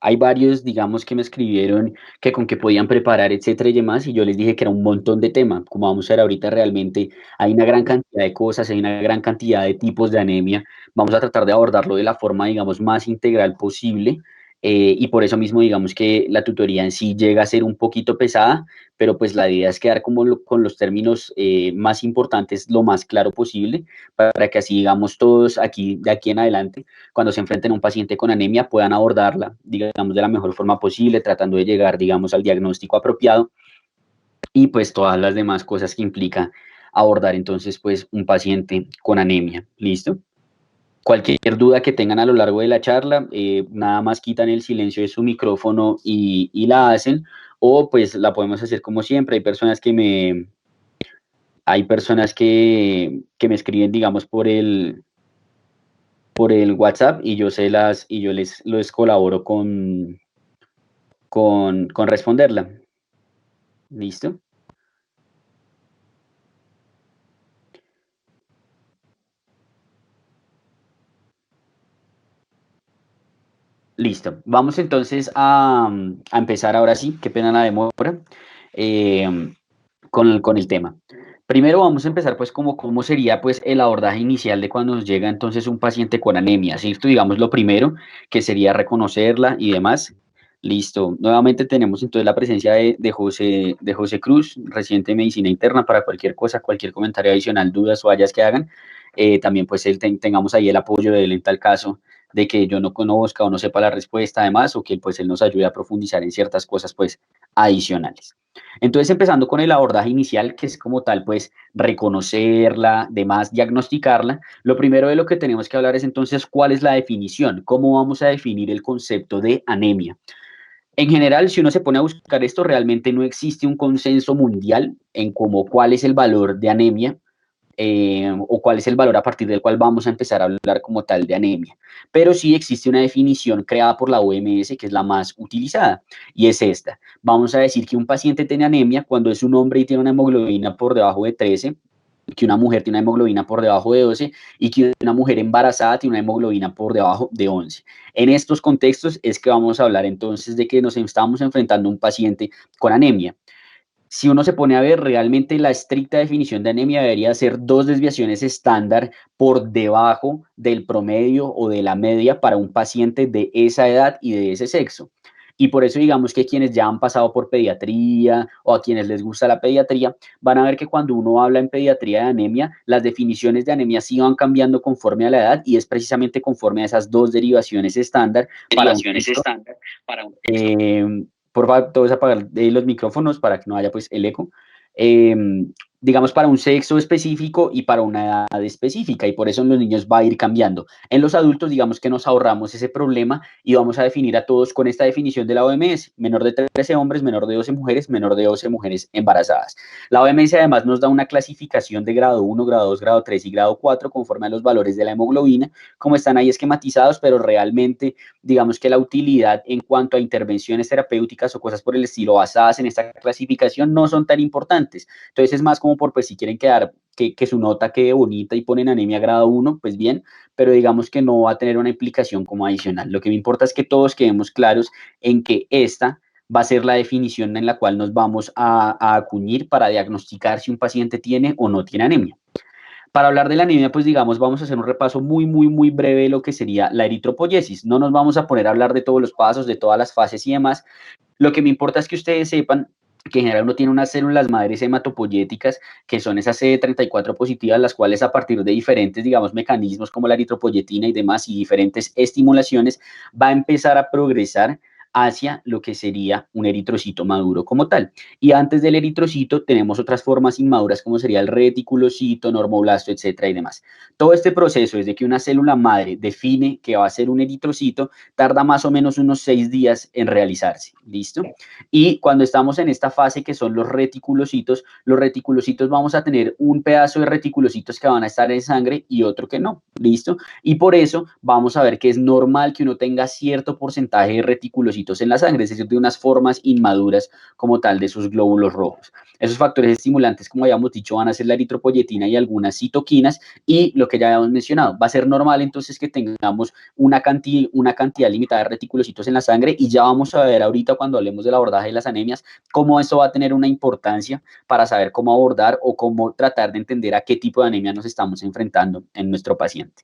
hay varios, digamos, que me escribieron que con qué podían preparar, etcétera y demás, y yo les dije que era un montón de tema. Como vamos a ver ahorita, realmente hay una gran cantidad de cosas, hay una gran cantidad de tipos de anemia. Vamos a tratar de abordarlo de la forma, digamos, más integral posible. Y por eso mismo, digamos que la tutoría en sí llega a ser un poquito pesada, pero pues la idea es quedar como con los términos más importantes lo más claro posible, para que así, digamos, todos aquí, de aquí en adelante, cuando se enfrenten a un paciente con anemia, puedan abordarla, digamos, de la mejor forma posible, tratando de llegar, digamos, al diagnóstico apropiado y pues todas las demás cosas que implica abordar entonces pues un paciente con anemia. ¿Listo? Cualquier duda que tengan a lo largo de la charla, nada más quitan el silencio de su micrófono y la hacen, o pues la podemos hacer como siempre. Hay personas que me escriben, digamos, por el WhatsApp y y yo les colaboro con responderla. ¿Listo? Listo. Vamos entonces a empezar ahora sí, qué pena la demora, eh, con el tema. Primero vamos a empezar pues como cómo sería pues el abordaje inicial de cuando nos llega entonces un paciente con anemia, ¿cierto? Digamos lo primero que sería reconocerla y demás. Listo. Nuevamente tenemos entonces la presencia de José Cruz, residente de medicina interna, para cualquier cosa, cualquier comentario adicional, dudas o hayas que hagan. También pues tengamos ahí el apoyo de él en tal caso de que yo no conozca o no sepa la respuesta además, o que pues él nos ayude a profundizar en ciertas cosas pues adicionales. Entonces, empezando con el abordaje inicial, que es como tal, pues reconocerla, demás, diagnosticarla, lo primero de lo que tenemos que hablar es entonces cuál es la definición, cómo vamos a definir el concepto de anemia. En general, si uno se pone a buscar esto, realmente no existe un consenso mundial en cómo cuál es el valor de anemia, o cuál es el valor a partir del cual vamos a empezar a hablar como tal de anemia. Pero sí existe una definición creada por la OMS que es la más utilizada y es esta. Vamos a decir que un paciente tiene anemia cuando es un hombre y tiene una hemoglobina por debajo de 13, que una mujer tiene una hemoglobina por debajo de 12 y que una mujer embarazada tiene una hemoglobina por debajo de 11. En estos contextos es que vamos a hablar entonces de que nos estamos enfrentando a un paciente con anemia. Si uno se pone a ver, realmente la estricta definición de anemia debería ser dos desviaciones estándar por debajo del promedio o de la media para un paciente de esa edad y de ese sexo. Y por eso digamos que quienes ya han pasado por pediatría o a quienes les gusta la pediatría, van a ver que cuando uno habla en pediatría de anemia, las definiciones de anemia sí van cambiando conforme a la edad y es precisamente conforme a esas dos derivaciones estándar para un Derivaciones texto. estándar para un texto. Por favor, todos apagar los micrófonos para que no haya pues el eco. Eh, digamos para un sexo específico y para una edad específica y por eso en los niños va a ir cambiando. En los adultos digamos que nos ahorramos ese problema y vamos a definir a todos con esta definición de la OMS, menor de 13 hombres, menor de 12 mujeres, menor de 12 mujeres embarazadas. La OMS además nos da una clasificación de grado 1, grado 2, grado 3 y grado 4 conforme a los valores de la hemoglobina, como están ahí esquematizados, pero realmente digamos que la utilidad en cuanto a intervenciones terapéuticas o cosas por el estilo basadas en esta clasificación no son tan importantes. Entonces es más como por, pues si quieren quedar, que su nota quede bonita y ponen anemia grado 1, pues bien, pero digamos que no va a tener una implicación como adicional. Lo que me importa es que todos quedemos claros en que esta va a ser la definición en la cual nos vamos a acuñir para diagnosticar si un paciente tiene o no tiene anemia. Para hablar de la anemia, pues digamos, vamos a hacer un repaso muy breve de lo que sería la eritropoyesis. No nos vamos a poner a hablar de todos los pasos, de todas las fases y demás. Lo que me importa es que ustedes sepan que en general uno tiene unas células madres hematopoyéticas, que son esas CD34 positivas, las cuales a partir de diferentes, digamos, mecanismos como la eritropoyetina y demás y diferentes estimulaciones, va a empezar a progresar hacia lo que sería un eritrocito maduro como tal. Y antes del eritrocito tenemos otras formas inmaduras como sería el reticulocito, normoblasto, etcétera y demás. Todo este proceso, desde que una célula madre define que va a ser un eritrocito, tarda más o menos unos 6 días en realizarse. ¿Listo? Y cuando estamos en esta fase que son los reticulocitos vamos a tener un pedazo de reticulocitos que van a estar en sangre y otro que no. ¿Listo? Y por eso vamos a ver que es normal que uno tenga cierto porcentaje de reticulocitos reticulocitos en la sangre, es decir, de unas formas inmaduras como tal de sus glóbulos rojos. Esos factores estimulantes, como habíamos dicho, van a ser la eritropoyetina y algunas citoquinas, y lo que ya habíamos mencionado, va a ser normal entonces que tengamos una cantidad limitada de reticulocitos en la sangre, y ya vamos a ver ahorita cuando hablemos del abordaje de las anemias, cómo esto va a tener una importancia para saber cómo abordar o cómo tratar de entender a qué tipo de anemia nos estamos enfrentando en nuestro paciente.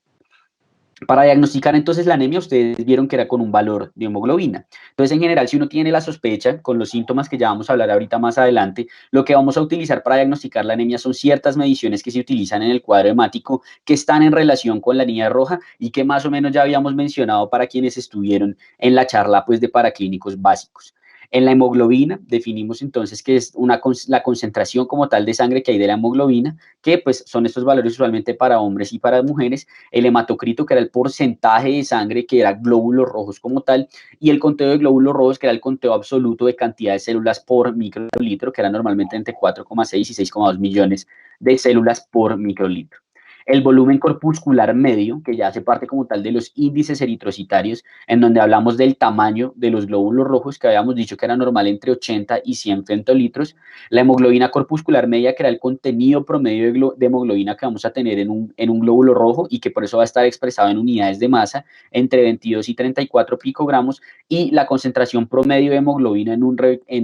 Para diagnosticar entonces la anemia, ustedes vieron que era con un valor de hemoglobina. Entonces, en general, si uno tiene la sospecha, con los síntomas que ya vamos a hablar ahorita más adelante, lo que vamos a utilizar para diagnosticar la anemia son ciertas mediciones que se utilizan en el cuadro hemático, que están en relación con la línea roja y que más o menos ya habíamos mencionado para quienes estuvieron en la charla pues, de paraclínicos básicos. En la hemoglobina definimos entonces que es la concentración como tal de sangre que hay de la hemoglobina, que pues son estos valores usualmente para hombres y para mujeres, el hematocrito, que era el porcentaje de sangre que era glóbulos rojos como tal, y el conteo de glóbulos rojos, que era el conteo absoluto de cantidad de células por microlitro, que era normalmente entre 4,6 y 6,2 millones de células por microlitro. El volumen corpuscular medio, que ya hace parte como tal de los índices eritrocitarios, en donde hablamos del tamaño de los glóbulos rojos, que habíamos dicho que era normal entre 80 y 100 femtolitros. La hemoglobina corpuscular media, que era el contenido promedio de hemoglobina que vamos a tener en un glóbulo rojo, y que por eso va a estar expresado en unidades de masa, entre 22 y 34 picogramos, y la concentración promedio de hemoglobina en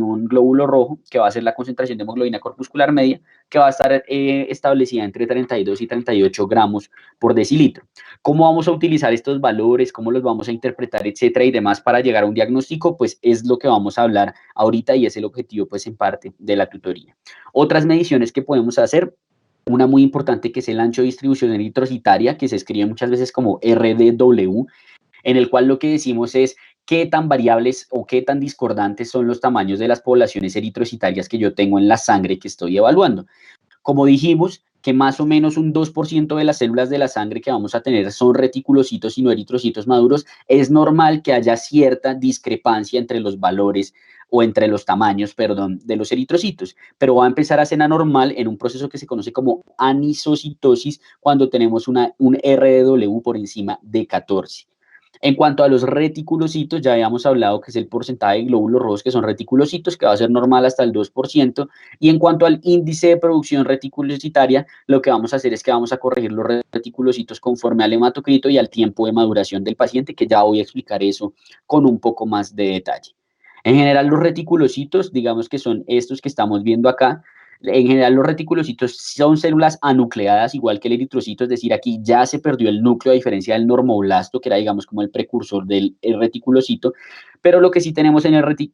un glóbulo rojo, que va a ser la concentración de hemoglobina corpuscular media, que va a estar establecida entre 32 y 38 gramos por decilitro. ¿Cómo vamos a utilizar estos valores? ¿Cómo los vamos a interpretar, etcétera, y demás para llegar a un diagnóstico? Pues es lo que vamos a hablar ahorita, y es el objetivo, pues, en parte de la tutoría. Otras mediciones que podemos hacer, una muy importante, que es el ancho de distribución eritrocitaria, que se escribe muchas veces como RDW, en el cual lo que decimos es qué tan variables o qué tan discordantes son los tamaños de las poblaciones eritrocitarias que yo tengo en la sangre que estoy evaluando. Como dijimos, que más o menos un 2% de las células de la sangre que vamos a tener son reticulocitos y no eritrocitos maduros, es normal que haya cierta discrepancia entre los valores o entre los tamaños, perdón, de los eritrocitos, pero va a empezar a ser anormal en un proceso que se conoce como anisocitosis, cuando tenemos un RW por encima de 14. En cuanto a los reticulocitos, ya habíamos hablado que es el porcentaje de glóbulos rojos que son reticulocitos, que va a ser normal hasta el 2%. Y en cuanto al índice de producción reticulocitaria, lo que vamos a hacer es que vamos a corregir los reticulocitos conforme al hematocrito y al tiempo de maduración del paciente, que ya voy a explicar eso con un poco más de detalle. En general, los reticulocitos, digamos que son estos que estamos viendo acá. En general, los reticulocitos son células anucleadas, igual que el eritrocito, es decir, aquí ya se perdió el núcleo, a diferencia del normoblasto, que era, digamos, como el precursor del reticulocito, pero lo que sí tenemos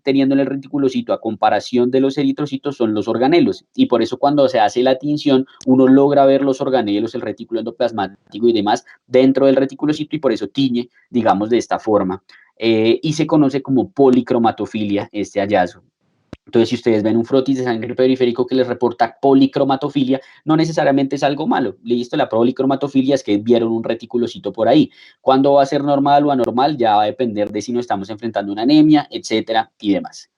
teniendo en el reticulocito, a comparación de los eritrocitos, son los organelos, y por eso cuando se hace la tinción, uno logra ver los organelos, el retículo endoplasmático y demás, dentro del reticulocito, y por eso tiñe, digamos, de esta forma, y se conoce como policromatofilia este hallazgo. Entonces, si ustedes ven un frotis de sangre periférico que les reporta policromatofilia, no necesariamente es algo malo. Listo, la policromatofilia es que vieron un reticulocito por ahí. ¿Cuándo va a ser normal o anormal? Ya va a depender de si nos estamos enfrentando a una anemia, etcétera, y demás.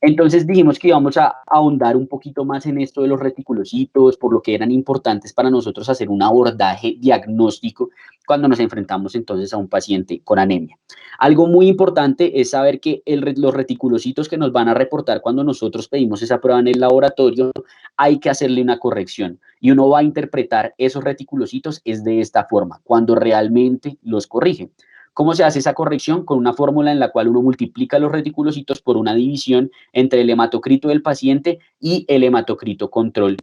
Entonces dijimos que íbamos a ahondar un poquito más en esto de los reticulocitos, por lo que eran importantes para nosotros hacer un abordaje diagnóstico cuando nos enfrentamos entonces a un paciente con anemia. Algo muy importante es saber que los reticulocitos que nos van a reportar cuando nosotros pedimos esa prueba en el laboratorio, hay que hacerle una corrección, y uno va a interpretar esos reticulocitos es de esta forma, cuando realmente los corrige. ¿Cómo se hace esa corrección? Con una fórmula en la cual uno multiplica los reticulocitos por una división entre el hematocrito del paciente y el hematocrito control,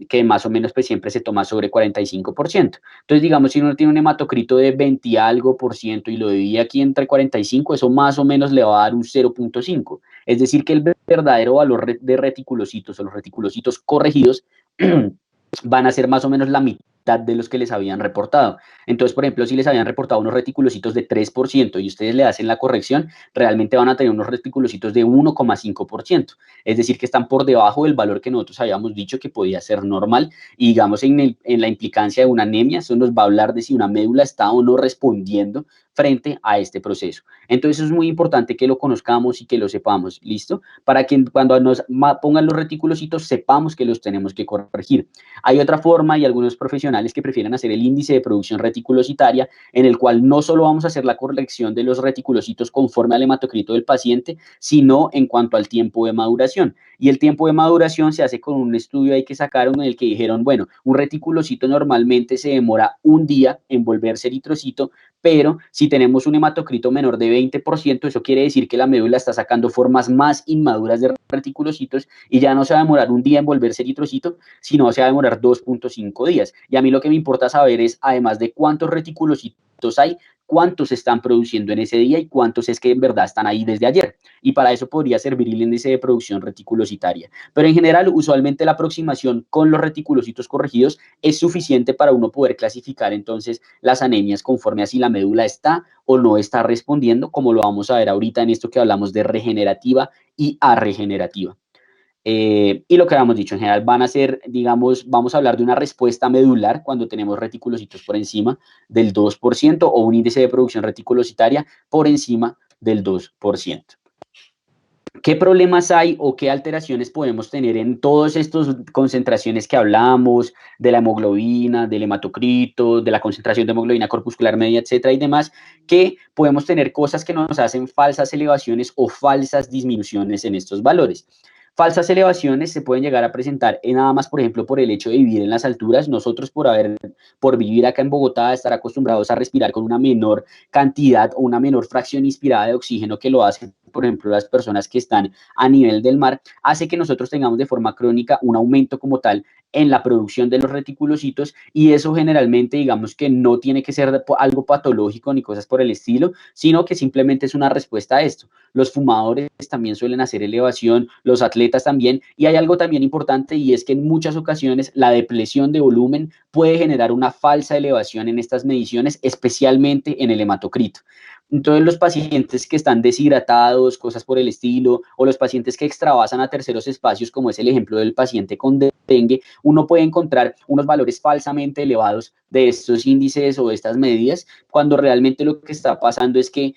que más o menos pues siempre se toma sobre 45%. Entonces, digamos, si uno tiene un hematocrito de 20 y algo por ciento y lo divide aquí entre 45, eso más o menos le va a dar un 0,5. Es decir, que el verdadero valor de reticulocitos o los reticulocitos corregidos van a ser más o menos la mitad de los que les habían reportado. Entonces, por ejemplo, si les habían reportado unos reticulocitos de 3% y ustedes le hacen la corrección, realmente van a tener unos reticulocitos de 1,5%. Es decir, que están por debajo del valor que nosotros habíamos dicho que podía ser normal. Y digamos, en la implicancia de una anemia, eso nos va a hablar de si una médula está o no respondiendo frente a este proceso. Entonces es muy importante que lo conozcamos y que lo sepamos, ¿listo? Para que cuando nos pongan los reticulocitos sepamos que los tenemos que corregir. Hay otra forma y algunos profesionales que prefieren hacer el índice de producción reticulocitaria, en el cual no solo vamos a hacer la corrección de los reticulocitos conforme al hematocrito del paciente, sino en cuanto al tiempo de maduración. Y el tiempo de maduración se hace con un estudio ahí que sacaron en el que dijeron, bueno, un reticulocito normalmente se demora un día en volverse eritrocito, pero si tenemos un hematocrito menor de 20%, eso quiere decir que la médula está sacando formas más inmaduras de reticulocitos y ya no se va a demorar un día en volverse eritrocito, sino se va a demorar 2.5 días. Y a mí lo que me importa saber es, además de cuántos reticulocitos hay, cuántos se están produciendo en ese día y cuántos es que en verdad están ahí desde ayer. Y para eso podría servir el índice de producción reticulocitaria. Pero en general, usualmente la aproximación con los reticulocitos corregidos es suficiente para uno poder clasificar entonces las anemias conforme a si la médula está o no está respondiendo, como lo vamos a ver ahorita en esto que hablamos de regenerativa y arregenerativa. Y lo que habíamos dicho, en general van a ser, digamos, vamos a hablar de una respuesta medular cuando tenemos reticulocitos por encima del 2% o un índice de producción reticulocitaria por encima del 2%. ¿Qué problemas hay o qué alteraciones podemos tener en todas estas concentraciones que hablamos, de la hemoglobina, del hematocrito, de la concentración de hemoglobina corpuscular media, etcétera y demás, que podemos tener cosas que nos hacen falsas elevaciones o falsas disminuciones en estos valores? Falsas elevaciones se pueden llegar a presentar en nada más, por ejemplo, por el hecho de vivir en las alturas. Nosotros por vivir acá en Bogotá, estar acostumbrados a respirar con una menor cantidad o una menor fracción inspirada de oxígeno que lo hacen, por ejemplo, las personas que están a nivel del mar, hace que nosotros tengamos de forma crónica un aumento como tal en la producción de los reticulocitos y eso generalmente digamos que no tiene que ser algo patológico ni cosas por el estilo, sino que simplemente es una respuesta a esto. Los fumadores también suelen hacer elevación, los atletas también, y hay algo también importante y es que en muchas ocasiones la depresión de volumen puede generar una falsa elevación en estas mediciones, especialmente en el hematocrito. Entonces, los pacientes que están deshidratados, cosas por el estilo, o los pacientes que extravasan a terceros espacios, como es el ejemplo del paciente con dengue, uno puede encontrar unos valores falsamente elevados de estos índices o de estas medidas, cuando realmente lo que está pasando es que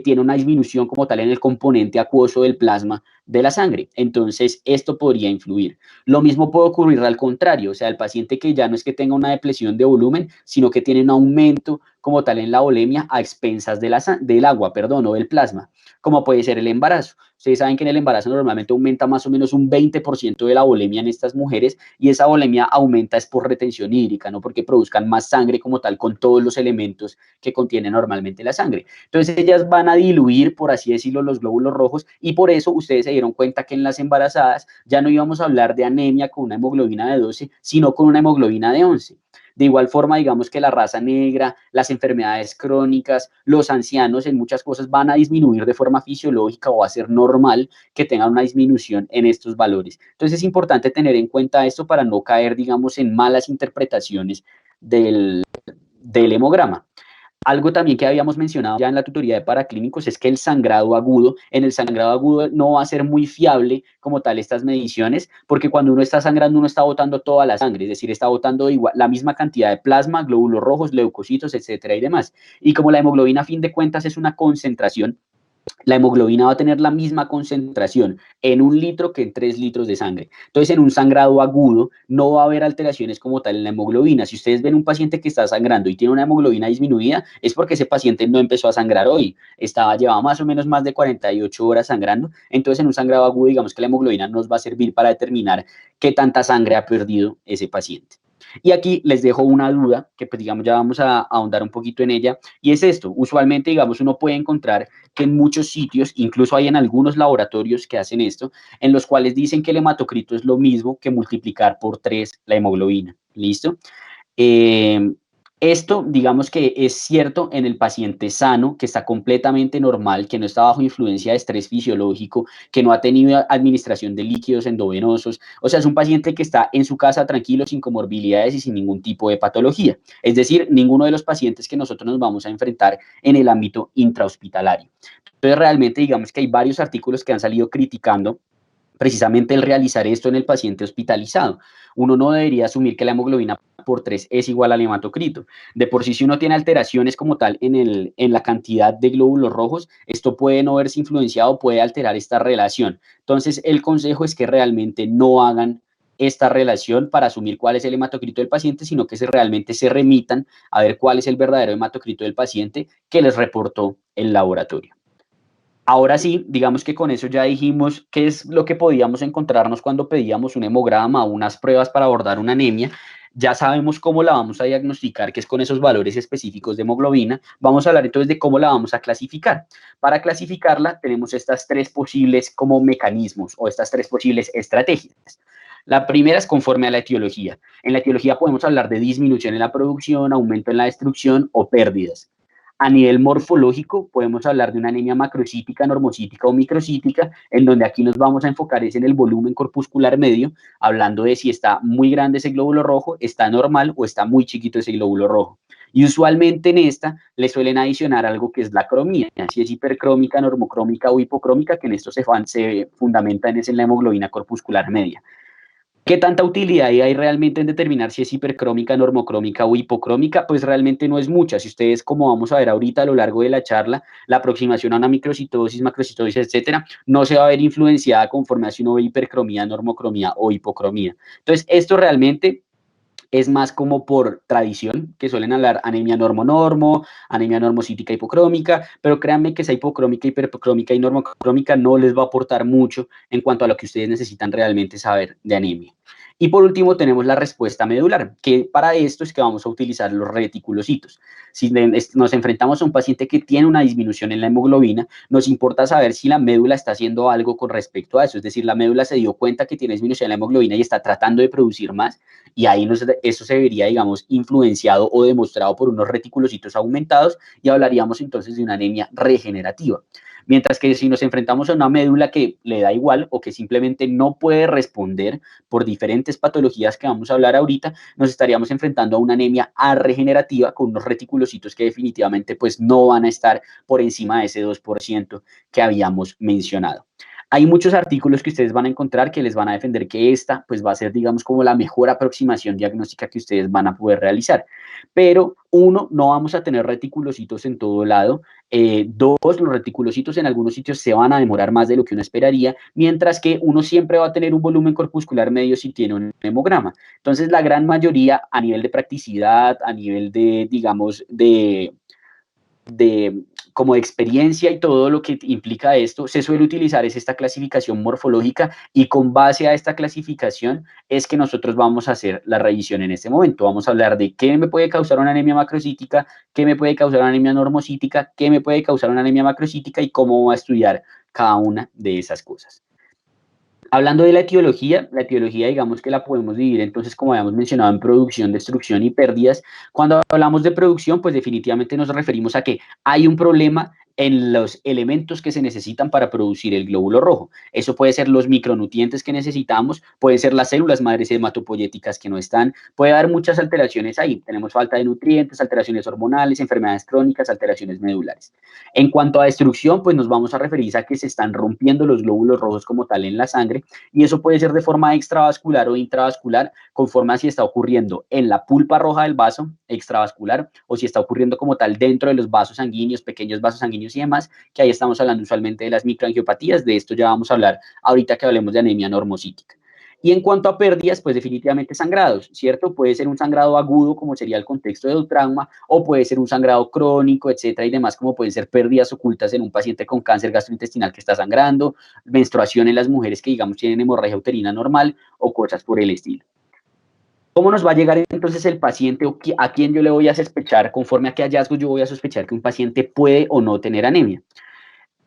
tiene una disminución como tal en el componente acuoso del plasma de la sangre. Entonces, esto podría influir. Lo mismo puede ocurrir al contrario, o sea, el paciente que ya no es que tenga una depresión de volumen, sino que tiene un aumento como tal en la volemia a expensas del agua, perdón, o del plasma, como puede ser el embarazo. Ustedes saben que en el embarazo normalmente aumenta más o menos un 20% de la volemia en estas mujeres y esa volemia aumenta es por retención hídrica, no porque produzcan más sangre como tal con todos los elementos que contiene normalmente la sangre. Entonces ellas van a diluir, por así decirlo, los glóbulos rojos y por eso ustedes se dieron cuenta que en las embarazadas ya no íbamos a hablar de anemia con una hemoglobina de 12, sino con una hemoglobina de 11. De igual forma, digamos que la raza negra, las enfermedades crónicas, los ancianos en muchas cosas van a disminuir de forma fisiológica o va a ser normal que tengan una disminución en estos valores. Entonces es importante tener en cuenta esto para no caer, digamos, en malas interpretaciones del hemograma. Algo también que habíamos mencionado ya en la tutoría de paraclínicos es que en el sangrado agudo no va a ser muy fiable como tal estas mediciones, porque cuando uno está sangrando, uno está botando toda la sangre, es decir, está botando igual, la misma cantidad de plasma, glóbulos rojos, leucocitos, etcétera y demás. Y como la hemoglobina a fin de cuentas es una concentración, la hemoglobina va a tener la misma concentración en 1 litro que en 3 litros de sangre. Entonces, en un sangrado agudo no va a haber alteraciones como tal en la hemoglobina. Si ustedes ven un paciente que está sangrando y tiene una hemoglobina disminuida, es porque ese paciente no empezó a sangrar hoy. Llevaba más o menos más de 48 horas sangrando. Entonces, en un sangrado agudo, digamos que la hemoglobina nos va a servir para determinar qué tanta sangre ha perdido ese paciente. Y aquí les dejo una duda que pues digamos ya vamos a ahondar un poquito en ella y es esto, usualmente digamos uno puede encontrar que en muchos sitios, incluso hay en algunos laboratorios que hacen esto, en los cuales dicen que el hematocrito es lo mismo que multiplicar por 3 la hemoglobina, ¿listo? Eh, Esto, digamos que es cierto en el paciente sano, que está completamente normal, que no está bajo influencia de estrés fisiológico, que no ha tenido administración de líquidos endovenosos. O sea, es un paciente que está en su casa tranquilo, sin comorbilidades y sin ningún tipo de patología. Es decir, ninguno de los pacientes que nosotros nos vamos a enfrentar en el ámbito intrahospitalario. Entonces, realmente, digamos que hay varios artículos que han salido criticando precisamente el realizar esto en el paciente hospitalizado. Uno no debería asumir que la hemoglobina por 3 es igual al hematocrito. De por sí, si uno tiene alteraciones como tal en la cantidad de glóbulos rojos, esto puede no verse influenciado, puede alterar esta relación. Entonces, el consejo es que realmente no hagan esta relación para asumir cuál es el hematocrito del paciente, sino que realmente se remitan a ver cuál es el verdadero hematocrito del paciente que les reportó el laboratorio. Ahora sí, digamos que con eso ya dijimos qué es lo que podíamos encontrarnos cuando pedíamos un hemograma o unas pruebas para abordar una anemia. Ya sabemos cómo la vamos a diagnosticar, que es con esos valores específicos de hemoglobina. Vamos a hablar entonces de cómo la vamos a clasificar. Para clasificarla tenemos estas tres posibles como mecanismos o estas tres posibles estrategias. La primera es conforme a la etiología. En la etiología podemos hablar de disminución en la producción, aumento en la destrucción o pérdidas. A nivel morfológico, podemos hablar de una anemia macrocítica, normocítica o microcítica, en donde aquí nos vamos a enfocar es en el volumen corpuscular medio, hablando de si está muy grande ese glóbulo rojo, está normal o está muy chiquito ese glóbulo rojo. Y usualmente en esta le suelen adicionar algo que es la cromía, si es hipercrómica, normocrómica o hipocrómica, que en esto se fundamenta en la hemoglobina corpuscular media. ¿Qué tanta utilidad hay realmente en determinar si es hipercrómica, normocrómica o hipocrómica? Pues realmente no es mucha. Si ustedes, como vamos a ver ahorita a lo largo de la charla, la aproximación a una microcitosis, macrocitosis, etcétera, no se va a ver influenciada conforme a si uno ve hipercromía, normocromía o hipocromía. Entonces, esto realmente es más como por tradición, que suelen hablar anemia normo-normo, anemia normocítica hipocrómica, pero créanme que esa hipocrómica, hipercrómica y normocrómica no les va a aportar mucho en cuanto a lo que ustedes necesitan realmente saber de anemia. Y por último tenemos la respuesta medular, que para esto es que vamos a utilizar los reticulocitos. Si nos enfrentamos a un paciente que tiene una disminución en la hemoglobina, nos importa saber si la médula está haciendo algo con respecto a eso, es decir, la médula se dio cuenta que tiene disminución en la hemoglobina y está tratando de producir más, y ahí eso se vería, digamos, influenciado o demostrado por unos reticulocitos aumentados y hablaríamos entonces de una anemia regenerativa. Mientras que si nos enfrentamos a una médula que le da igual o que simplemente no puede responder por diferentes patologías que vamos a hablar ahorita, nos estaríamos enfrentando a una anemia regenerativa con unos reticulocitos que definitivamente pues no van a estar por encima de ese 2% que habíamos mencionado. Hay muchos artículos que ustedes van a encontrar que les van a defender que esta pues va a ser, digamos, como la mejor aproximación diagnóstica que ustedes van a poder realizar. Pero uno, no vamos a tener reticulocitos en todo lado. Dos, los reticulocitos en algunos sitios se van a demorar más de lo que uno esperaría, mientras que uno siempre va a tener un volumen corpuscular medio si tiene un hemograma. Entonces, la gran mayoría a nivel de practicidad, a nivel de, digamos, de como de experiencia y todo lo que implica esto, se suele utilizar es esta clasificación morfológica y con base a esta clasificación es que nosotros vamos a hacer la revisión en este momento. Vamos a hablar de qué me puede causar una anemia macrocítica, qué me puede causar una anemia normocítica, qué me puede causar una anemia macrocítica y cómo va a estudiar cada una de esas cosas. Hablando de la etiología digamos que la podemos dividir entonces, como habíamos mencionado, en producción, destrucción y pérdidas. Cuando hablamos de producción, pues definitivamente nos referimos a que hay un problema en los elementos que se necesitan para producir el glóbulo rojo. Eso puede ser los micronutrientes que necesitamos, pueden ser las células madres hematopoyéticas que no están, puede haber muchas alteraciones ahí. Tenemos falta de nutrientes, alteraciones hormonales, enfermedades crónicas, alteraciones medulares. En cuanto a destrucción, pues nos vamos a referir a que se están rompiendo los glóbulos rojos como tal en la sangre y eso puede ser de forma extravascular o intravascular conforme a si está ocurriendo en la pulpa roja del vaso extravascular o si está ocurriendo como tal dentro de los vasos sanguíneos, pequeños vasos sanguíneos y demás, que ahí estamos hablando usualmente de las microangiopatías, de esto ya vamos a hablar ahorita que hablemos de anemia normocítica. Y en cuanto a pérdidas, pues definitivamente sangrados, ¿cierto? Puede ser un sangrado agudo, como sería el contexto del trauma, o puede ser un sangrado crónico, etcétera, y demás, como pueden ser pérdidas ocultas en un paciente con cáncer gastrointestinal que está sangrando, menstruación en las mujeres que, digamos, tienen hemorragia uterina normal o cosas por el estilo. ¿Cómo nos va a llegar entonces el paciente o a quién yo le voy a sospechar, conforme a qué hallazgos yo voy a sospechar que un paciente puede o no tener anemia?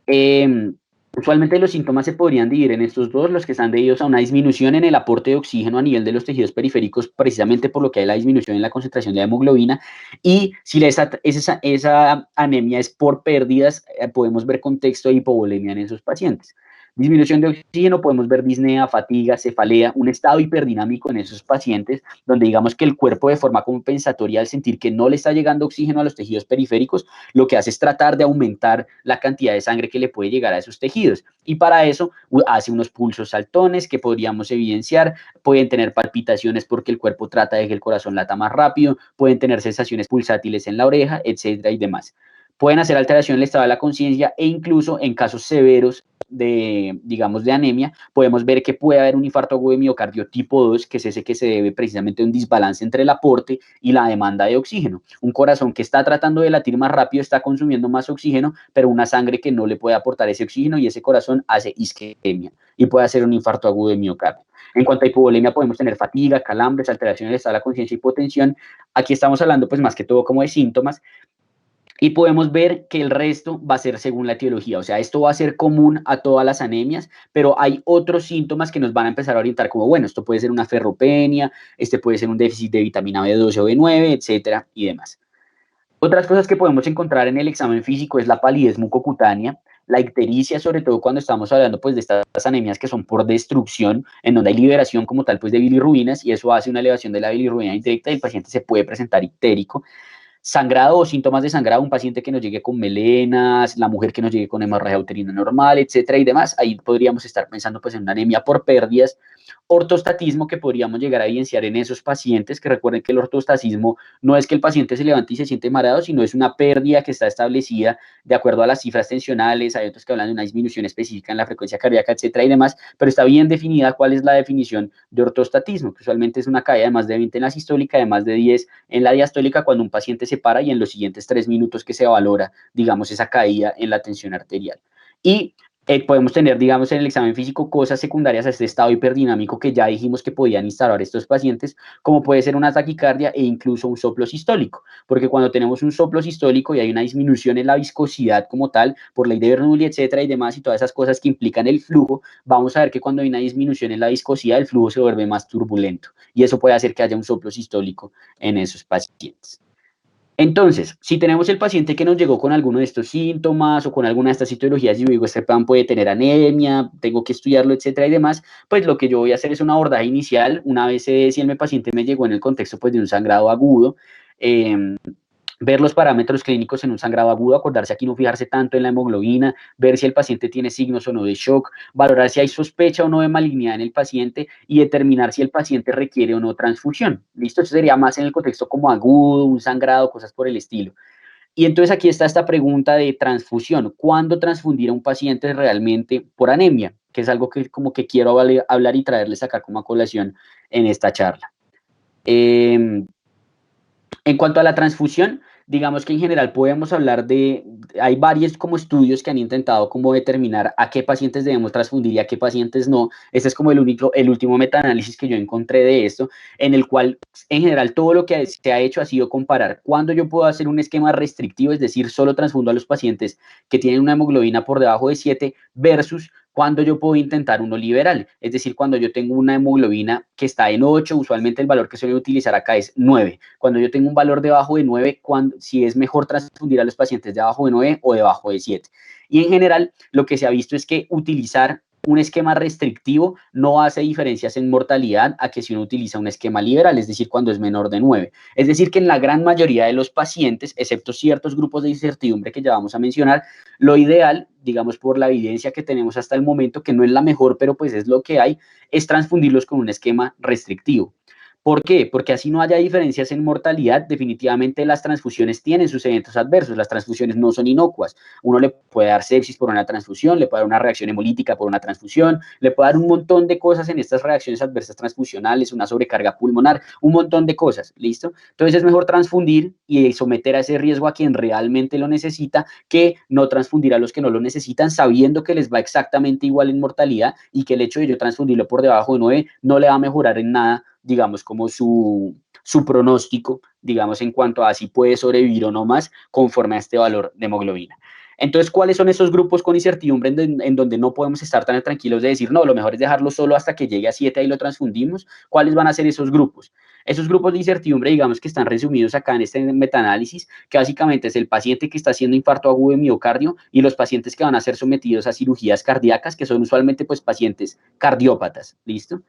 Eh, Usualmente los síntomas se podrían dividir en estos dos, los que están debidos a una disminución en el aporte de oxígeno a nivel de los tejidos periféricos, precisamente por lo que hay la disminución en la concentración de hemoglobina, y si esa anemia es por pérdidas, podemos ver contexto de hipovolemia en esos pacientes. Disminución de oxígeno, podemos ver disnea, fatiga, cefalea, un estado hiperdinámico en esos pacientes, donde digamos que el cuerpo de forma compensatoria al sentir que no le está llegando oxígeno a los tejidos periféricos, lo que hace es tratar de aumentar la cantidad de sangre que le puede llegar a esos tejidos. Y para eso hace unos pulsos saltones que podríamos evidenciar, pueden tener palpitaciones porque el cuerpo trata de que el corazón lata más rápido, pueden tener sensaciones pulsátiles en la oreja, etcétera y demás. Pueden hacer alteración en el estado de la conciencia e incluso en casos severos de, digamos, de anemia, podemos ver que puede haber un infarto agudo de miocardio tipo 2, que es ese que se debe precisamente a un desbalance entre el aporte y la demanda de oxígeno. Un corazón que está tratando de latir más rápido está consumiendo más oxígeno, pero una sangre que no le puede aportar ese oxígeno y ese corazón hace isquemia y puede hacer un infarto agudo de miocardio. En cuanto a hipovolemia, podemos tener fatiga, calambres, alteraciones del estado de la conciencia, hipotensión. Aquí estamos hablando, pues, más que todo como de síntomas, y podemos ver que el resto va a ser según la etiología, o sea, esto va a ser común a todas las anemias, pero hay otros síntomas que nos van a empezar a orientar como, bueno, esto puede ser una ferropenia, este puede ser un déficit de vitamina B12 o B9, etcétera, y demás. Otras cosas que podemos encontrar en el examen físico es la palidez mucocutánea, la ictericia, sobre todo cuando estamos hablando pues de estas anemias que son por destrucción, en donde hay liberación como tal pues de bilirrubinas, y eso hace una elevación de la bilirrubina indirecta y el paciente se puede presentar ictérico. Sangrado o síntomas de sangrado, un paciente que nos llegue con melenas, la mujer que nos llegue con hemorragia uterina normal, etcétera y demás, ahí podríamos estar pensando pues en una anemia por pérdidas. Ortostatismo que podríamos llegar a evidenciar en esos pacientes, que recuerden que el ortostatismo no es que el paciente se levante y se siente mareado, sino es una pérdida que está establecida de acuerdo a las cifras tensionales, hay otros que hablan de una disminución específica en la frecuencia cardíaca, etcétera y demás, pero está bien definida cuál es la definición de ortostatismo, que usualmente es una caída de más de 20 en la sistólica, de más de 10 en la diastólica, cuando un paciente se para y en los siguientes 3 minutos que se valora, digamos, esa caída en la tensión arterial. Y podemos tener, digamos, en el examen físico cosas secundarias a este estado hiperdinamico que ya dijimos que podían instalar estos pacientes, como puede ser una taquicardia e incluso un soplo sistólico, porque cuando tenemos un soplo sistólico y hay una disminución en la viscosidad como tal, por ley de Bernoulli, etcétera, y demás, y todas esas cosas que implican el flujo, vamos a ver que cuando hay una disminución en la viscosidad, el flujo se vuelve más turbulento, y eso puede hacer que haya un soplo sistólico en esos pacientes. Entonces, si tenemos el paciente que nos llegó con alguno de estos síntomas o con alguna de estas etiologías y yo digo, este pan puede tener anemia, tengo que estudiarlo, etcétera y demás, pues lo que yo voy a hacer es un abordaje inicial. Una vez si el paciente me llegó en el contexto pues, de un sangrado agudo, eh, ver los parámetros clínicos en un sangrado agudo, acordarse aquí no fijarse tanto en la hemoglobina, ver si el paciente tiene signos o no de shock, valorar si hay sospecha o no de malignidad en el paciente y determinar si el paciente requiere o no transfusión. ¿Listo? Eso sería más en el contexto como agudo, un sangrado, cosas por el estilo. Y entonces aquí está esta pregunta de transfusión. ¿Cuándo transfundir a un paciente realmente por anemia? Que es algo que como que quiero hablar y traerles acá como a colación en esta charla. Eh, en cuanto a la transfusión, digamos que en general podemos hablar de, hay varios como estudios que han intentado como determinar a qué pacientes debemos transfundir y a qué pacientes no. Este es como el último metaanálisis que yo encontré de esto, en el cual en general todo lo que se ha hecho ha sido comparar cuándo yo puedo hacer un esquema restrictivo, es decir, solo transfundo a los pacientes que tienen una hemoglobina por debajo de 7 versus cuando yo puedo intentar uno liberal, es decir, cuando yo tengo una hemoglobina que está en 8, usualmente el valor que suele utilizar acá es 9. Cuando yo tengo un valor debajo de 9, si es mejor transfundir a los pacientes debajo de 9 o debajo de 7. Y en general, lo que se ha visto es que utilizar un esquema restrictivo no hace diferencias en mortalidad a que si uno utiliza un esquema liberal, es decir, cuando es menor de 9. Es decir, que en la gran mayoría de los pacientes, excepto ciertos grupos de incertidumbre que ya vamos a mencionar, lo ideal, digamos por la evidencia que tenemos hasta el momento, que no es la mejor, pero pues es lo que hay, es transfundirlos con un esquema restrictivo. ¿Por qué? Porque así no haya diferencias en mortalidad, definitivamente las transfusiones tienen sus eventos adversos, las transfusiones no son inocuas. Uno le puede dar sepsis por una transfusión, le puede dar una reacción hemolítica por una transfusión, le puede dar un montón de cosas en estas reacciones adversas transfusionales, una sobrecarga pulmonar, un montón de cosas, ¿listo? Entonces es mejor transfundir y someter a ese riesgo a quien realmente lo necesita que no transfundir a los que no lo necesitan, sabiendo que les va exactamente igual en mortalidad y que el hecho de yo transfundirlo por debajo de 9 no le va a mejorar en nada, digamos, como su pronóstico, digamos, en cuanto a si puede sobrevivir o no más conforme a este valor de hemoglobina. Entonces, ¿cuáles son esos grupos con incertidumbre en donde no podemos estar tan tranquilos de decir, no, lo mejor es dejarlo solo hasta que llegue a 7 y lo transfundimos? ¿Cuáles van a ser esos grupos? Esos grupos de incertidumbre, digamos que están resumidos acá en este metaanálisis, que básicamente es el paciente que está haciendo infarto agudo de miocardio y los pacientes que van a ser sometidos a cirugías cardíacas, que son usualmente pues pacientes cardiópatas, ¿listo?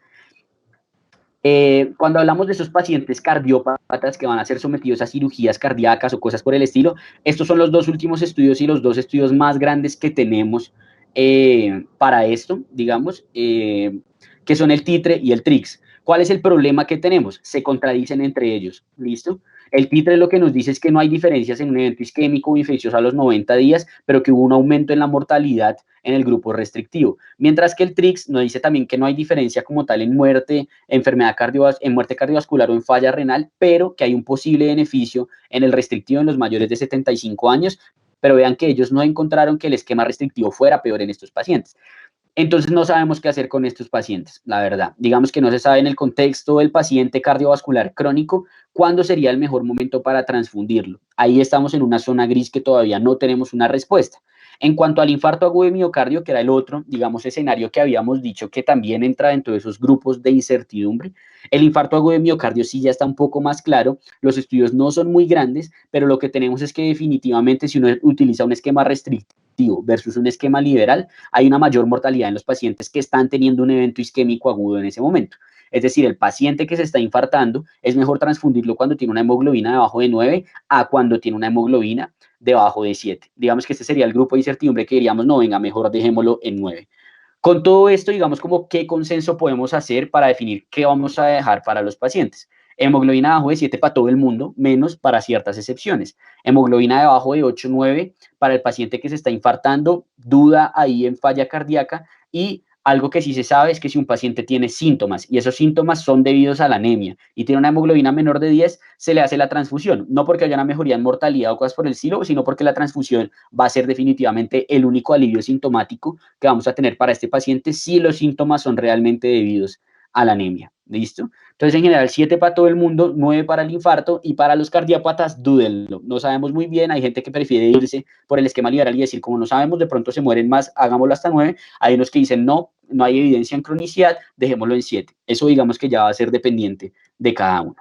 Cuando hablamos de esos pacientes cardiópatas que van a ser sometidos a cirugías cardíacas o cosas por el estilo, estos son los dos últimos estudios y los dos estudios más grandes que tenemos para esto, digamos, que son el TITRE y el TRIX. ¿Cuál es el problema que tenemos? Se contradicen entre ellos, ¿listo? El TITRE lo que nos dice es que no hay diferencias en un evento isquémico o infeccioso a los 90 días, pero que hubo un aumento en la mortalidad en el grupo restrictivo. Mientras que el TRIX nos dice también que no hay diferencia como tal en muerte, en muerte cardiovascular o en falla renal, pero que hay un posible beneficio en el restrictivo en los mayores de 75 años, pero vean que ellos no encontraron que el esquema restrictivo fuera peor en estos pacientes. Entonces no sabemos qué hacer con estos pacientes, la verdad. Digamos que no se sabe en el contexto del paciente cardiovascular crónico cuándo sería el mejor momento para transfundirlo. Ahí estamos en una zona gris que todavía no tenemos una respuesta. En cuanto al infarto agudo de miocardio, que era el otro, digamos, escenario que habíamos dicho que también entra dentro de esos grupos de incertidumbre, el infarto agudo de miocardio sí ya está un poco más claro, los estudios no son muy grandes, pero lo que tenemos es que definitivamente si uno utiliza un esquema restrictivo versus un esquema liberal, hay una mayor mortalidad en los pacientes que están teniendo un evento isquémico agudo en ese momento. Es decir, el paciente que se está infartando es mejor transfundirlo cuando tiene una hemoglobina debajo de 9 a cuando tiene una hemoglobina debajo de 7. Digamos que este sería el grupo de incertidumbre que diríamos, no, venga, mejor dejémoslo en 9. Con todo esto, digamos, como qué consenso podemos hacer para definir qué vamos a dejar para los pacientes. Hemoglobina debajo de 7 para todo el mundo, menos para ciertas excepciones. Hemoglobina debajo de 8, 9 para el paciente que se está infartando, duda ahí en falla cardíaca y algo que sí se sabe es que si un paciente tiene síntomas y esos síntomas son debidos a la anemia y tiene una hemoglobina menor de 10, se le hace la transfusión, no porque haya una mejoría en mortalidad o cosas por el estilo, sino porque la transfusión va a ser definitivamente el único alivio sintomático que vamos a tener para este paciente si los síntomas son realmente debidos a la anemia. ¿Listo? Entonces, en general, 7 para todo el mundo, 9 para el infarto y para los cardiópatas, dúdenlo. No sabemos muy bien, hay gente que prefiere irse por el esquema liberal y decir, como no sabemos, de pronto se mueren más, hagámoslo hasta 9. Hay unos que dicen, no, no hay evidencia en cronicidad, dejémoslo en 7. Eso digamos que ya va a ser dependiente de cada uno.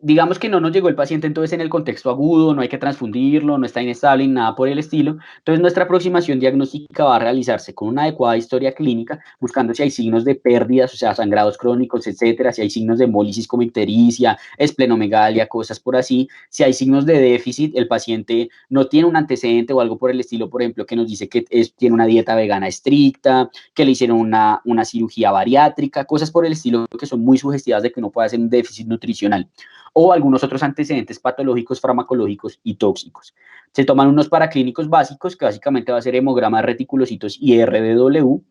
Digamos que no nos llegó el paciente entonces en el contexto agudo, no hay que transfundirlo, no está inestable ni nada por el estilo. Entonces nuestra aproximación diagnóstica va a realizarse con una adecuada historia clínica, buscando si hay signos de pérdidas, o sea, sangrados crónicos, etcétera, si hay signos de hemólisis como ictericia, esplenomegalia, cosas por así, si hay signos de déficit, el paciente no tiene un antecedente o algo por el estilo, por ejemplo, que nos dice que tiene una dieta vegana estricta, que le hicieron una cirugía bariátrica, cosas por el estilo que son muy sugestivas de que uno pueda hacer un déficit nutricional o algunos otros antecedentes patológicos, farmacológicos y tóxicos. Se toman unos paraclínicos básicos, que básicamente va a ser hemograma de reticulocitos y RBW,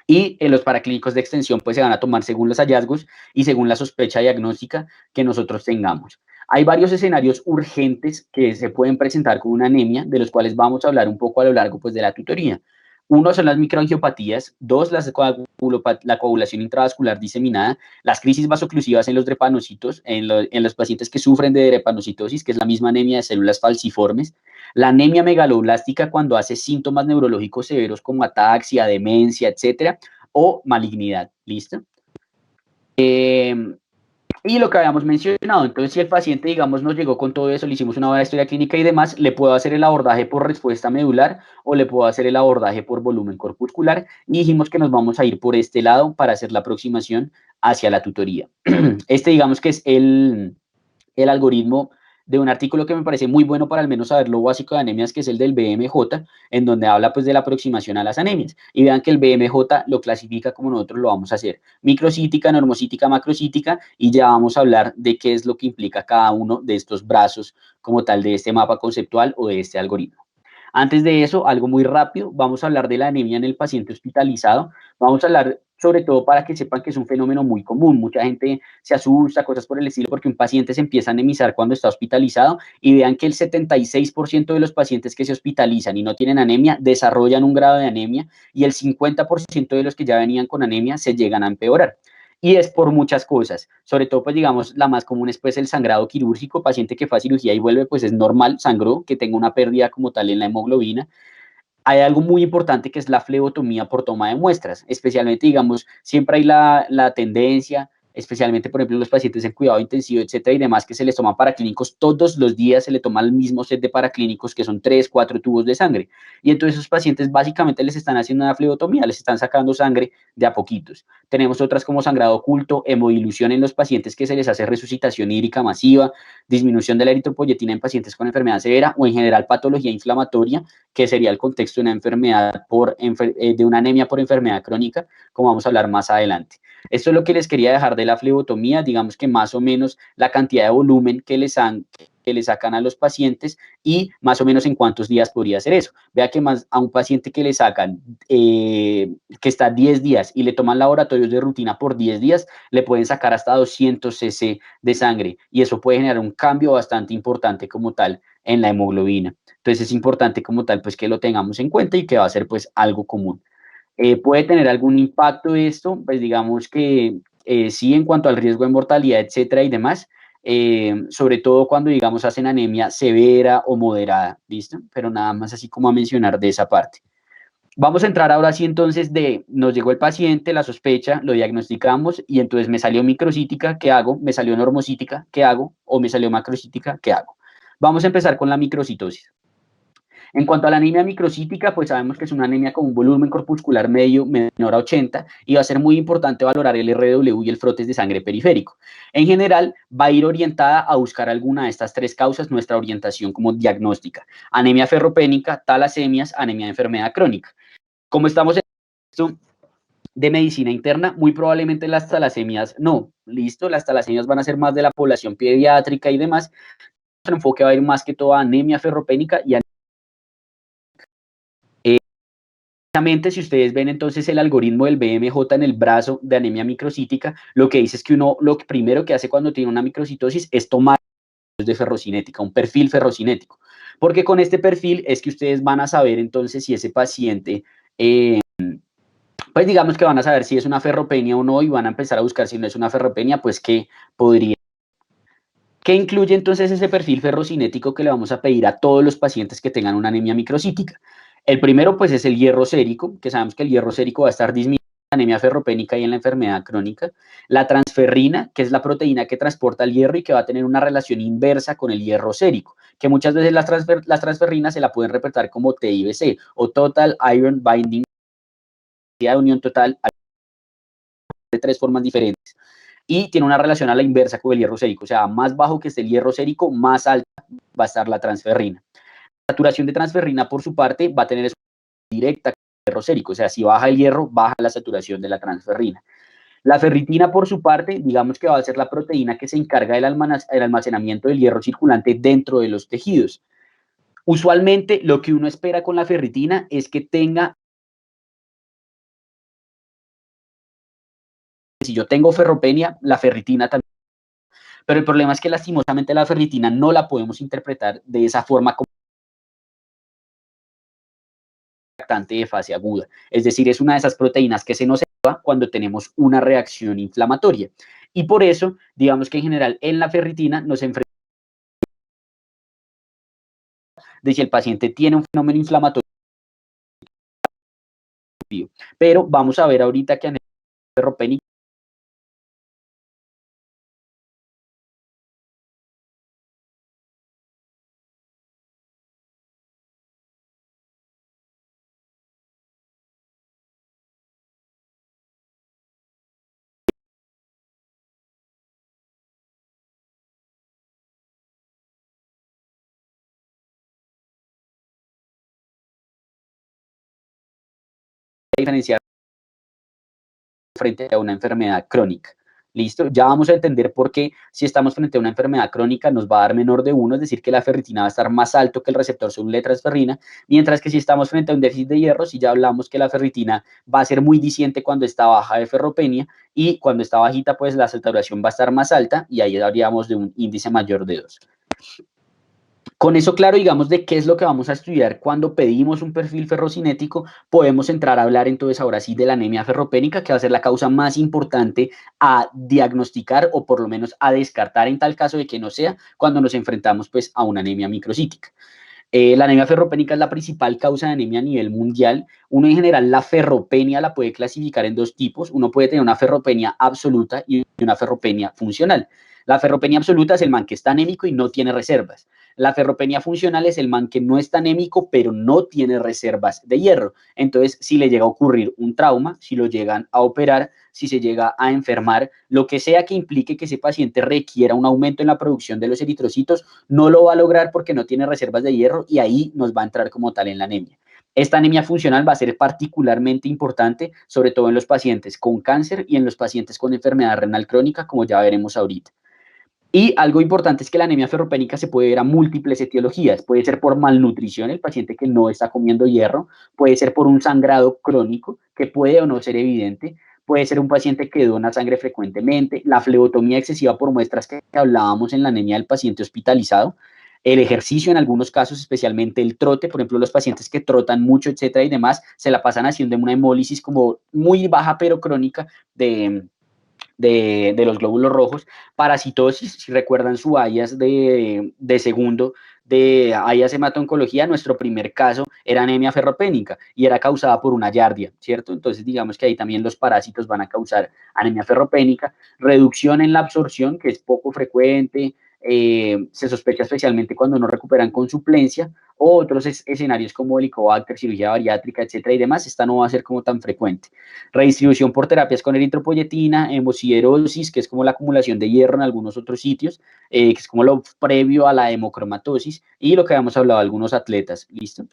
y en los paraclínicos de extensión pues se van a tomar según los hallazgos y según la sospecha diagnóstica que nosotros tengamos. Hay varios escenarios urgentes que se pueden presentar con una anemia, de los cuales vamos a hablar un poco a lo largo pues, de la tutoría. Uno son las microangiopatías, dos, la coagulación intravascular diseminada, las crisis vasoclusivas en los drepanocitos, en los pacientes que sufren de drepanocitosis, que es la misma anemia de células falciformes, la anemia megaloblástica cuando hace síntomas neurológicos severos como ataxia, demencia, etcétera, o malignidad, ¿listo? Y lo que habíamos mencionado, entonces si el paciente, digamos, nos llegó con todo eso, le hicimos una buena historia clínica y demás, le puedo hacer el abordaje por respuesta medular o le puedo hacer el abordaje por volumen corpuscular y dijimos que nos vamos a ir por este lado para hacer la aproximación hacia la tutoría. Este, digamos que es el algoritmo de un artículo que me parece muy bueno para al menos saber lo básico de anemias, que es el del BMJ, en donde habla pues de la aproximación a las anemias. Y vean que el BMJ lo clasifica como nosotros lo vamos a hacer: microcítica, normocítica, macrocítica, y ya vamos a hablar de qué es lo que implica cada uno de estos brazos como tal de este mapa conceptual o de este algoritmo. Antes de eso, algo muy rápido, vamos a hablar de la anemia en el paciente hospitalizado. Vamos a hablar sobre todo para que sepan que es un fenómeno muy común. Mucha gente se asusta, cosas por el estilo, porque un paciente se empieza a anemizar cuando está hospitalizado y vean que el 76% de los pacientes que se hospitalizan y no tienen anemia desarrollan un grado de anemia y el 50% de los que ya venían con anemia se llegan a empeorar. Y es por muchas cosas, sobre todo pues digamos la más común es pues el sangrado quirúrgico, paciente que fue a cirugía y vuelve pues es normal, sangró, que tenga una pérdida como tal en la hemoglobina. Hay algo muy importante que es la flebotomía por toma de muestras, especialmente digamos siempre hay la tendencia especialmente, por ejemplo, los pacientes en cuidado intensivo, etcétera, y demás, que se les toman paraclínicos todos los días, se le toma el mismo set de paraclínicos, que son 3, 4 tubos de sangre. Y entonces esos pacientes básicamente les están haciendo una flebotomía, les están sacando sangre de a poquitos. Tenemos otras como sangrado oculto, hemodilución en los pacientes que se les hace resucitación hídrica masiva, disminución de la eritropoyetina en pacientes con enfermedad severa o en general patología inflamatoria, que sería el contexto de una enfermedad de una anemia por enfermedad crónica, como vamos a hablar más adelante. Esto es lo que les quería dejar de la flebotomía, digamos que más o menos la cantidad de volumen que le sacan a los pacientes y más o menos en cuántos días podría hacer eso. Vea que más a un paciente que le sacan, que está 10 días y le toman laboratorios de rutina por 10 días, le pueden sacar hasta 200 cc de sangre y eso puede generar un cambio bastante importante como tal en la hemoglobina. Entonces es importante como tal pues que lo tengamos en cuenta y que va a ser pues algo común. ¿Puede tener algún impacto esto? Pues digamos que sí, en cuanto al riesgo de mortalidad, etcétera y demás, sobre todo cuando, digamos, hacen anemia severa o moderada, ¿listo? Pero nada más así como a mencionar de esa parte. Vamos a entrar ahora sí entonces nos llegó el paciente, la sospecha, lo diagnosticamos y entonces me salió microcítica, ¿qué hago? Me salió normocítica, ¿qué hago? O me salió macrocítica, ¿qué hago? Vamos a empezar con la microcitosis. En cuanto a la anemia microcítica, pues sabemos que es una anemia con un volumen corpuscular medio menor a 80 y va a ser muy importante valorar el RW y el frotes de sangre periférico. En general, va a ir orientada a buscar alguna de estas tres causas, nuestra orientación como diagnóstica: anemia ferropénica, talasemias, anemia de enfermedad crónica. Como estamos en esto de medicina interna, muy probablemente las talasemias no, listo, las talasemias van a ser más de la población pediátrica y demás. Nuestro enfoque va a ir más que todo a anemia ferropénica y si ustedes ven entonces el algoritmo del BMJ en el brazo de anemia microcítica, lo que dice es que uno lo primero que hace cuando tiene una microcitosis es tomar de ferrocinética, un perfil ferrocinético, porque con este perfil es que ustedes van a saber entonces si ese paciente, pues digamos que van a saber si es una ferropenia o no y van a empezar a buscar si no es una ferropenia, pues qué podría. ¿Qué incluye entonces ese perfil ferrocinético que le vamos a pedir a todos los pacientes que tengan una anemia microcítica? El primero, pues, es el hierro sérico, que sabemos que el hierro sérico va a estar disminuido en la anemia ferropénica y en la enfermedad crónica. La transferrina, que es la proteína que transporta el hierro y que va a tener una relación inversa con el hierro sérico, que muchas veces las transferrinas se la pueden representar como TIBC o Total Iron Binding, de unión total, de tres formas diferentes. Y tiene una relación a la inversa con el hierro sérico, o sea, más bajo que esté el hierro sérico, más alta va a estar la transferrina. La saturación de transferrina, por su parte, va a tener directa con el hierro sérico, o sea, si baja el hierro, baja la saturación de la transferrina. La ferritina, por su parte, digamos que va a ser la proteína que se encarga del almacenamiento del hierro circulante dentro de los tejidos. Usualmente, lo que uno espera con la ferritina es que tenga, si yo tengo ferropenia, la ferritina también. Pero el problema es que lastimosamente la ferritina no la podemos interpretar de esa forma como de fase aguda. Es decir, es una de esas proteínas que se nos eleva cuando tenemos una reacción inflamatoria. Y por eso, digamos que en general en la ferritina nos enfrentamos de si el paciente tiene un fenómeno inflamatorio. Pero vamos a ver ahorita que anemia ferropénica diferenciar frente a una enfermedad crónica. ¿Listo? Ya vamos a entender por qué si estamos frente a una enfermedad crónica nos va a dar menor de 1, es decir, que la ferritina va a estar más alto que el receptor soluble de transferrina, mientras que si estamos frente a un déficit de hierro, si ya hablamos que la ferritina va a ser muy diciente cuando está baja de ferropenia y cuando está bajita, pues la saturación va a estar más alta y ahí habríamos de un índice mayor de 2. Con eso claro, digamos, de qué es lo que vamos a estudiar cuando pedimos un perfil ferrocinético, podemos entrar a hablar entonces ahora sí de la anemia ferropénica, que va a ser la causa más importante a diagnosticar o por lo menos a descartar en tal caso de que no sea cuando nos enfrentamos pues a una anemia microcítica. La anemia ferropénica es la principal causa de anemia a nivel mundial. Uno en general la ferropenia la puede clasificar en dos tipos. Uno puede tener una ferropenia absoluta y una ferropenia funcional. La ferropenia absoluta es el man que está anémico y no tiene reservas. La ferropenia funcional es el man que no está anémico, pero no tiene reservas de hierro. Entonces, si le llega a ocurrir un trauma, si lo llegan a operar, si se llega a enfermar, lo que sea que implique que ese paciente requiera un aumento en la producción de los eritrocitos, no lo va a lograr porque no tiene reservas de hierro y ahí nos va a entrar como tal en la anemia. Esta anemia funcional va a ser particularmente importante, sobre todo en los pacientes con cáncer y en los pacientes con enfermedad renal crónica, como ya veremos ahorita. Y algo importante es que la anemia ferropénica se puede ver a múltiples etiologías. Puede ser por malnutrición, el paciente que no está comiendo hierro, puede ser por un sangrado crónico, que puede o no ser evidente, puede ser un paciente que dona sangre frecuentemente, la flebotomía excesiva por muestras que hablábamos en la anemia del paciente hospitalizado, el ejercicio en algunos casos, especialmente el trote, por ejemplo, los pacientes que trotan mucho, etcétera y demás, se la pasan haciendo una hemólisis como muy baja pero crónica de los glóbulos rojos, parasitosis, si recuerdan su AIAS de segundo de AIAS hemato-oncología, nuestro primer caso era anemia ferropénica y era causada por una yardia, ¿cierto? Entonces digamos que ahí también los parásitos van a causar anemia ferropénica, reducción en la absorción, que es poco frecuente, se sospecha especialmente cuando no recuperan con suplencia, o otros escenarios como helicobacter, cirugía bariátrica, etcétera y demás, esta no va a ser como tan frecuente. Redistribución por terapias con eritropoyetina, hemosiderosis, que es como la acumulación de hierro en algunos otros sitios, que es como lo previo a la hemocromatosis, y lo que habíamos hablado de algunos atletas, ¿listo?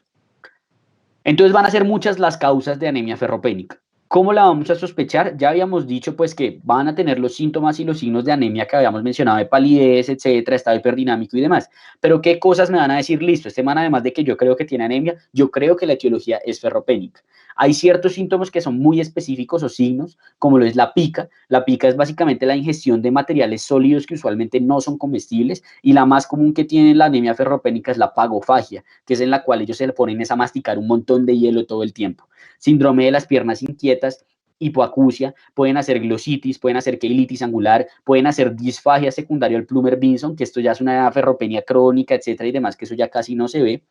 Entonces van a ser muchas las causas de anemia ferropénica. ¿Cómo la vamos a sospechar? Ya habíamos dicho pues que van a tener los síntomas y los signos de anemia que habíamos mencionado de palidez, etcétera, estado hiperdinámico y demás. Pero ¿qué cosas me van a decir? Listo, este man además de que yo creo que tiene anemia, yo creo que la etiología es ferropénica. Hay ciertos síntomas que son muy específicos o signos, como lo es la pica. La pica es básicamente la ingestión de materiales sólidos que usualmente no son comestibles y la más común que tiene la anemia ferropénica es la pagofagia, que es en la cual ellos se le ponen a masticar un montón de hielo todo el tiempo. Síndrome de las piernas inquietas, hipoacusia, pueden hacer glositis, pueden hacer queilitis angular, pueden hacer disfagia secundaria al Plummer-Vinson, que esto ya es una ferropenia crónica, etcétera y demás, que eso ya casi no se ve,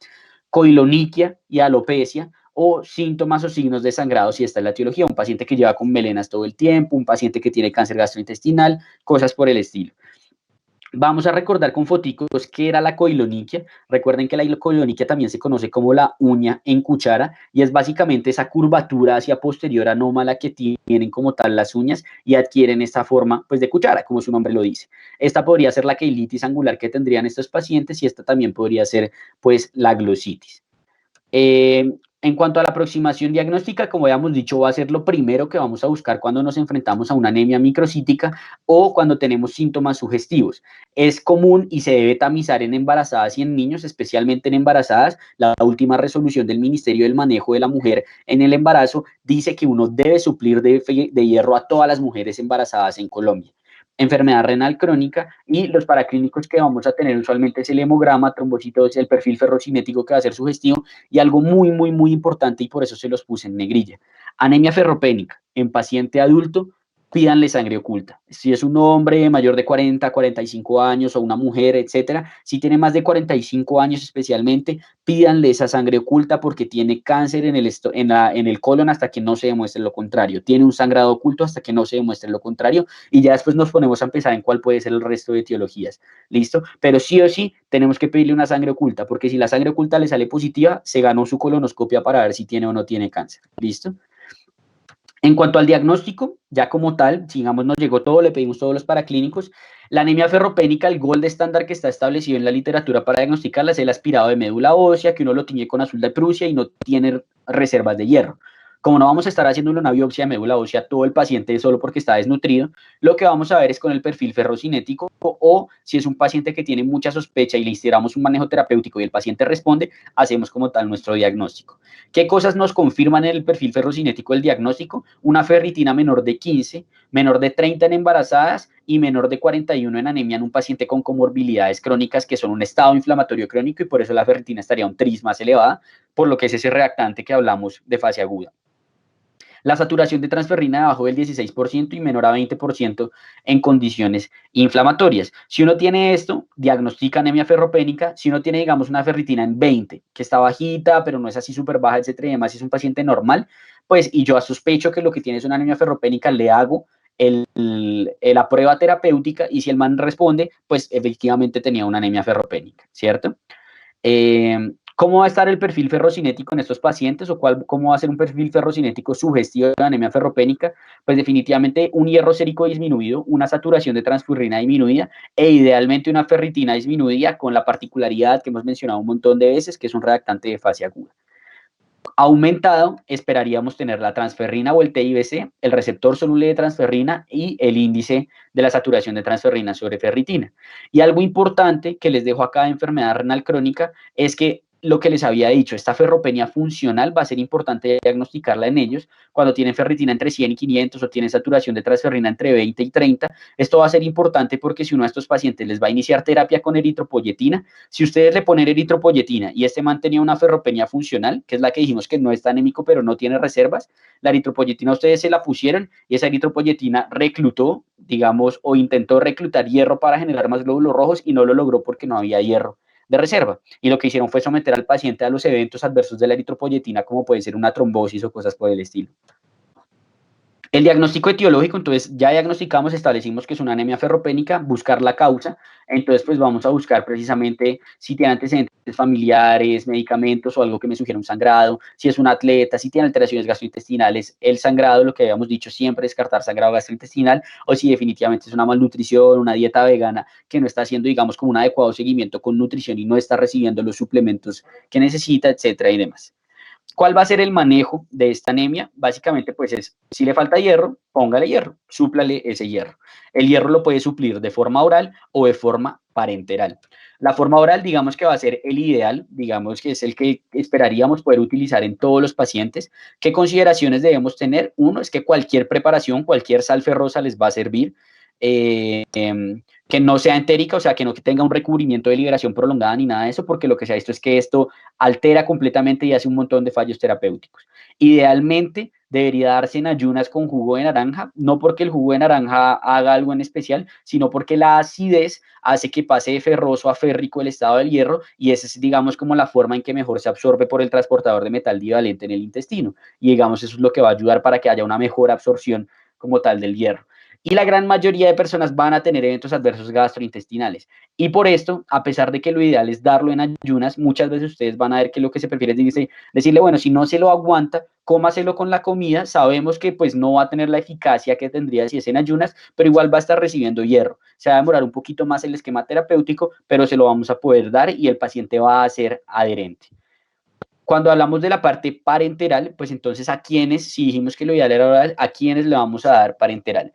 coiloniquia y alopecia, o síntomas o signos de sangrado si esta es la etiología, un paciente que lleva con melenas todo el tiempo, un paciente que tiene cáncer gastrointestinal, cosas por el estilo. Vamos a recordar con foticos qué era la coiloniquia. Recuerden que la coiloniquia también se conoce como la uña en cuchara y es básicamente esa curvatura hacia posterior anómala que tienen como tal las uñas y adquieren esta forma pues de cuchara, como su nombre lo dice. Esta podría ser la queilitis angular que tendrían estos pacientes y esta también podría ser pues la glositis. En cuanto a la aproximación diagnóstica, como habíamos dicho, va a ser lo primero que vamos a buscar cuando nos enfrentamos a una anemia microcítica o cuando tenemos síntomas sugestivos. Es común y se debe tamizar en embarazadas y en niños, especialmente en embarazadas. La última resolución del Ministerio del Manejo de la Mujer en el embarazo dice que uno debe suplir de hierro a todas las mujeres embarazadas en Colombia. Enfermedad renal crónica y los paraclínicos que vamos a tener usualmente es el hemograma, trombocitos, el perfil ferrocinético que va a ser sugestivo y algo muy, muy, muy importante y por eso se los puse en negrilla. Anemia ferropénica en paciente adulto, pídanle sangre oculta. Si es un hombre mayor de 40, 45 años o una mujer, etcétera, si tiene más de 45 años especialmente, pídanle esa sangre oculta porque tiene cáncer en el colon hasta que no se demuestre lo contrario. Tiene un sangrado oculto hasta que no se demuestre lo contrario y ya después nos ponemos a pensar en cuál puede ser el resto de etiologías. ¿Listo? Pero sí o sí tenemos que pedirle una sangre oculta porque si la sangre oculta le sale positiva, se ganó su colonoscopia para ver si tiene o no tiene cáncer. ¿Listo? En cuanto al diagnóstico, ya como tal, digamos, nos llegó todo, le pedimos todos los paraclínicos. La anemia ferropénica, el gold estándar que está establecido en la literatura para diagnosticarla es el aspirado de médula ósea, que uno lo tiñe con azul de Prusia y no tiene reservas de hierro. Como no vamos a estar haciéndole una biopsia de médula ósea a todo el paciente solo porque está desnutrido, lo que vamos a ver es con el perfil ferrocinético o si es un paciente que tiene mucha sospecha y le instigamos un manejo terapéutico y el paciente responde, hacemos como tal nuestro diagnóstico. ¿Qué cosas nos confirman en el perfil ferrocinético del diagnóstico? Una ferritina menor de 15, menor de 30 en embarazadas y menor de 41 en anemia en un paciente con comorbilidades crónicas que son un estado inflamatorio crónico y por eso la ferritina estaría un tris más elevada, por lo que es ese reactante que hablamos de fase aguda. La saturación de transferrina debajo del 16% y menor a 20% en condiciones inflamatorias. Si uno tiene esto, diagnostica anemia ferropénica. Si uno tiene, digamos, una ferritina en 20, que está bajita, pero no es así súper baja, etcétera, y demás, si es un paciente normal, pues, y yo sospecho que lo que tiene es una anemia ferropénica, le hago la prueba terapéutica y si el man responde, pues efectivamente tenía una anemia ferropénica, ¿cierto? ¿Cómo va a estar el perfil ferrocinético en estos pacientes o cómo va a ser un perfil ferrocinético sugestivo de anemia ferropénica? Pues definitivamente un hierro sérico disminuido, una saturación de transferrina disminuida e idealmente una ferritina disminuida con la particularidad que hemos mencionado un montón de veces, que es un reactante de fase aguda. Aumentado, esperaríamos tener la transferrina o el TIBC, el receptor soluble de transferrina y el índice de la saturación de transferrina sobre ferritina. Y algo importante que les dejo acá de enfermedad renal crónica es que lo que les había dicho, esta ferropenia funcional va a ser importante diagnosticarla en ellos cuando tienen ferritina entre 100 y 500 o tienen saturación de transferrina entre 20 y 30. Esto va a ser importante porque si uno de estos pacientes les va a iniciar terapia con eritropoyetina, si ustedes le ponen eritropoyetina y este man tenía una ferropenia funcional, que es la que dijimos que no está anémico pero no tiene reservas, la eritropoyetina ustedes se la pusieron y esa eritropoyetina reclutó, digamos, o intentó reclutar hierro para generar más glóbulos rojos y no lo logró porque no había hierro de reserva. Y lo que hicieron fue someter al paciente a los eventos adversos de la eritropoyetina, como puede ser una trombosis o cosas por el estilo. El diagnóstico etiológico, entonces ya diagnosticamos, establecimos que es una anemia ferropénica, buscar la causa, entonces pues vamos a buscar precisamente si tiene antecedentes familiares, medicamentos o algo que me sugiera un sangrado, si es un atleta, si tiene alteraciones gastrointestinales, el sangrado, lo que habíamos dicho siempre, descartar sangrado gastrointestinal, o si definitivamente es una malnutrición, una dieta vegana que no está haciendo, digamos, como un adecuado seguimiento con nutrición y no está recibiendo los suplementos que necesita, etcétera y demás. ¿Cuál va a ser el manejo de esta anemia? Básicamente, pues es, si le falta hierro, póngale hierro, súplale ese hierro. El hierro lo puede suplir de forma oral o de forma parenteral. La forma oral, digamos que va a ser el ideal, digamos que es el que esperaríamos poder utilizar en todos los pacientes. ¿Qué consideraciones debemos tener? Uno es que cualquier preparación, cualquier sal ferrosa les va a servir. Eh, que no sea entérica, o sea, que no tenga un recubrimiento de liberación prolongada ni nada de eso, porque lo que se ha visto es que esto altera completamente y hace un montón de fallos terapéuticos. Idealmente debería darse en ayunas con jugo de naranja, no porque el jugo de naranja haga algo en especial, sino porque la acidez hace que pase de ferroso a férrico el estado del hierro y esa es, digamos, como la forma en que mejor se absorbe por el transportador de metal divalente en el intestino. Y digamos, eso es lo que va a ayudar para que haya una mejor absorción como tal del hierro. Y la gran mayoría de personas van a tener eventos adversos gastrointestinales. Y por esto, a pesar de que lo ideal es darlo en ayunas, muchas veces ustedes van a ver que lo que se prefiere es decirle, bueno, si no se lo aguanta, cómaselo con la comida. Sabemos que pues no va a tener la eficacia que tendría si es en ayunas, pero igual va a estar recibiendo hierro. Se va a demorar un poquito más el esquema terapéutico, pero se lo vamos a poder dar y el paciente va a ser adherente. Cuando hablamos de la parte parenteral, pues entonces a quienes, si dijimos que lo ideal era oral, a quienes le vamos a dar parenteral.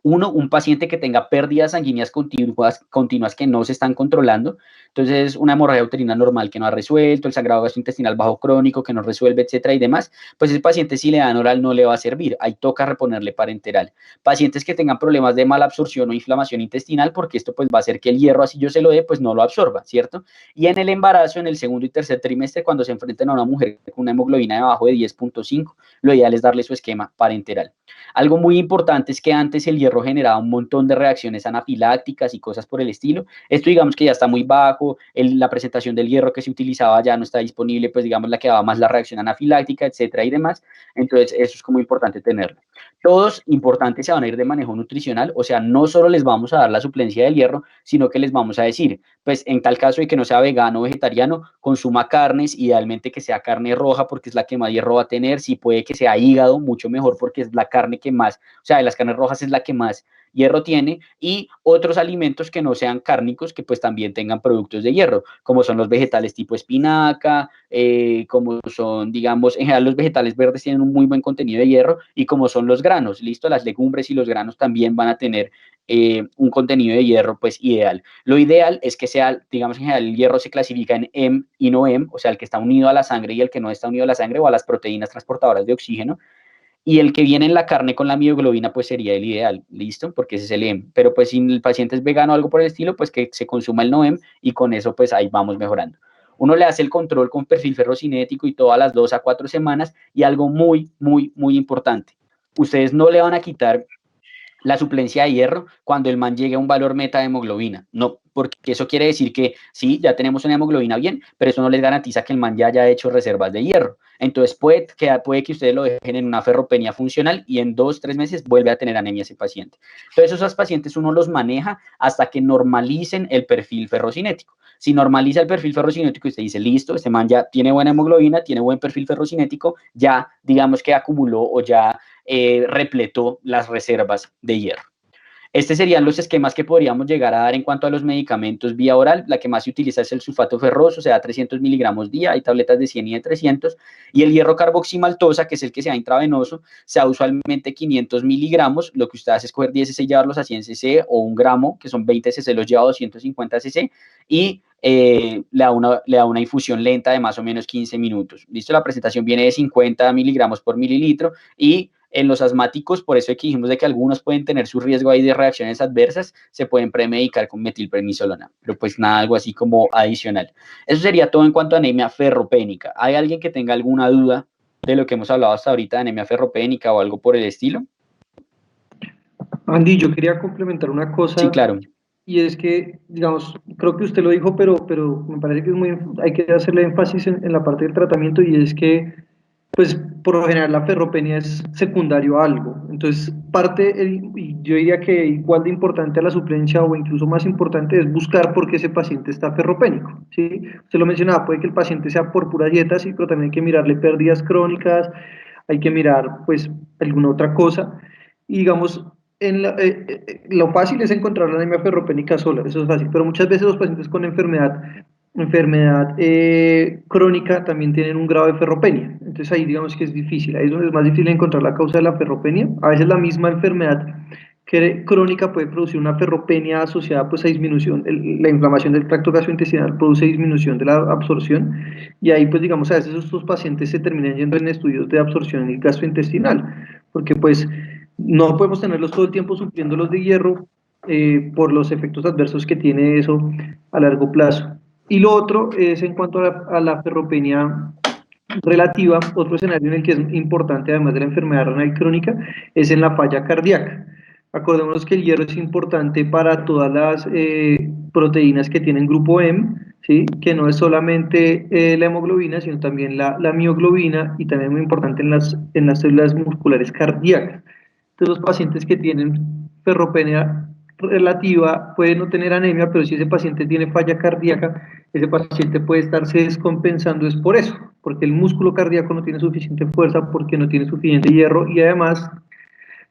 Uno, un paciente que tenga pérdidas sanguíneas continuas que no se están controlando. Entonces, una hemorragia uterina normal que no ha resuelto, el sangrado gastrointestinal bajo crónico que no resuelve, etcétera y demás, pues ese paciente si le dan oral no le va a servir. Ahí toca reponerle parenteral. Pacientes que tengan problemas de mala absorción o inflamación intestinal, porque esto pues va a hacer que el hierro, así yo se lo dé, pues no lo absorba, ¿cierto? Y en el embarazo, en el segundo y tercer trimestre, cuando se enfrenten a una mujer con una hemoglobina debajo de 10.5, lo ideal es darle su esquema parenteral. Algo muy importante es que antes el hierro generaba un montón de reacciones anafilácticas y cosas por el estilo. Esto digamos que ya está muy bajo, la presentación del hierro que se utilizaba ya no está disponible, pues digamos la que daba más la reacción anafiláctica, etcétera y demás. Entonces eso es como importante tenerlo. Todos importantes se van a ir de manejo nutricional, o sea, no solo les vamos a dar la suplencia del hierro, sino que les vamos a decir, pues en tal caso de que no sea vegano o vegetariano, consuma carnes, idealmente que sea carne roja porque es la que más hierro va a tener, si puede que sea hígado, mucho mejor porque es la carne que más, o sea, de las carnes rojas es la que más hierro tiene, y otros alimentos que no sean cárnicos que pues también tengan productos de hierro, como son los vegetales tipo espinaca, como son, digamos, en general los vegetales verdes tienen un muy buen contenido de hierro, y como son los granos, listo, las legumbres y los granos también van a tener un contenido de hierro pues ideal. Lo ideal es que sea, digamos, en general el hierro se clasifica en M y no M, o sea, el que está unido a la sangre y el que no está unido a la sangre o a las proteínas transportadoras de oxígeno, y el que viene en la carne con la mioglobina pues sería el ideal, ¿listo? Porque ese es el M. Pero pues si el paciente es vegano o algo por el estilo, pues que se consuma el no M y con eso pues ahí vamos mejorando. Uno le hace el control con perfil ferrocinético y todas las 2 a 4 semanas, y algo muy, muy, muy importante, ustedes no le van a quitar la suplencia de hierro cuando el man llegue a un valor meta de hemoglobina. No, porque eso quiere decir que sí, ya tenemos una hemoglobina bien, pero eso no les garantiza que el man ya haya hecho reservas de hierro. Entonces puede que ustedes lo dejen en una ferropenia funcional y en 2, 3 meses vuelve a tener anemia ese paciente. Entonces esos pacientes uno los maneja hasta que normalicen el perfil ferrocinético. Si normaliza el perfil ferrocinético y usted dice, listo, este man ya tiene buena hemoglobina, tiene buen perfil ferrocinético, ya digamos que acumuló o ya repletó las reservas de hierro. Estos serían los esquemas que podríamos llegar a dar en cuanto a los medicamentos vía oral. La que más se utiliza es el sulfato ferroso, se da 300 miligramos día, hay tabletas de 100 y de 300. Y el hierro carboximaltosa, que es el que se da intravenoso, se da usualmente 500 miligramos. Lo que usted hace es coger 10 cc y llevarlos a 100 cc, o 1 gramo, que son 20 cc, los lleva a 250 cc. Y le da una infusión lenta de más o menos 15 minutos. Listo, la presentación viene de 50 miligramos por mililitro, y en los asmáticos, por eso es que dijimos de que algunos pueden tener su riesgo ahí de reacciones adversas, se pueden premedicar con metilprednisolona, pero pues nada, algo así como adicional. Eso sería todo en cuanto a anemia ferropénica. ¿Hay alguien que tenga alguna duda de lo que hemos hablado hasta ahorita de anemia ferropénica o algo por el estilo? Andy, yo quería complementar una Sí, cosa, claro. y es que, digamos, creo que usted lo dijo, pero me parece que es muy, hay que hacerle énfasis en la parte del tratamiento, y es que, pues, por lo general la ferropenia es secundario a algo. Entonces, y yo diría que igual de importante a la suplencia o incluso más importante es buscar por qué ese paciente está ferropénico, ¿sí? Usted lo mencionaba, puede que el paciente sea por pura dieta, sí, pero también hay que mirarle pérdidas crónicas, hay que mirar, pues, alguna otra cosa. Y digamos, lo fácil es encontrar la anemia ferropénica sola, eso es fácil, pero muchas veces los pacientes con enfermedad crónica también tienen un grado de ferropenia, entonces ahí digamos que es difícil, ahí es donde es más difícil encontrar la causa de la ferropenia. A veces la misma enfermedad crónica puede producir una ferropenia asociada pues a disminución, la inflamación del tracto gastrointestinal produce disminución de la absorción, y ahí pues digamos a veces estos pacientes se terminan yendo en estudios de absorción gastrointestinal, porque pues no podemos tenerlos todo el tiempo supliéndolos de hierro por los efectos adversos que tiene eso a largo plazo. Y lo otro es en cuanto a la ferropenia relativa, otro escenario en el que es importante, además de la enfermedad renal crónica, es en la falla cardíaca. Acordémonos que el hierro es importante para todas las proteínas que tienen grupo M, ¿sí? Que no es solamente la hemoglobina, sino también la mioglobina, y también muy importante en las células musculares cardíacas. Entonces, los pacientes que tienen ferropenia relativa pueden no tener anemia, pero si ese paciente tiene falla cardíaca, ese paciente puede estarse descompensando, es por eso, porque el músculo cardíaco no tiene suficiente fuerza, porque no tiene suficiente hierro, y además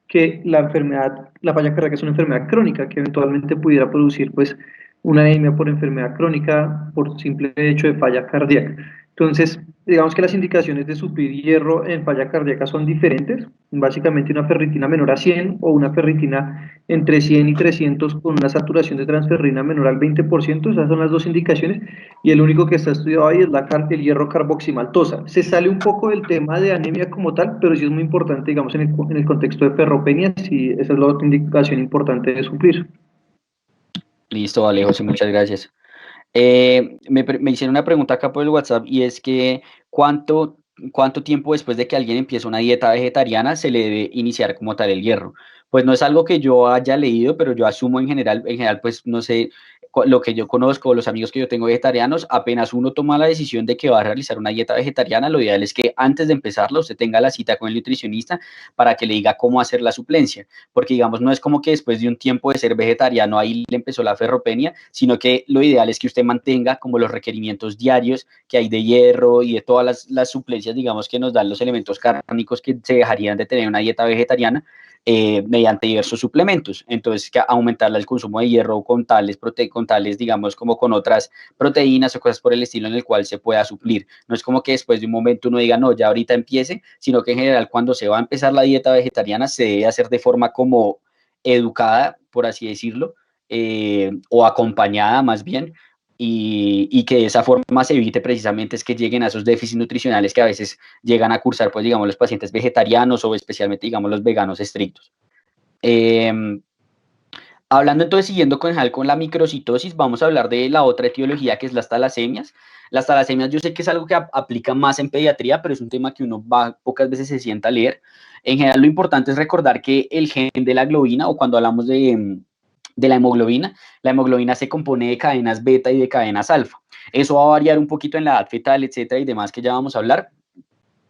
que la falla cardíaca es una enfermedad crónica que eventualmente pudiera producir pues una anemia por enfermedad crónica por simple hecho de falla cardíaca. Entonces, digamos que las indicaciones de suplir hierro en falla cardíaca son diferentes, básicamente una ferritina menor a 100 o una ferritina entre 100 y 300 con una saturación de transferrina menor al 20%, esas son las dos indicaciones, y el único que está estudiado ahí es el hierro carboximaltosa. Se sale un poco del tema de anemia como tal, pero sí es muy importante, digamos, en el contexto de ferropenia, sí, esa es la otra indicación importante de suplir. Listo, vale, José, muchas gracias. Me hicieron una pregunta acá por el WhatsApp, y es que ¿cuánto, cuánto tiempo después de que alguien empieza una dieta vegetariana se le debe iniciar como tal el hierro? Pues no es algo que yo haya leído, pero yo asumo en general, pues no sé, lo que yo conozco, los amigos que yo tengo vegetarianos, apenas uno toma la decisión de que va a realizar una dieta vegetariana, lo ideal es que antes de empezarla usted tenga la cita con el nutricionista para que le diga cómo hacer la suplencia, porque digamos, no es como que después de un tiempo de ser vegetariano ahí le empezó la ferropenia, sino que lo ideal es que usted mantenga como los requerimientos diarios que hay de hierro y de todas las suplencias, digamos, que nos dan los elementos cárnicos que se dejarían de tener una dieta vegetariana, mediante diversos suplementos. Entonces, que aumentarle el consumo de hierro con tales, digamos, como con otras proteínas o cosas por el estilo en el cual se pueda suplir. No es como que después de un momento uno diga, no, ya ahorita empiece, sino que en general cuando se va a empezar la dieta vegetariana se debe hacer de forma como educada, por así decirlo, o acompañada más bien, y que de esa forma se evite precisamente es que lleguen a esos déficits nutricionales que a veces llegan a cursar, pues digamos, los pacientes vegetarianos o especialmente, digamos, los veganos estrictos. Eh, Hablando entonces, siguiendo con la microcitosis, vamos a hablar de la otra etiología que es las talasemias. Las talasemias yo sé que es algo que aplica más en pediatría, pero es un tema que uno va, pocas veces se sienta a leer. En general, lo importante es recordar que el gen de la globina, o cuando hablamos de la hemoglobina se compone de cadenas beta y de cadenas alfa. Eso va a variar un poquito en la edad fetal, etcétera, y demás que ya vamos a hablar,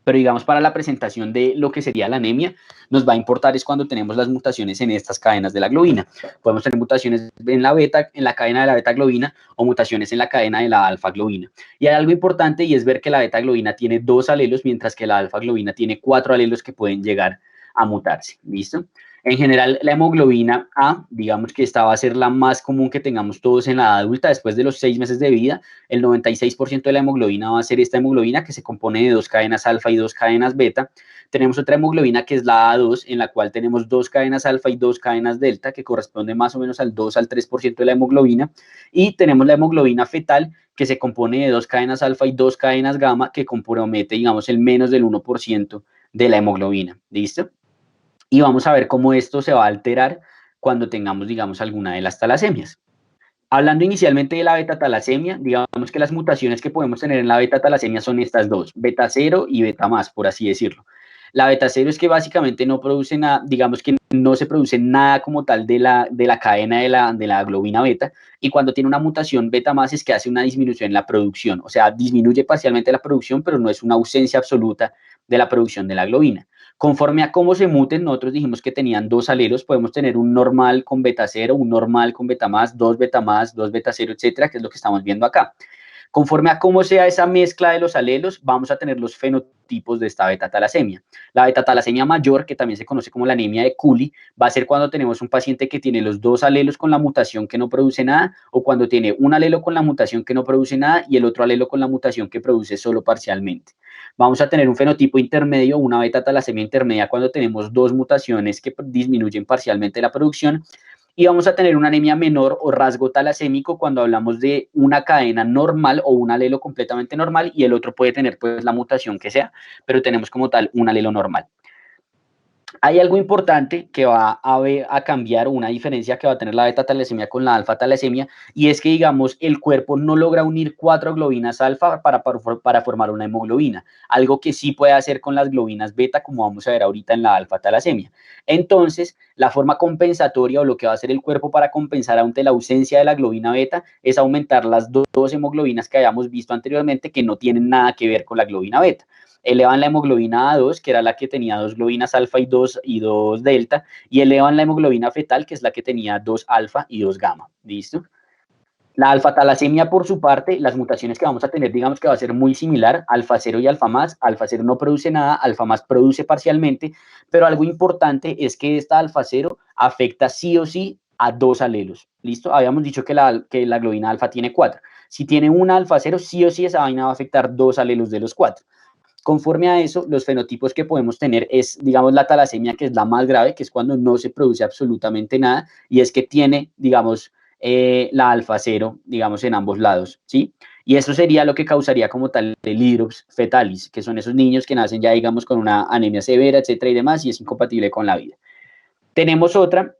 pero digamos para la presentación de lo que sería la anemia, nos va a importar es cuando tenemos las mutaciones en estas cadenas de la globina. Podemos tener mutaciones en la beta, en la cadena de la beta globina, o mutaciones en la cadena de la alfa globina. Y hay algo importante y es ver que la beta globina tiene 2 alelos, mientras que la alfa globina tiene 4 alelos que pueden llegar a mutarse. ¿Listo? En general, la hemoglobina A, digamos que esta va a ser la más común que tengamos todos en la edad adulta. Después de los 6 meses de vida, el 96% de la hemoglobina va a ser esta hemoglobina que se compone de 2 cadenas alfa y 2 cadenas beta. Tenemos otra hemoglobina que es la A2, en la cual tenemos 2 cadenas alfa y 2 cadenas delta, que corresponde más o menos al 2 al 3% de la hemoglobina. Y tenemos la hemoglobina fetal, que se compone de 2 cadenas alfa y 2 cadenas gamma, que compromete, digamos, el menos del 1% de la hemoglobina. ¿Listo? Y vamos a ver cómo esto se va a alterar cuando tengamos, digamos, alguna de las talasemias. Hablando inicialmente de la beta-talasemia, digamos que las mutaciones que podemos tener en la beta-talasemia son estas dos, beta 0 y beta más, por así decirlo. La beta 0 es que básicamente no produce nada, digamos que no se produce nada como tal de la cadena de la globina beta, y cuando tiene una mutación beta más es que hace una disminución en la producción, o sea, disminuye parcialmente la producción, pero no es una ausencia absoluta de la producción de la globina. Conforme a cómo se muten, nosotros dijimos que tenían 2 alelos, podemos tener un normal con beta 0, un normal con beta más, 2 beta 0, etcétera, que es lo que estamos viendo acá. Conforme a cómo sea esa mezcla de los alelos, vamos a tener los fenotipos de esta beta-talasemia. La beta-talasemia mayor, que también se conoce como la anemia de Cooley, va a ser cuando tenemos un paciente que tiene los 2 alelos con la mutación que no produce nada, o cuando tiene un alelo con la mutación que no produce nada y el otro alelo con la mutación que produce solo parcialmente. Vamos a tener un fenotipo intermedio, una beta-talasemia intermedia, cuando tenemos 2 mutaciones que disminuyen parcialmente la producción, y vamos a tener una anemia menor o rasgo talasémico cuando hablamos de una cadena normal o un alelo completamente normal, y el otro puede tener pues la mutación que sea, pero tenemos como tal un alelo normal. Hay algo importante que va a cambiar, una diferencia que va a tener la beta-talasemia con la alfa-talasemia, y es que, digamos, el cuerpo no logra unir 4 globinas alfa para formar una hemoglobina, algo que sí puede hacer con las globinas beta, como vamos a ver ahorita en la alfa-talasemia. Entonces, la forma compensatoria, o lo que va a hacer el cuerpo para compensar ante la ausencia de la globina beta, es aumentar las 2 hemoglobinas que habíamos visto anteriormente, que no tienen nada que ver con la globina beta. Elevan la hemoglobina A2, que era la que tenía 2 globinas alfa y 2 delta, y elevan la hemoglobina fetal, que es la que tenía 2 alfa y 2 gamma. ¿Listo? La alfa-talasemia, por su parte, las mutaciones que vamos a tener, digamos que va a ser muy similar, alfa 0 y alfa más. Alfa 0 no produce nada, alfa más produce parcialmente, pero algo importante es que esta alfa 0 afecta sí o sí a 2 alelos. ¿Listo? Habíamos dicho que la globina alfa tiene 4. Si tiene una alfa 0, sí o sí esa vaina va a afectar 2 alelos de los 4. Conforme a eso, los fenotipos que podemos tener es, digamos, la talasemia, que es la más grave, que es cuando no se produce absolutamente nada, y es que tiene, digamos, la alfa cero, digamos, en ambos lados, ¿sí? Y eso sería lo que causaría como tal el hidrops fetalis, que son esos niños que nacen ya, digamos, con una anemia severa, etcétera, y demás, y es incompatible con la vida. Tenemos otra,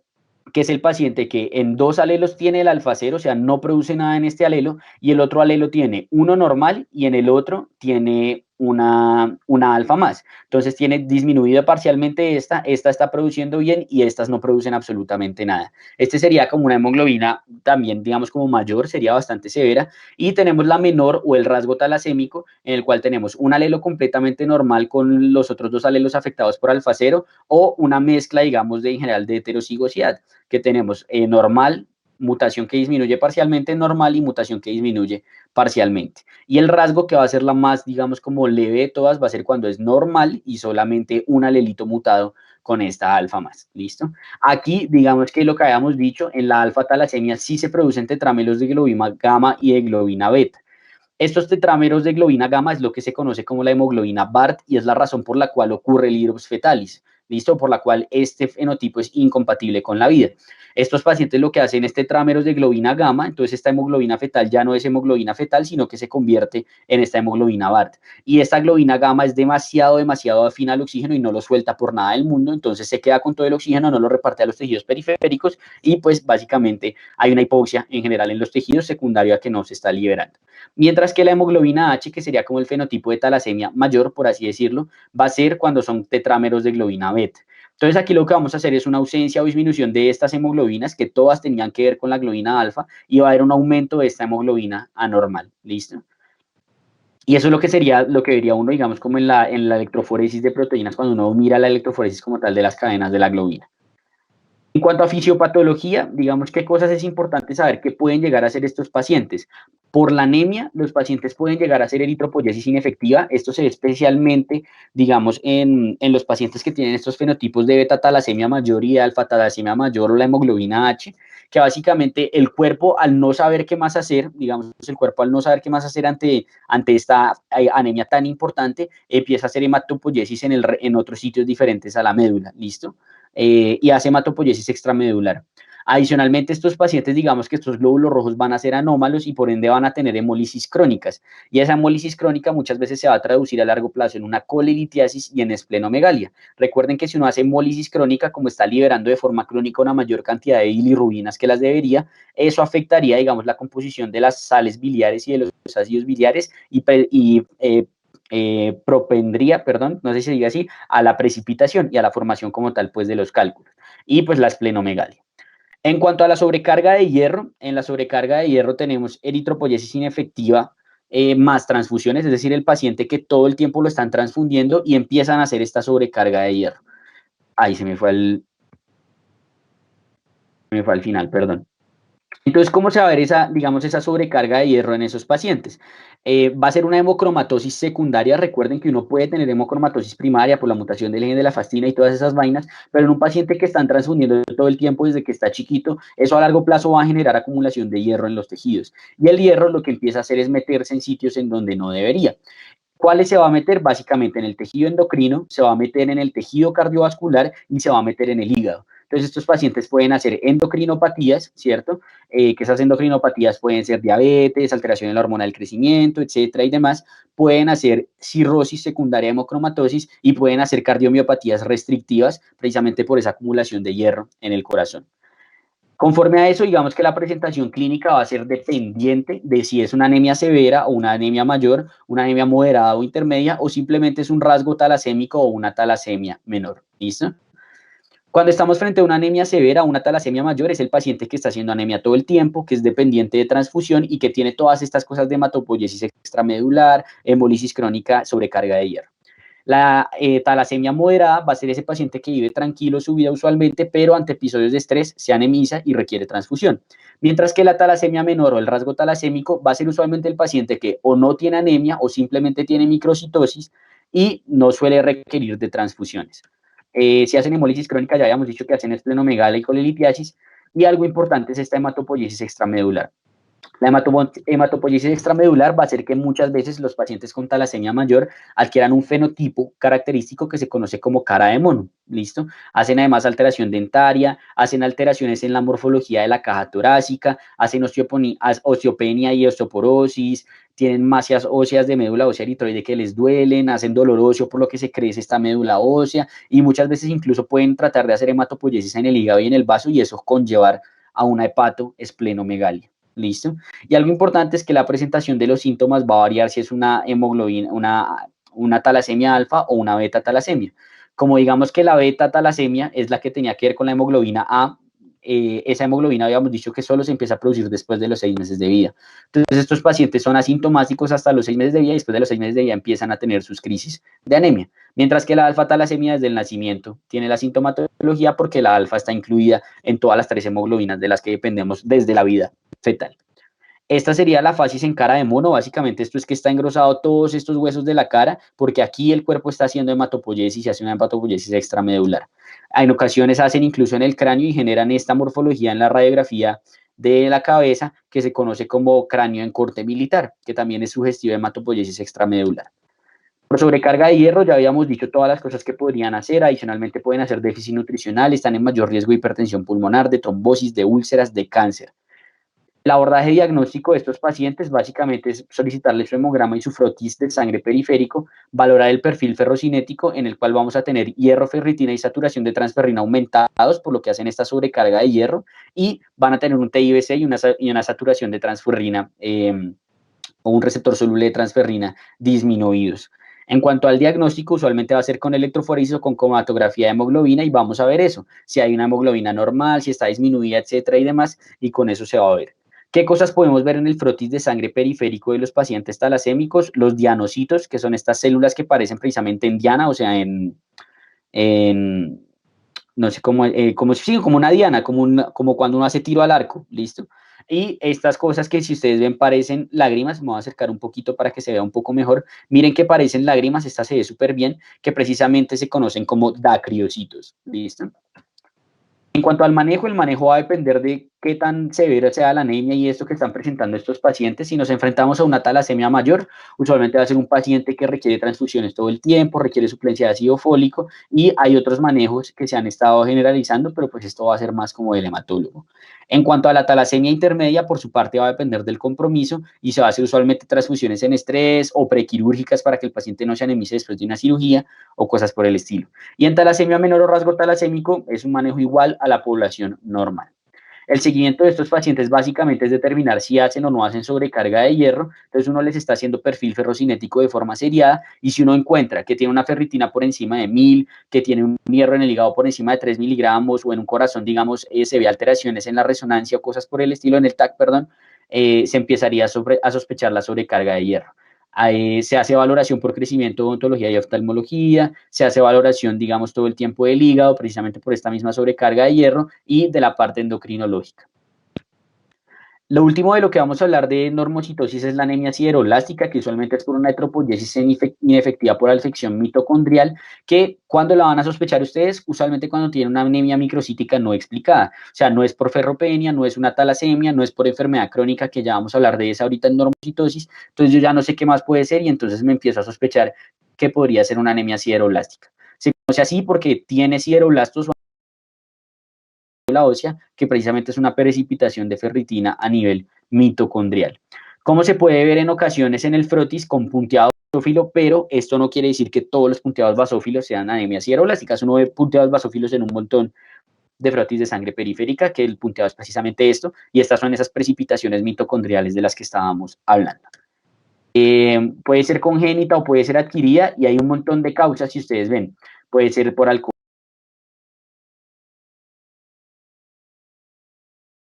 que es el paciente que en 2 alelos tiene el alfa cero, o sea, no produce nada en este alelo, y el otro alelo tiene uno normal y en el otro tiene una alfa más. Entonces tiene disminuido parcialmente esta está produciendo bien y estas no producen absolutamente nada. Este sería como una hemoglobina también, digamos, como mayor, sería bastante severa, y tenemos la menor o el rasgo talasémico, en el cual tenemos un alelo completamente normal con los otros 2 alelos afectados por alfa cero, o una mezcla, digamos, de en general de heterocigosidad, que tenemos normal, mutación que disminuye parcialmente, normal y mutación que disminuye parcialmente. Y el rasgo que va a ser la más, digamos, como leve de todas, va a ser cuando es normal y solamente un alelito mutado con esta alfa más. ¿Listo? Aquí, digamos que lo que habíamos dicho, en la alfa talasemia sí se producen tetrámeros de globina gamma y de globina beta. Estos tetrámeros de globina gamma es lo que se conoce como la hemoglobina BART, y es la razón por la cual ocurre el hidrops fetalis. ¿listo? Por la cual este fenotipo es incompatible con la vida. Estos pacientes lo que hacen es tetrámeros de globina gamma, entonces esta hemoglobina fetal ya no es hemoglobina fetal, sino que se convierte en esta hemoglobina BART. Y esta globina gamma es demasiado afín al oxígeno y no lo suelta por nada del mundo, entonces se queda con todo el oxígeno, no lo reparte a los tejidos periféricos y pues básicamente hay una hipoxia en general en los tejidos secundario a que no se está liberando. Mientras que la hemoglobina H, que sería como el fenotipo de talasemia mayor, por así decirlo, va a ser cuando son tetrámeros de globina beta. Entonces aquí lo que vamos a hacer es una ausencia o disminución de estas hemoglobinas que todas tenían que ver con la globina alfa y va a haber un aumento de esta hemoglobina anormal, ¿listo? Y eso es lo que sería, lo que vería uno, digamos, como en la electroforesis de proteínas, cuando uno mira la electroforesis como tal de las cadenas de la globina. En cuanto a fisiopatología, digamos qué cosas es importante saber que pueden llegar a ser estos pacientes. Por la anemia, los pacientes pueden llegar a ser eritropoyesis inefectiva. Esto se ve especialmente, digamos, en los pacientes que tienen estos fenotipos de beta-talasemia mayor y de alfa-talasemia mayor o la hemoglobina H, que básicamente el cuerpo al no saber qué más hacer, digamos, el cuerpo al no saber qué más hacer ante esta anemia tan importante, empieza a hacer hematopoyesis en otros sitios diferentes a la médula, ¿listo? Y hace hematopoiesis extramedular. Adicionalmente, estos pacientes, digamos que estos glóbulos rojos van a ser anómalos y por ende van a tener hemólisis crónicas. Y esa hemólisis crónica muchas veces se va a traducir a largo plazo en una colelitiasis y en esplenomegalia. Recuerden que si uno hace hemólisis crónica, como está liberando de forma crónica una mayor cantidad de bilirrubinas que las debería, eso afectaría, digamos, la composición de las sales biliares y de los ácidos biliares propendría, perdón, no sé si se diga así, a la precipitación y a la formación como tal, pues, de los cálculos. Y pues la esplenomegalia. En cuanto a la sobrecarga de hierro, en la sobrecarga de hierro tenemos eritropoyesis inefectiva más transfusiones, es decir, el paciente que todo el tiempo lo están transfundiendo y empiezan a hacer esta sobrecarga de hierro. Ahí se me fue al final, perdón. Entonces, ¿cómo se va a ver esa, digamos, esa sobrecarga de hierro en esos pacientes? Va a ser una hemocromatosis secundaria. Recuerden que uno puede tener hemocromatosis primaria por la mutación del gen de la fascina y todas esas vainas, pero en un paciente que están transfundiendo todo el tiempo desde que está chiquito, eso a largo plazo va a generar acumulación de hierro en los tejidos. Y el hierro lo que empieza a hacer es meterse en sitios en donde no debería. ¿Cuáles se va a meter? Básicamente en el tejido endocrino, se va a meter en el tejido cardiovascular y se va a meter en el hígado. Entonces, estos pacientes pueden hacer endocrinopatías, ¿cierto? Que esas endocrinopatías pueden ser diabetes, alteración en la hormona del crecimiento, etcétera y demás. Pueden hacer cirrosis secundaria de hemocromatosis y pueden hacer cardiomiopatías restrictivas precisamente por esa acumulación de hierro en el corazón. Conforme a eso, digamos que la presentación clínica va a ser dependiente de si es una anemia severa o una anemia mayor, una anemia moderada o intermedia, o simplemente es un rasgo talasémico o una talasemia menor. ¿Listo? Cuando estamos frente a una anemia severa o una talasemia mayor, es el paciente que está haciendo anemia todo el tiempo, que es dependiente de transfusión y que tiene todas estas cosas de hematopoiesis extramedular, hemólisis crónica, sobrecarga de hierro. La talasemia moderada va a ser ese paciente que vive tranquilo su vida usualmente, pero ante episodios de estrés se anemiza y requiere transfusión. Mientras que la talasemia menor o el rasgo talasémico va a ser usualmente el paciente que o no tiene anemia o simplemente tiene microcitosis y no suele requerir de transfusiones. Si hacen hemólisis crónica, ya habíamos dicho que hacen esplenomegalia y colelitiasis, y algo importante es esta hematopoiesis extramedular. La hematopoiesis extramedular va a hacer que muchas veces los pacientes con talasemia mayor adquieran un fenotipo característico que se conoce como cara de mono, ¿listo? Hacen además alteración dentaria, hacen alteraciones en la morfología de la caja torácica, hacen osteopenia y osteoporosis, tienen masas óseas de médula ósea eritroide que les duelen, hacen dolor óseo por lo que se crece esta médula ósea y muchas veces incluso pueden tratar de hacer hematopoiesis en el hígado y en el vaso y eso conllevar a una hepatoesplenomegalia. ¿Listo? Y algo importante es que la presentación de los síntomas va a variar si es una hemoglobina, una talasemia alfa o una beta talasemia. Como digamos que la beta talasemia es la que tenía que ver con la hemoglobina A, esa hemoglobina habíamos dicho que solo se empieza a producir después de los 6 meses de vida. Entonces estos pacientes son asintomáticos hasta los 6 meses de vida y después de los 6 meses de vida empiezan a tener sus crisis de anemia. Mientras que la alfa talasemia desde el nacimiento tiene la sintomatología porque la alfa está incluida en todas las 3 hemoglobinas de las que dependemos desde la vida fetal. Esta sería la fascis en cara de mono. Básicamente esto es que está engrosado todos estos huesos de la cara porque aquí el cuerpo está haciendo hematopoiesis y hace una hematopoiesis extramedular. En ocasiones hacen incluso en el cráneo y generan esta morfología en la radiografía de la cabeza que se conoce como cráneo en corte militar, que también es sugestivo de hematopoiesis extramedular. Por sobrecarga de hierro, ya habíamos dicho todas las cosas que podrían hacer. Adicionalmente, pueden hacer déficit nutricional, están en mayor riesgo de hipertensión pulmonar, de trombosis, de úlceras, de cáncer. El abordaje diagnóstico de estos pacientes básicamente es solicitarles su hemograma y su frotis de sangre periférico, valorar el perfil ferrocinético en el cual vamos a tener hierro, ferritina y saturación de transferrina aumentados, por lo que hacen esta sobrecarga de hierro, y van a tener un TIBC y una saturación de transferrina o un receptor soluble de transferrina disminuidos. En cuanto al diagnóstico, usualmente va a ser con electroforesis o con cromatografía de hemoglobina y vamos a ver eso, si hay una hemoglobina normal, si está disminuida, etcétera y demás, y con eso se va a ver. ¿Qué cosas podemos ver en el frotis de sangre periférico de los pacientes talasémicos? Los dianocitos, que son estas células que parecen precisamente en diana, o sea, en no sé cómo, sí, como una diana, como cuando uno hace tiro al arco, ¿listo? Y estas cosas que si ustedes ven parecen lágrimas, me voy a acercar un poquito para que se vea un poco mejor. Miren que parecen lágrimas, esta se ve súper bien, que precisamente se conocen como dacriocitos, ¿listo? En cuanto al manejo, el manejo va a depender de qué tan severa sea la anemia y esto que están presentando estos pacientes. Si nos enfrentamos a una talasemia mayor, usualmente va a ser un paciente que requiere transfusiones todo el tiempo, requiere suplencia de ácido fólico y hay otros manejos que se han estado generalizando, pero pues esto va a ser más como del hematólogo. En cuanto a la talasemia intermedia, por su parte va a depender del compromiso y se va a hacer usualmente transfusiones en estrés o prequirúrgicas para que el paciente no se anemice después de una cirugía o cosas por el estilo. Y en talasemia menor o rasgo talasémico es un manejo igual a la población normal. El seguimiento de estos pacientes básicamente es determinar si hacen o no hacen sobrecarga de hierro, entonces uno les está haciendo perfil ferrocinético de forma seriada y si uno encuentra que tiene una ferritina por encima de 1000, que tiene un hierro en el hígado por encima de 3 miligramos o en un corazón, digamos, se ve alteraciones en la resonancia o cosas por el estilo, en el TAC, perdón, se empezaría a sospechar la sobrecarga de hierro. Se hace valoración por crecimiento, odontología y oftalmología, se hace valoración, digamos, todo el tiempo del hígado, precisamente por esta misma sobrecarga de hierro y de la parte endocrinológica. Lo último de lo que vamos a hablar de normocitosis es la anemia siderolástica, que usualmente es por una eritropoyesis inefectiva por afección mitocondrial, que cuando la van a sospechar ustedes, usualmente cuando tienen una anemia microcítica no explicada. O sea, no es por ferropenia, no es una talasemia, no es por enfermedad crónica, que ya vamos a hablar de esa ahorita en normocitosis. Entonces yo ya no sé qué más puede ser y entonces me empiezo a sospechar que podría ser una anemia siderolástica. Se conoce así porque tiene sideroblastos la ósea, que precisamente es una precipitación de ferritina a nivel mitocondrial. Como se puede ver en ocasiones en el frotis con punteado basófilo, pero esto no quiere decir que todos los punteados basófilos sean anemias siderolásticas. Uno ve punteados basófilos en un montón de frotis de sangre periférica, que el punteado es precisamente esto, y estas son esas precipitaciones mitocondriales de las que estábamos hablando. Puede ser congénita o puede ser adquirida, y hay un montón de causas, si ustedes ven. Puede ser por alcohol,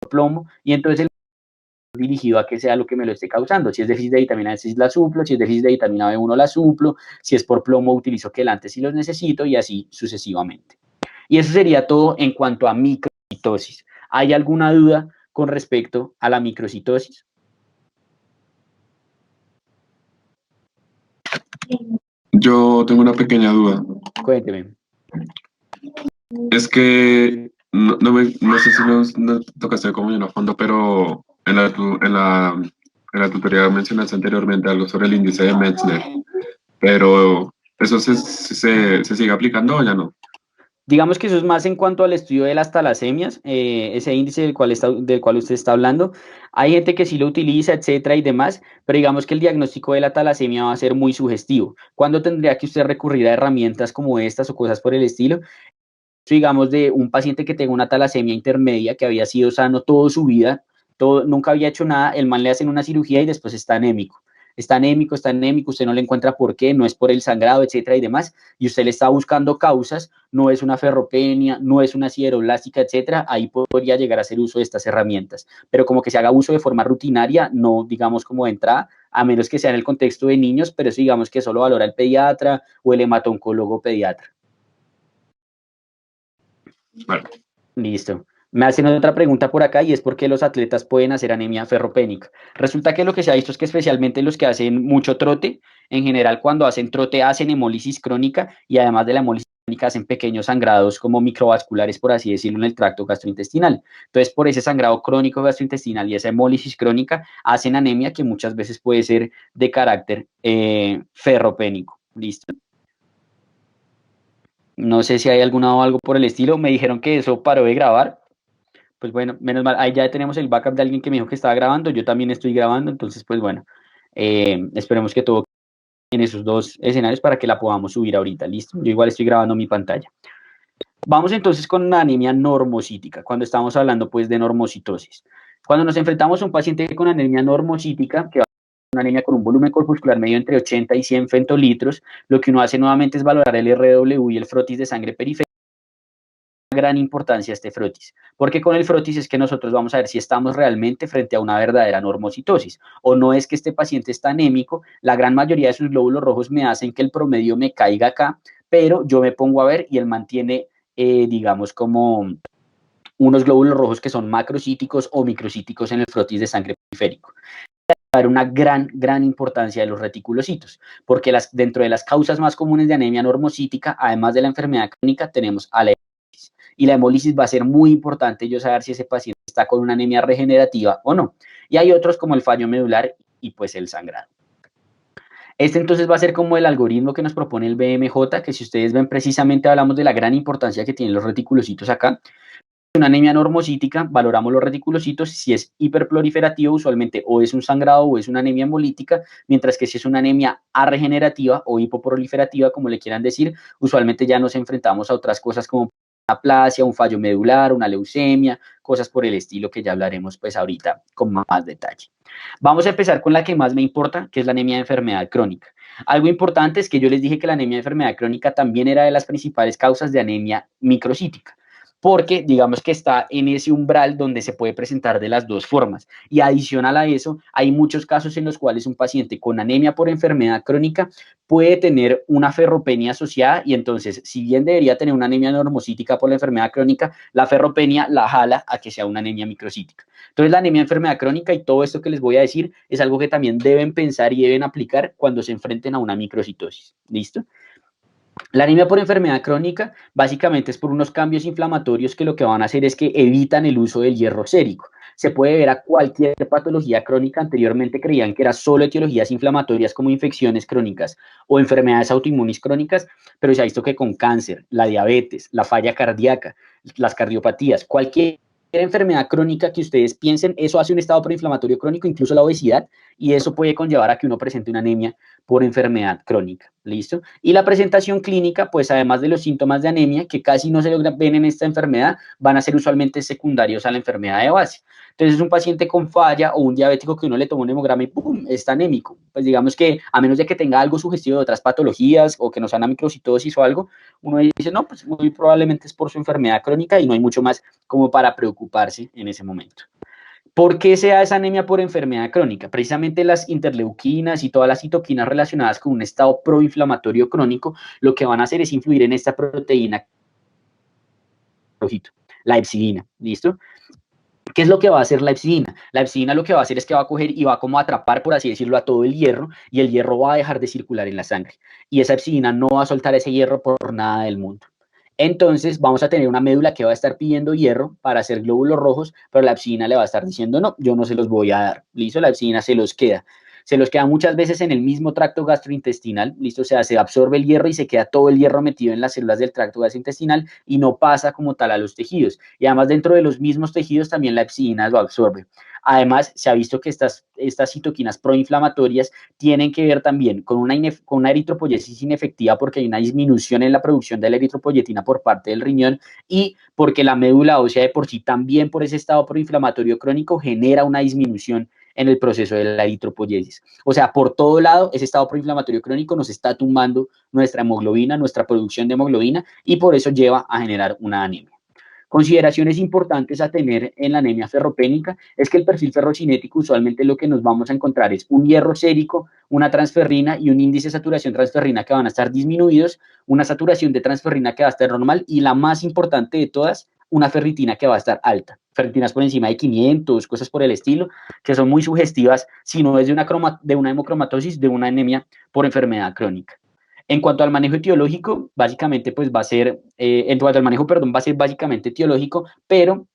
plomo, y entonces el dirigido a que sea lo que me lo esté causando. Si es déficit de vitamina D, la suplo, si es déficit de vitamina B1, la suplo, si es por plomo, utilizo quelantes si los necesito y así sucesivamente. Y eso sería todo en cuanto a microcitosis. ¿Hay alguna duda con respecto a la microcitosis? Yo tengo una pequeña duda. Cuénteme. Es que no sé si nos tocaste como bien a fondo, pero en la tutoría mencionaste anteriormente algo sobre el índice de Metzner, pero ¿eso se sigue aplicando o ya no? Digamos que eso es más en cuanto al estudio de las talasemias, ese índice del cual usted está hablando. Hay gente que sí lo utiliza, etcétera y demás, pero digamos que el diagnóstico de la talasemia va a ser muy sugestivo. ¿Cuándo tendría que usted recurrir a herramientas como estas o cosas por el estilo? Digamos, de un paciente que tenga una talasemia intermedia, que había sido sano toda su vida, nunca había hecho nada, el man le hacen una cirugía y después está anémico. Está anémico, usted no le encuentra por qué, no es por el sangrado, etcétera y demás, y usted le está buscando causas, no es una ferropenia, no es una sideroblástica, etcétera, ahí podría llegar a hacer uso de estas herramientas, pero como que se haga uso de forma rutinaria, no digamos como de entrada, a menos que sea en el contexto de niños, pero eso digamos que solo valora el pediatra o el hematoncólogo pediatra. Vale. Listo. Me hacen otra pregunta por acá y es por qué los atletas pueden hacer anemia ferropénica. Resulta que lo que se ha visto es que especialmente los que hacen mucho trote, en general cuando hacen trote hacen hemólisis crónica y además de la hemólisis crónica hacen pequeños sangrados como microvasculares, por así decirlo, en el tracto gastrointestinal. Entonces, por ese sangrado crónico gastrointestinal y esa hemólisis crónica hacen anemia que muchas veces puede ser de carácter ferropénico. Listo. No sé si hay alguna o algo por el estilo. Me dijeron que eso paró de grabar. Pues bueno, menos mal. Ahí ya tenemos el backup de alguien que me dijo que estaba grabando. Yo también estoy grabando. Entonces, pues bueno, esperemos que todo en esos dos escenarios para que la podamos subir ahorita. Listo. Yo igual estoy grabando mi pantalla. Vamos entonces con la anemia normocítica, cuando estamos hablando pues de normocitosis. Cuando nos enfrentamos a un paciente con anemia normocítica, que va a ser una anemia con un volumen corpuscular medio entre 80 y 100 femtolitros, lo que uno hace nuevamente es valorar el RW y el frotis de sangre periférica. Gran importancia este frotis, porque con el frotis es que nosotros vamos a ver si estamos realmente frente a una verdadera normocitosis, o no es que este paciente está anémico, la gran mayoría de sus glóbulos rojos me hacen que el promedio me caiga acá, pero yo me pongo a ver y él mantiene, digamos, como unos glóbulos rojos que son macrocíticos o microcíticos en el frotis de sangre periférico. Va a haber una gran importancia de los reticulocitos, porque dentro de las causas más comunes de anemia normocítica, además de la enfermedad crónica, tenemos a la hemólisis. Y la hemólisis va a ser muy importante yo saber si ese paciente está con una anemia regenerativa o no. Y hay otros como el fallo medular y pues el sangrado. Este entonces va a ser como el algoritmo que nos propone el BMJ, que si ustedes ven precisamente hablamos de la gran importancia que tienen los reticulocitos acá. Una anemia normocítica, valoramos los reticulocitos, si es hiperproliferativo usualmente o es un sangrado o es una anemia hemolítica, mientras que si es una anemia arregenerativa o hipoproliferativa, como le quieran decir, usualmente ya nos enfrentamos a otras cosas como una aplasia, un fallo medular, una leucemia, cosas por el estilo que ya hablaremos pues ahorita con más detalle. Vamos a empezar con la que más me importa, que es la anemia de enfermedad crónica. Algo importante es que yo les dije que la anemia de enfermedad crónica también era de las principales causas de anemia microcítica, porque digamos que está en ese umbral donde se puede presentar de las dos formas. Y adicional a eso, hay muchos casos en los cuales un paciente con anemia por enfermedad crónica puede tener una ferropenia asociada y entonces, si bien debería tener una anemia normocítica por la enfermedad crónica, la ferropenia la jala a que sea una anemia microcítica. Entonces, la anemia de enfermedad crónica y todo esto que les voy a decir es algo que también deben pensar y deben aplicar cuando se enfrenten a una microcitosis. ¿Listo? La anemia por enfermedad crónica básicamente es por unos cambios inflamatorios que lo que van a hacer es que evitan el uso del hierro sérico. Se puede ver a cualquier patología crónica. Anteriormente creían que era solo etiologías inflamatorias como infecciones crónicas o enfermedades autoinmunes crónicas, pero se ha visto que con cáncer, la diabetes, la falla cardíaca, las cardiopatías, cualquier enfermedad crónica que ustedes piensen, eso hace un estado proinflamatorio crónico, incluso la obesidad, y eso puede conllevar a que uno presente una anemia por enfermedad crónica. ¿Listo? Y la presentación clínica, pues además de los síntomas de anemia, que casi no se ven en esta enfermedad, van a ser usualmente secundarios a la enfermedad de base. Entonces, un paciente con falla o un diabético que uno le toma un hemograma y ¡pum!, está anémico. Pues digamos que a menos de que tenga algo sugestivo de otras patologías o que no sea una microcitosis o algo, uno dice, no, pues muy probablemente es por su enfermedad crónica y no hay mucho más como para preocuparse en ese momento. ¿Por qué se da esa anemia por enfermedad crónica? Precisamente las interleuquinas y todas las citoquinas relacionadas con un estado proinflamatorio crónico, lo que van a hacer es influir en esta proteína, la epsidina, ¿listo? ¿Qué es lo que va a hacer la epsidina? La epsidina lo que va a hacer es que va a coger y va como a atrapar, por así decirlo, a todo el hierro, y el hierro va a dejar de circular en la sangre. Y esa epsidina no va a soltar ese hierro por nada del mundo. Entonces vamos a tener una médula que va a estar pidiendo hierro para hacer glóbulos rojos, pero la epsidina le va a estar diciendo, no, yo no se los voy a dar. ¿Listo? La epsidina se los queda. Se los queda muchas veces en el mismo tracto gastrointestinal, ¿listo? O sea, se absorbe el hierro y se queda todo el hierro metido en las células del tracto gastrointestinal y no pasa como tal a los tejidos. Y además dentro de los mismos tejidos también la epsidina lo absorbe. Además, se ha visto que estas citoquinas proinflamatorias tienen que ver también con una eritropoyesis inefectiva porque hay una disminución en la producción de la eritropoyetina por parte del riñón y porque la médula ósea de por sí también por ese estado proinflamatorio crónico genera una disminución en el proceso de la eritropoyesis. O sea, por todo lado, ese estado proinflamatorio crónico nos está tumbando nuestra hemoglobina, nuestra producción de hemoglobina y por eso lleva a generar una anemia. Consideraciones importantes a tener en la anemia ferropénica es que el perfil ferrocinético usualmente lo que nos vamos a encontrar es un hierro sérico, una transferrina y un índice de saturación transferrina que van a estar disminuidos, una saturación de transferrina que va a estar normal y la más importante de todas, una ferritina que va a estar alta. Ferritinas por encima de 500, cosas por el estilo, que son muy sugestivas si no es de una hemocromatosis, de una anemia por enfermedad crónica. En cuanto al manejo etiológico, básicamente pues va a ser, en cuanto al manejo, perdón, va a ser básicamente etiológico, pero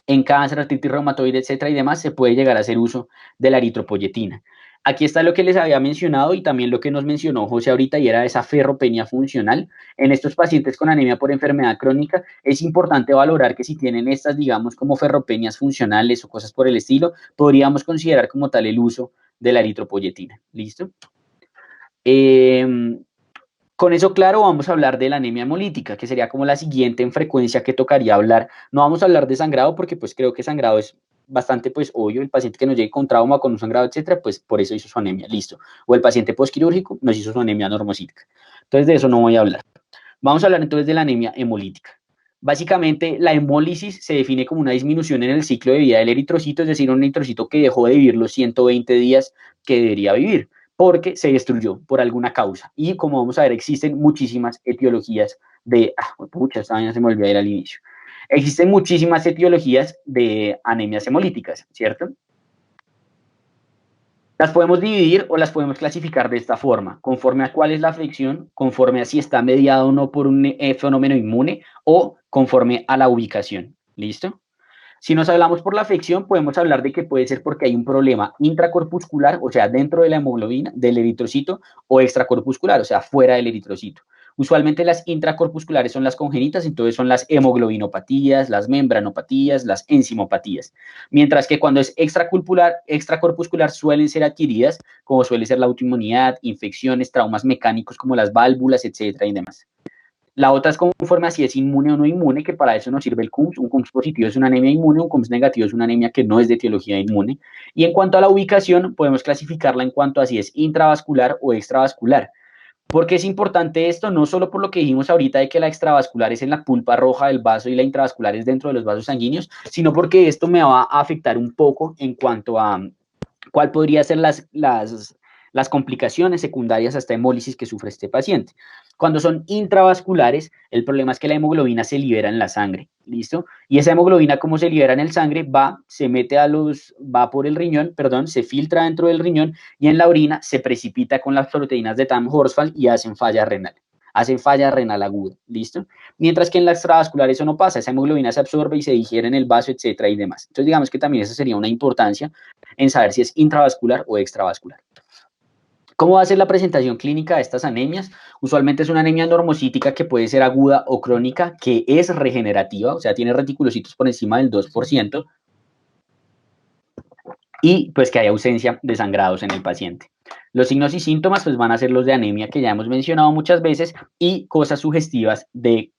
en cáncer, artritis reumatoide, etcétera y demás, se puede llegar a hacer uso de la eritropoyetina. Aquí está lo que les había mencionado y también lo que nos mencionó José ahorita y era esa ferropenia funcional. En estos pacientes con anemia por enfermedad crónica es importante valorar que si tienen estas, digamos, como ferropenias funcionales o cosas por el estilo, podríamos considerar como tal el uso de la eritropoyetina. ¿Listo? Con eso claro, vamos a hablar de la anemia hemolítica, que sería como la siguiente en frecuencia que tocaría hablar. No vamos a hablar de sangrado porque pues creo que sangrado es bastante pues obvio, el paciente que nos llegue con trauma, con un sangrado, etcétera, pues por eso hizo su anemia, listo. O el paciente postquirúrgico nos hizo su anemia normocítica. Entonces de eso no voy a hablar. Vamos a hablar entonces de la anemia hemolítica. Básicamente, la hemólisis se define como una disminución en el ciclo de vida del eritrocito, es decir, un eritrocito que dejó de vivir los 120 días que debería vivir, porque se destruyó por alguna causa. Y como vamos a ver, existen muchísimas etiologías de... pucha, esta vaina se me olvidó ir al inicio. Existen muchísimas etiologías de anemias hemolíticas, ¿cierto? Las podemos dividir o las podemos clasificar de esta forma, conforme a cuál es la afección, conforme a si está mediado o no por un fenómeno inmune o conforme a la ubicación. ¿Listo? Si nos hablamos por la afección, podemos hablar de que puede ser porque hay un problema intracorpuscular, o sea, dentro de la hemoglobina, del eritrocito, o extracorpuscular, o sea, fuera del eritrocito. Usualmente las intracorpusculares son las congénitas, entonces son las hemoglobinopatías, las membranopatías, las enzimopatías. Mientras que cuando es extracorpuscular suelen ser adquiridas, como suele ser la autoinmunidad, infecciones, traumas mecánicos como las válvulas, etcétera y demás. La otra es conforme a si es inmune o no inmune, que para eso nos sirve el CUMS. Un CUMS positivo es una anemia inmune, un CUMS negativo es una anemia que no es de etiología inmune. Y en cuanto a la ubicación, podemos clasificarla en cuanto a si es intravascular o extravascular. ¿Por qué es importante esto? No solo por lo que dijimos ahorita de que la extravascular es en la pulpa roja del vaso y la intravascular es dentro de los vasos sanguíneos, sino porque esto me va a afectar un poco en cuanto a cuál podría ser las complicaciones secundarias a esta hemólisis que sufre este paciente. Cuando son intravasculares, el problema es que la hemoglobina se libera en la sangre, ¿listo? Y esa hemoglobina, como se libera en el sangre, va por el riñón, perdón, se filtra dentro del riñón y en la orina se precipita con las proteínas de Tamm-Horsfall y hacen falla renal aguda, ¿listo? Mientras que en la extravascular eso no pasa, esa hemoglobina se absorbe y se digiere en el vaso, etcétera y demás. Entonces digamos que también esa sería una importancia en saber si es intravascular o extravascular. ¿Cómo va a ser la presentación clínica de estas anemias? Usualmente es una anemia normocítica que puede ser aguda o crónica, que es regenerativa, o sea, tiene reticulocitos por encima del 2%, y pues que hay ausencia de sangrados en el paciente. Los signos y síntomas pues van a ser los de anemia que ya hemos mencionado muchas veces y cosas sugestivas de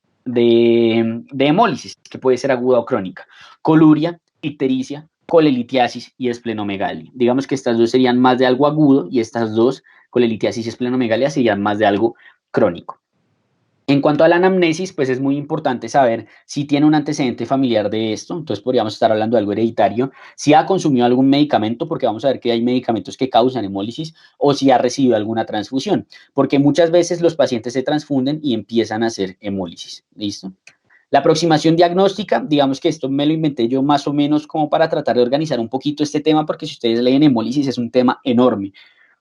hemólisis, que puede ser aguda o crónica. Coluria, ictericia, colelitiasis y esplenomegalia. Digamos que estas dos serían más de algo agudo y estas dos, colelitiasis y esplenomegalia, serían más de algo crónico. En cuanto a la anamnesis, pues es muy importante saber si tiene un antecedente familiar de esto, entonces podríamos estar hablando de algo hereditario, si ha consumido algún medicamento, porque vamos a ver que hay medicamentos que causan hemólisis, o si ha recibido alguna transfusión, porque muchas veces los pacientes se transfunden y empiezan a hacer hemólisis, ¿listo? La aproximación diagnóstica, digamos que esto me lo inventé yo más o menos como para tratar de organizar un poquito este tema, porque si ustedes leen hemólisis es un tema enorme.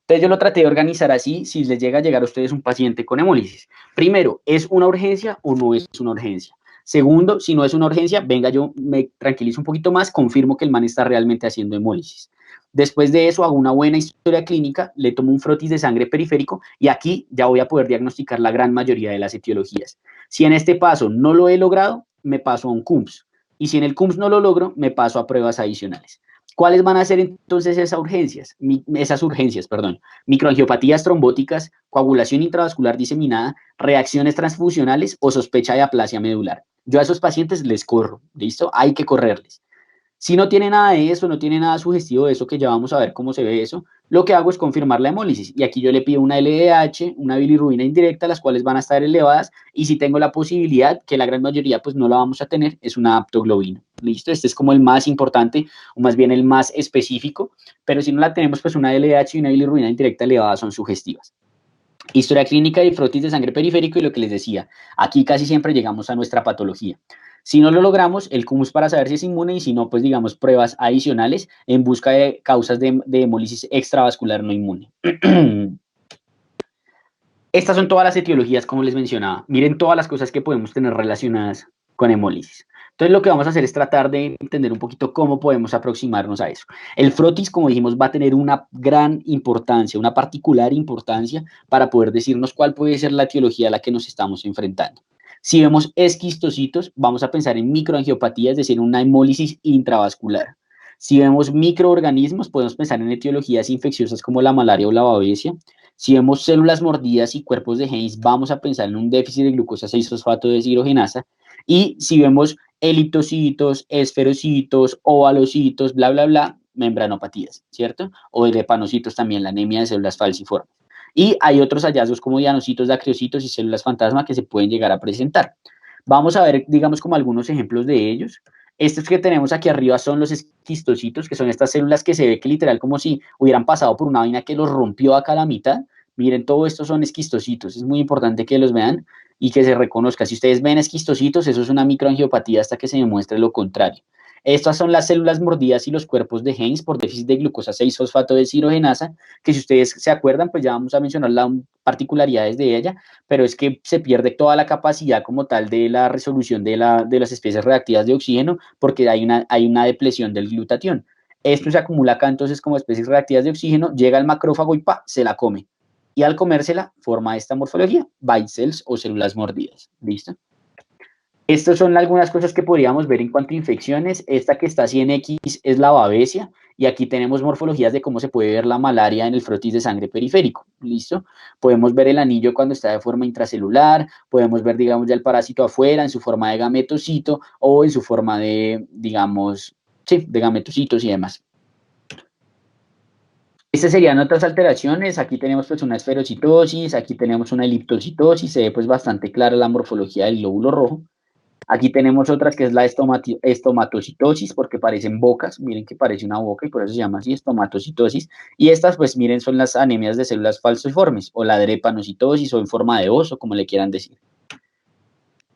Entonces yo lo traté de organizar así, si les llega a llegar a ustedes un paciente con hemólisis. Primero, ¿es una urgencia o no es una urgencia? Segundo, si no es una urgencia, venga, yo me tranquilizo un poquito más, confirmo que el man está realmente haciendo hemólisis. Después de eso, hago una buena historia clínica, le tomo un frotis de sangre periférico y aquí ya voy a poder diagnosticar la gran mayoría de las etiologías. Si en este paso no lo he logrado, me paso a un CUMS. Y si en el CUMS no lo logro, me paso a pruebas adicionales. ¿Cuáles van a ser entonces esas urgencias? Microangiopatías trombóticas, coagulación intravascular diseminada, reacciones transfusionales o sospecha de aplasia medular. Yo a esos pacientes les corro, ¿listo? Hay que correrles. Si no tiene nada de eso, no tiene nada sugestivo de eso, que ya vamos a ver cómo se ve eso, lo que hago es confirmar la hemólisis. Y aquí yo le pido una LDH, una bilirrubina indirecta, las cuales van a estar elevadas. Y si tengo la posibilidad, que la gran mayoría pues no la vamos a tener, es una aptoglobina. ¿Listo? Este es como el más importante, o más bien el más específico. Pero si no la tenemos, pues una LDH y una bilirrubina indirecta elevada son sugestivas. Historia clínica de frotis de sangre periférico y lo que les decía, aquí casi siempre llegamos a nuestra patología. Si no lo logramos, el CUMS para saber si es inmune y si no, pues digamos pruebas adicionales en busca de causas de hemólisis extravascular no inmune. Estas son todas las etiologías, como les mencionaba. Miren todas las cosas que podemos tener relacionadas con hemólisis. Entonces lo que vamos a hacer es tratar de entender un poquito cómo podemos aproximarnos a eso. El frotis, como dijimos, va a tener una gran importancia, una particular importancia para poder decirnos cuál puede ser la etiología a la que nos estamos enfrentando. Si vemos esquistocitos, vamos a pensar en microangiopatía, es decir, una hemólisis intravascular. Si vemos microorganismos, podemos pensar en etiologías infecciosas como la malaria o la babesia. Si vemos células mordidas y cuerpos de Heinz, vamos a pensar en un déficit de glucosa 6-fosfato deshidrogenasa. Y si vemos eliptocitos, esferocitos, ovalocitos, bla, bla, bla, membranopatías, ¿cierto? O drepanocitos también, la anemia de células falciformes. Y hay otros hallazgos como dianocitos, dacreocitos y células fantasma que se pueden llegar a presentar. Vamos a ver, digamos, como algunos ejemplos de ellos. Estos que tenemos aquí arriba son los esquistocitos, que son estas células que se ve que literal como si hubieran pasado por una vaina que los rompió acá a la mitad. Miren, todo esto son esquistocitos. Es muy importante que los vean y que se reconozca. Si ustedes ven esquistocitos, eso es una microangiopatía hasta que se demuestre lo contrario. Estas son las células mordidas y los cuerpos de Heinz por déficit de glucosa 6-fosfato deshidrogenasa, que si ustedes se acuerdan, pues ya vamos a mencionar las particularidades de ella, pero es que se pierde toda la capacidad como tal de la resolución de las especies reactivas de oxígeno porque hay una depresión del glutatión. Esto se acumula acá entonces como especies reactivas de oxígeno, llega al macrófago y ¡pa! Se la come. Y al comérsela forma esta morfología, bite cells o células mordidas. ¿Listo? Estas son algunas cosas que podríamos ver en cuanto a infecciones. Esta que está así en X es la babesia y aquí tenemos morfologías de cómo se puede ver la malaria en el frotis de sangre periférico. ¿Listo? Podemos ver el anillo cuando está de forma intracelular, podemos ver, digamos, ya el parásito afuera en su forma de gametocito o en su forma de, digamos, sí, de gametocitos y demás. Estas serían otras alteraciones. Aquí tenemos pues una esferocitosis, aquí tenemos una eliptocitosis, se ve pues bastante clara la morfología del glóbulo rojo. Aquí tenemos otras que es la estomatocitosis, porque parecen bocas, miren que parece una boca y por eso se llama así, estomatocitosis. Y estas, pues miren, son las anemias de células falciformes, o la drepanocitosis, o en forma de oso, como le quieran decir.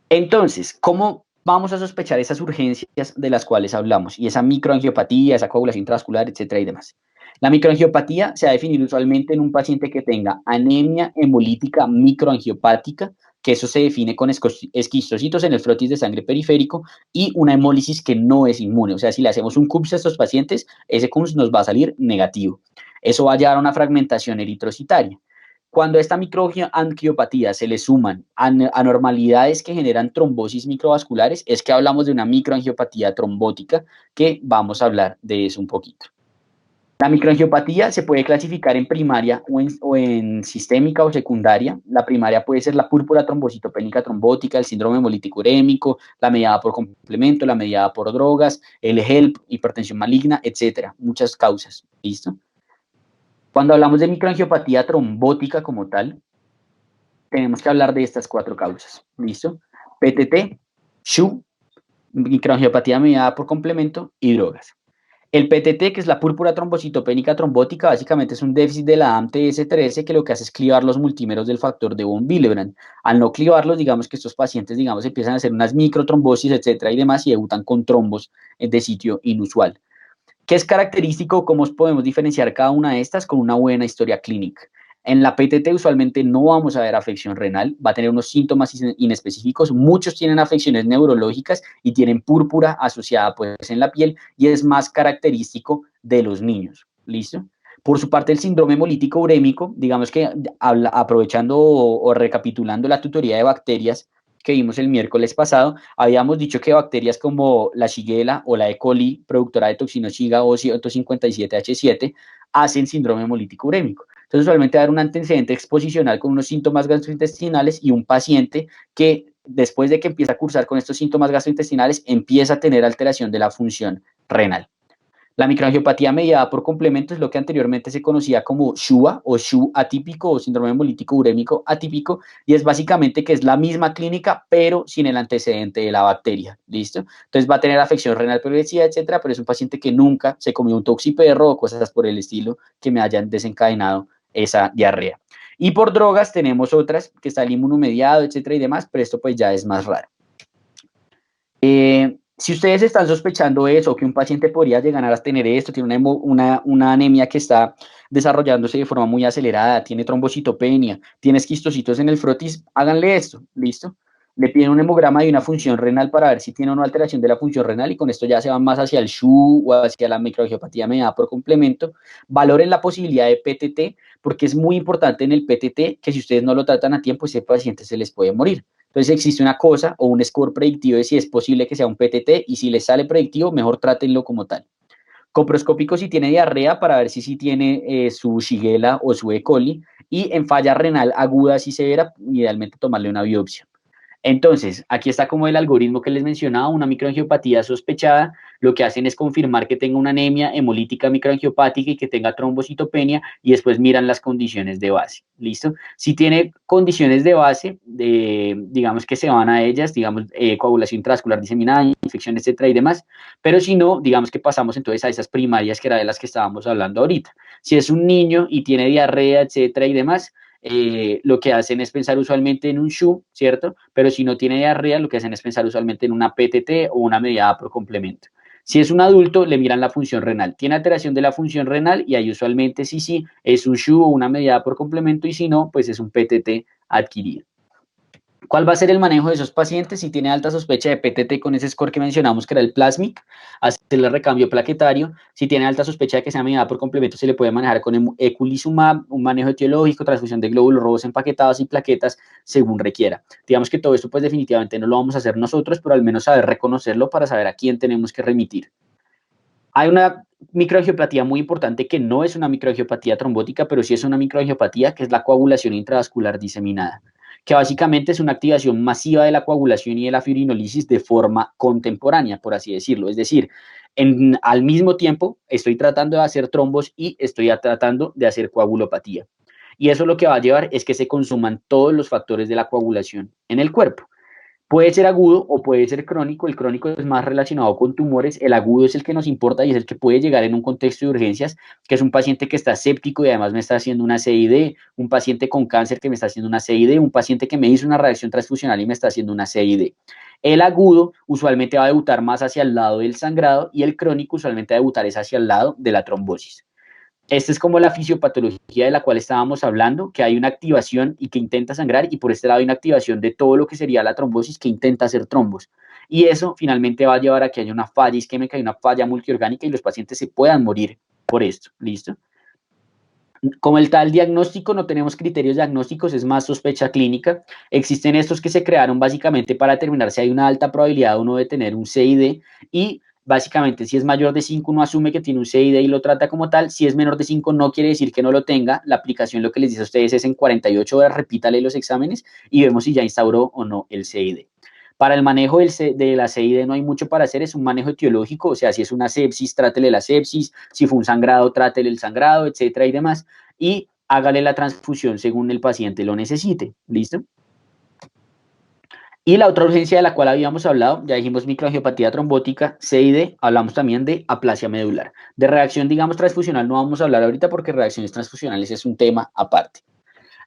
Entonces, ¿cómo vamos a sospechar esas urgencias de las cuales hablamos? Y esa microangiopatía, esa coagulación intravascular, etcétera y demás. La microangiopatía se ha definido usualmente en un paciente que tenga anemia hemolítica microangiopática, que eso se define con esquistocitos en el frotis de sangre periférico y una hemólisis que no es inmune. O sea, si le hacemos un CUPS a estos pacientes, ese CUPS nos va a salir negativo. Eso va a llevar a una fragmentación eritrocitaria. Cuando a esta microangiopatía se le suman anormalidades que generan trombosis microvasculares, es que hablamos de una microangiopatía trombótica, que vamos a hablar de eso un poquito. La microangiopatía se puede clasificar en primaria o en sistémica o secundaria. La primaria puede ser la púrpura trombocitopénica trombótica, el síndrome hemolítico urémico, la mediada por complemento, la mediada por drogas, el HELP, hipertensión maligna, etcétera. Muchas causas. ¿Listo? Cuando hablamos de microangiopatía trombótica como tal, tenemos que hablar de estas 4 causas. ¿Listo? PTT, SHU, microangiopatía mediada por complemento y drogas. El PTT, que es la púrpura trombocitopénica trombótica, básicamente es un déficit de la AMTS13 que lo que hace es clivar los multímeros del factor de von Willebrand. Al no clivarlos, digamos que estos pacientes, digamos, empiezan a hacer unas microtrombosis, etcétera y demás, y debutan con trombos de sitio inusual. ¿Qué es característico? ¿Cómo podemos diferenciar cada una de estas? Con una buena historia clínica. En la PTT usualmente no vamos a ver afección renal, va a tener unos síntomas inespecíficos, muchos tienen afecciones neurológicas y tienen púrpura asociada pues en la piel y es más característico de los niños, ¿listo? Por su parte el síndrome hemolítico urémico, digamos que aprovechando o recapitulando la tutoría de bacterias que vimos el miércoles pasado, habíamos dicho que bacterias como la Shigella o la E. coli, productora de toxina Shiga o 157H7, hacen síndrome hemolítico urémico. Entonces, usualmente va a haber un antecedente exposicional con unos síntomas gastrointestinales y un paciente que después de que empieza a cursar con estos síntomas gastrointestinales, empieza a tener alteración de la función renal. La microangiopatía mediada por complemento es lo que anteriormente se conocía como SHUA o SHU atípico o síndrome hemolítico urémico atípico y es básicamente que es la misma clínica pero sin el antecedente de la bacteria, ¿listo? Entonces va a tener afección renal progresiva, etcétera, pero es un paciente que nunca se comió un toxiperro o cosas por el estilo que me hayan desencadenado esa diarrea. Y por drogas tenemos otras que está el inmunomediado, etcétera y demás, pero esto pues ya es más raro. Si ustedes están sospechando eso, que un paciente podría llegar a tener esto, tiene una anemia que está desarrollándose de forma muy acelerada, tiene trombocitopenia, tiene esquistocitos en el frotis, háganle esto, ¿listo? le piden un hemograma y una función renal para ver si tiene una alteración de la función renal y con esto ya se van más hacia el SHU o hacia la microangiopatía mediada por complemento. Valoren la posibilidad de PTT porque es muy importante en el PTT que si ustedes no lo tratan a tiempo, ese paciente se les puede morir. Entonces existe una cosa o un score predictivo de si es posible que sea un PTT y si les sale predictivo, mejor trátenlo como tal. Coproscópico si tiene diarrea para ver si tiene su Shigella o su E. coli y en falla renal aguda y severa, idealmente tomarle una biopsia. Entonces, aquí está como el algoritmo que les mencionaba, una microangiopatía sospechada, lo que hacen es confirmar que tenga una anemia hemolítica microangiopática y que tenga trombocitopenia y después miran las condiciones de base, ¿listo? Si tiene condiciones de base, digamos que se van a ellas, digamos coagulación intravascular diseminada, infección, etcétera y demás, pero si no, digamos que pasamos entonces a esas primarias que era de las que estábamos hablando ahorita. Si es un niño y tiene diarrea, etcétera y demás, lo que hacen es pensar usualmente en un SHU, ¿cierto? Pero si no tiene diarrea, lo que hacen es pensar usualmente en una PTT o una mediada por complemento. Si es un adulto, le miran la función renal. Tiene alteración de la función renal y ahí usualmente sí, es un SHU o una mediada por complemento y si no, pues es un PTT adquirido. ¿Cuál va a ser el manejo de esos pacientes? Si tiene alta sospecha de PTT con ese score que mencionamos, que era el Plasmic, hacerle recambio plaquetario. Si tiene alta sospecha de que sea mediada por complemento, se le puede manejar con eculizumab, un manejo etiológico, transfusión de glóbulos rojos empaquetados y plaquetas, según requiera. Digamos que todo esto, pues definitivamente no lo vamos a hacer nosotros, pero al menos saber reconocerlo para saber a quién tenemos que remitir. Hay una microangiopatía muy importante que no es una microangiopatía trombótica, pero sí es una microangiopatía que es la coagulación intravascular diseminada, que básicamente es una activación masiva de la coagulación y de la fibrinolisis de forma contemporánea, por así decirlo. Es decir, al mismo tiempo estoy tratando de hacer trombos y estoy tratando de hacer coagulopatía. Y eso lo que va a llevar es que se consuman todos los factores de la coagulación en el cuerpo. Puede ser agudo o puede ser crónico. El crónico es más relacionado con tumores. El agudo es el que nos importa y es el que puede llegar en un contexto de urgencias, que es un paciente que está séptico y además me está haciendo una CID, un paciente con cáncer que me está haciendo una CID, un paciente que me hizo una reacción transfusional y me está haciendo una CID. El agudo usualmente va a debutar más hacia el lado del sangrado y el crónico usualmente va a debutar es hacia el lado de la trombosis. Esta es como la fisiopatología de la cual estábamos hablando, que hay una activación y que intenta sangrar, y por este lado hay una activación de todo lo que sería la trombosis que intenta hacer trombos. Y eso finalmente va a llevar a que haya una falla isquémica y una falla multiorgánica y los pacientes se puedan morir por esto. ¿Listo? Como el tal diagnóstico, no tenemos criterios diagnósticos, es más sospecha clínica. Existen estos que se crearon básicamente para determinar si hay una alta probabilidad o no de tener un CID y básicamente si es mayor de 5 uno asume que tiene un CID y lo trata como tal. Si es menor de 5 no quiere decir que no lo tenga. La aplicación lo que les dice a ustedes es en 48 horas repítale los exámenes y vemos si ya instauró o no el CID. Para el manejo de la CID no hay mucho para hacer, es un manejo etiológico, o sea, si es una sepsis, trátele la sepsis, si fue un sangrado, trátele el sangrado, etcétera y demás, y hágale la transfusión según el paciente lo necesite, ¿listo? Y la otra urgencia de la cual habíamos hablado, ya dijimos microangiopatía trombótica, CID, hablamos también de aplasia medular. De reacción, digamos, transfusional no vamos a hablar ahorita porque reacciones transfusionales es un tema aparte.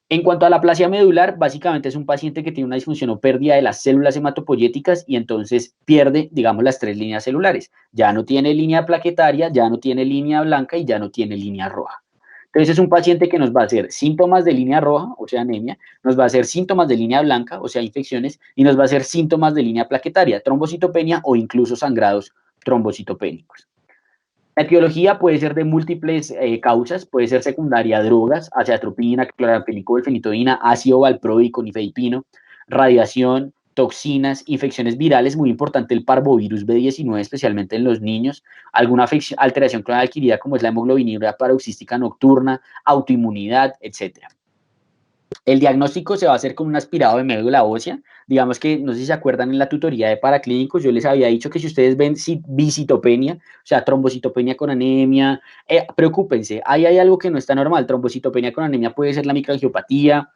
En cuanto a la aplasia medular, básicamente es un paciente que tiene una disfunción o pérdida de las células hematopoyéticas y entonces pierde, digamos, las 3 líneas celulares. Ya no tiene línea plaquetaria, ya no tiene línea blanca y ya no tiene línea roja. Entonces es un paciente que nos va a hacer síntomas de línea roja, o sea, anemia, nos va a hacer síntomas de línea blanca, o sea, infecciones, y nos va a hacer síntomas de línea plaquetaria, trombocitopenia o incluso sangrados trombocitopénicos. La etiología puede ser de múltiples causas, puede ser secundaria a drogas, azathioprina, cloramphenicol, fenitoína, ácido valproico, nifedipino, radiación, toxinas, infecciones virales, muy importante el parvovirus B19, especialmente en los niños, alguna alteración clonal adquirida como es la hemoglobinuria paroxística nocturna, autoinmunidad, etcétera. El diagnóstico se va a hacer con un aspirado de médula ósea. Digamos que, no sé si se acuerdan en la tutoría de paraclínicos, yo les había dicho que si ustedes ven bicitopenia, o sea, trombocitopenia con anemia, preocúpense, ahí hay algo que no está normal. Trombocitopenia con anemia puede ser la microangiopatía,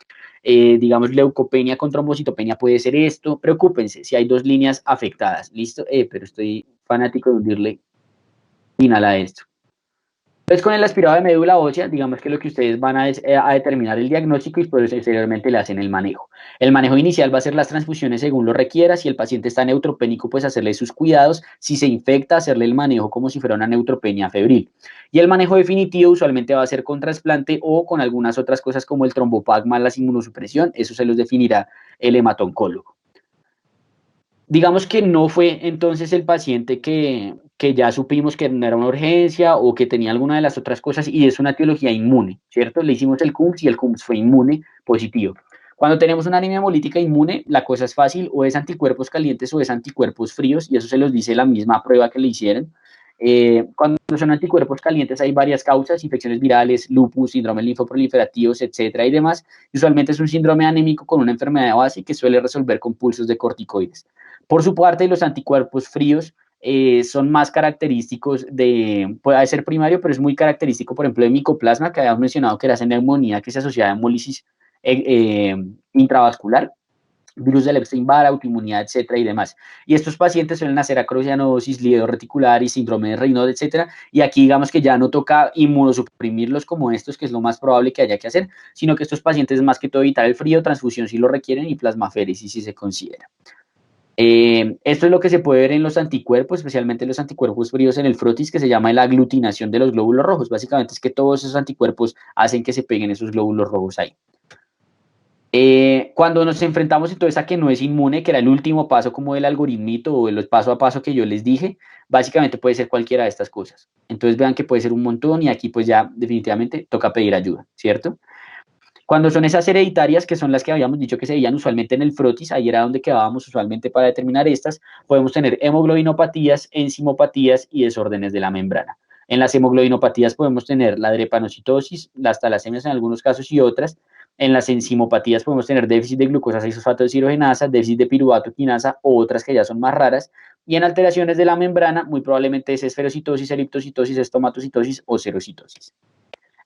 digamos, leucopenia con trombocitopenia puede ser esto. Preocúpense si hay 2 líneas afectadas. ¿Listo? Pero estoy fanático de hundirle final a esto. Entonces, con el aspirado de médula ósea, digamos que lo que ustedes van a determinar el diagnóstico y posteriormente le hacen el manejo. El manejo inicial va a ser las transfusiones según lo requiera. Si el paciente está neutropénico, pues hacerle sus cuidados. Si se infecta, hacerle el manejo como si fuera una neutropenia febril. Y el manejo definitivo usualmente va a ser con trasplante o con algunas otras cosas como el tromboplasma, la inmunosupresión. Eso se los definirá el hematoncólogo. digamos que no fue entonces el paciente que ya supimos que no era una urgencia o que tenía alguna de las otras cosas y es una etiología inmune, ¿cierto? Le hicimos el CUMS y el CUMS fue inmune positivo. Cuando tenemos una anemia hemolítica inmune, la cosa es fácil, o es anticuerpos calientes o es anticuerpos fríos, y eso se los dice la misma prueba que le hicieron. Cuando son anticuerpos calientes hay varias causas, infecciones virales, lupus, síndromes linfoproliferativos, etcétera y demás. Usualmente es un síndrome anémico con una enfermedad de base que suele resolver con pulsos de corticoides. Por su parte, los anticuerpos fríos son más característicos puede ser primario, pero es muy característico, por ejemplo, de micoplasma, que habíamos mencionado que era esa neumonía que se asociaba a hemólisis intravascular, virus del Epstein-Barr, autoinmunidad, etcétera, y demás. Y estos pacientes suelen hacer acrocianosis, líquido reticular y síndrome de Raynaud, etcétera, y aquí digamos que ya no toca inmunosuprimirlos como estos, que es lo más probable que haya que hacer, sino que estos pacientes más que todo evitar el frío, transfusión si lo requieren y plasmaféresis si se considera. Esto es lo que se puede ver en los anticuerpos, especialmente los anticuerpos fríos en el frotis, que se llama la aglutinación de los glóbulos rojos. Básicamente es que todos esos anticuerpos hacen que se peguen esos glóbulos rojos ahí. Cuando nos enfrentamos entonces a que no es inmune, que era el último paso como del algoritmito o el paso a paso que yo les dije, básicamente puede ser cualquiera de estas cosas. Entonces vean que puede ser un montón y aquí pues ya definitivamente toca pedir ayuda, ¿cierto? Cuando son esas hereditarias, que son las que habíamos dicho que se veían usualmente en el frotis, ahí era donde quedábamos usualmente para determinar estas, podemos tener hemoglobinopatías, enzimopatías y desórdenes de la membrana. En las hemoglobinopatías podemos tener la drepanocitosis, las talasemias en algunos casos y otras. En las enzimopatías podemos tener déficit de glucosa 6-fosfato deshidrogenasa, déficit de piruvato quinasa o otras que ya son más raras. Y en alteraciones de la membrana, muy probablemente es esferocitosis, eriptocitosis, estomatocitosis o serocitosis.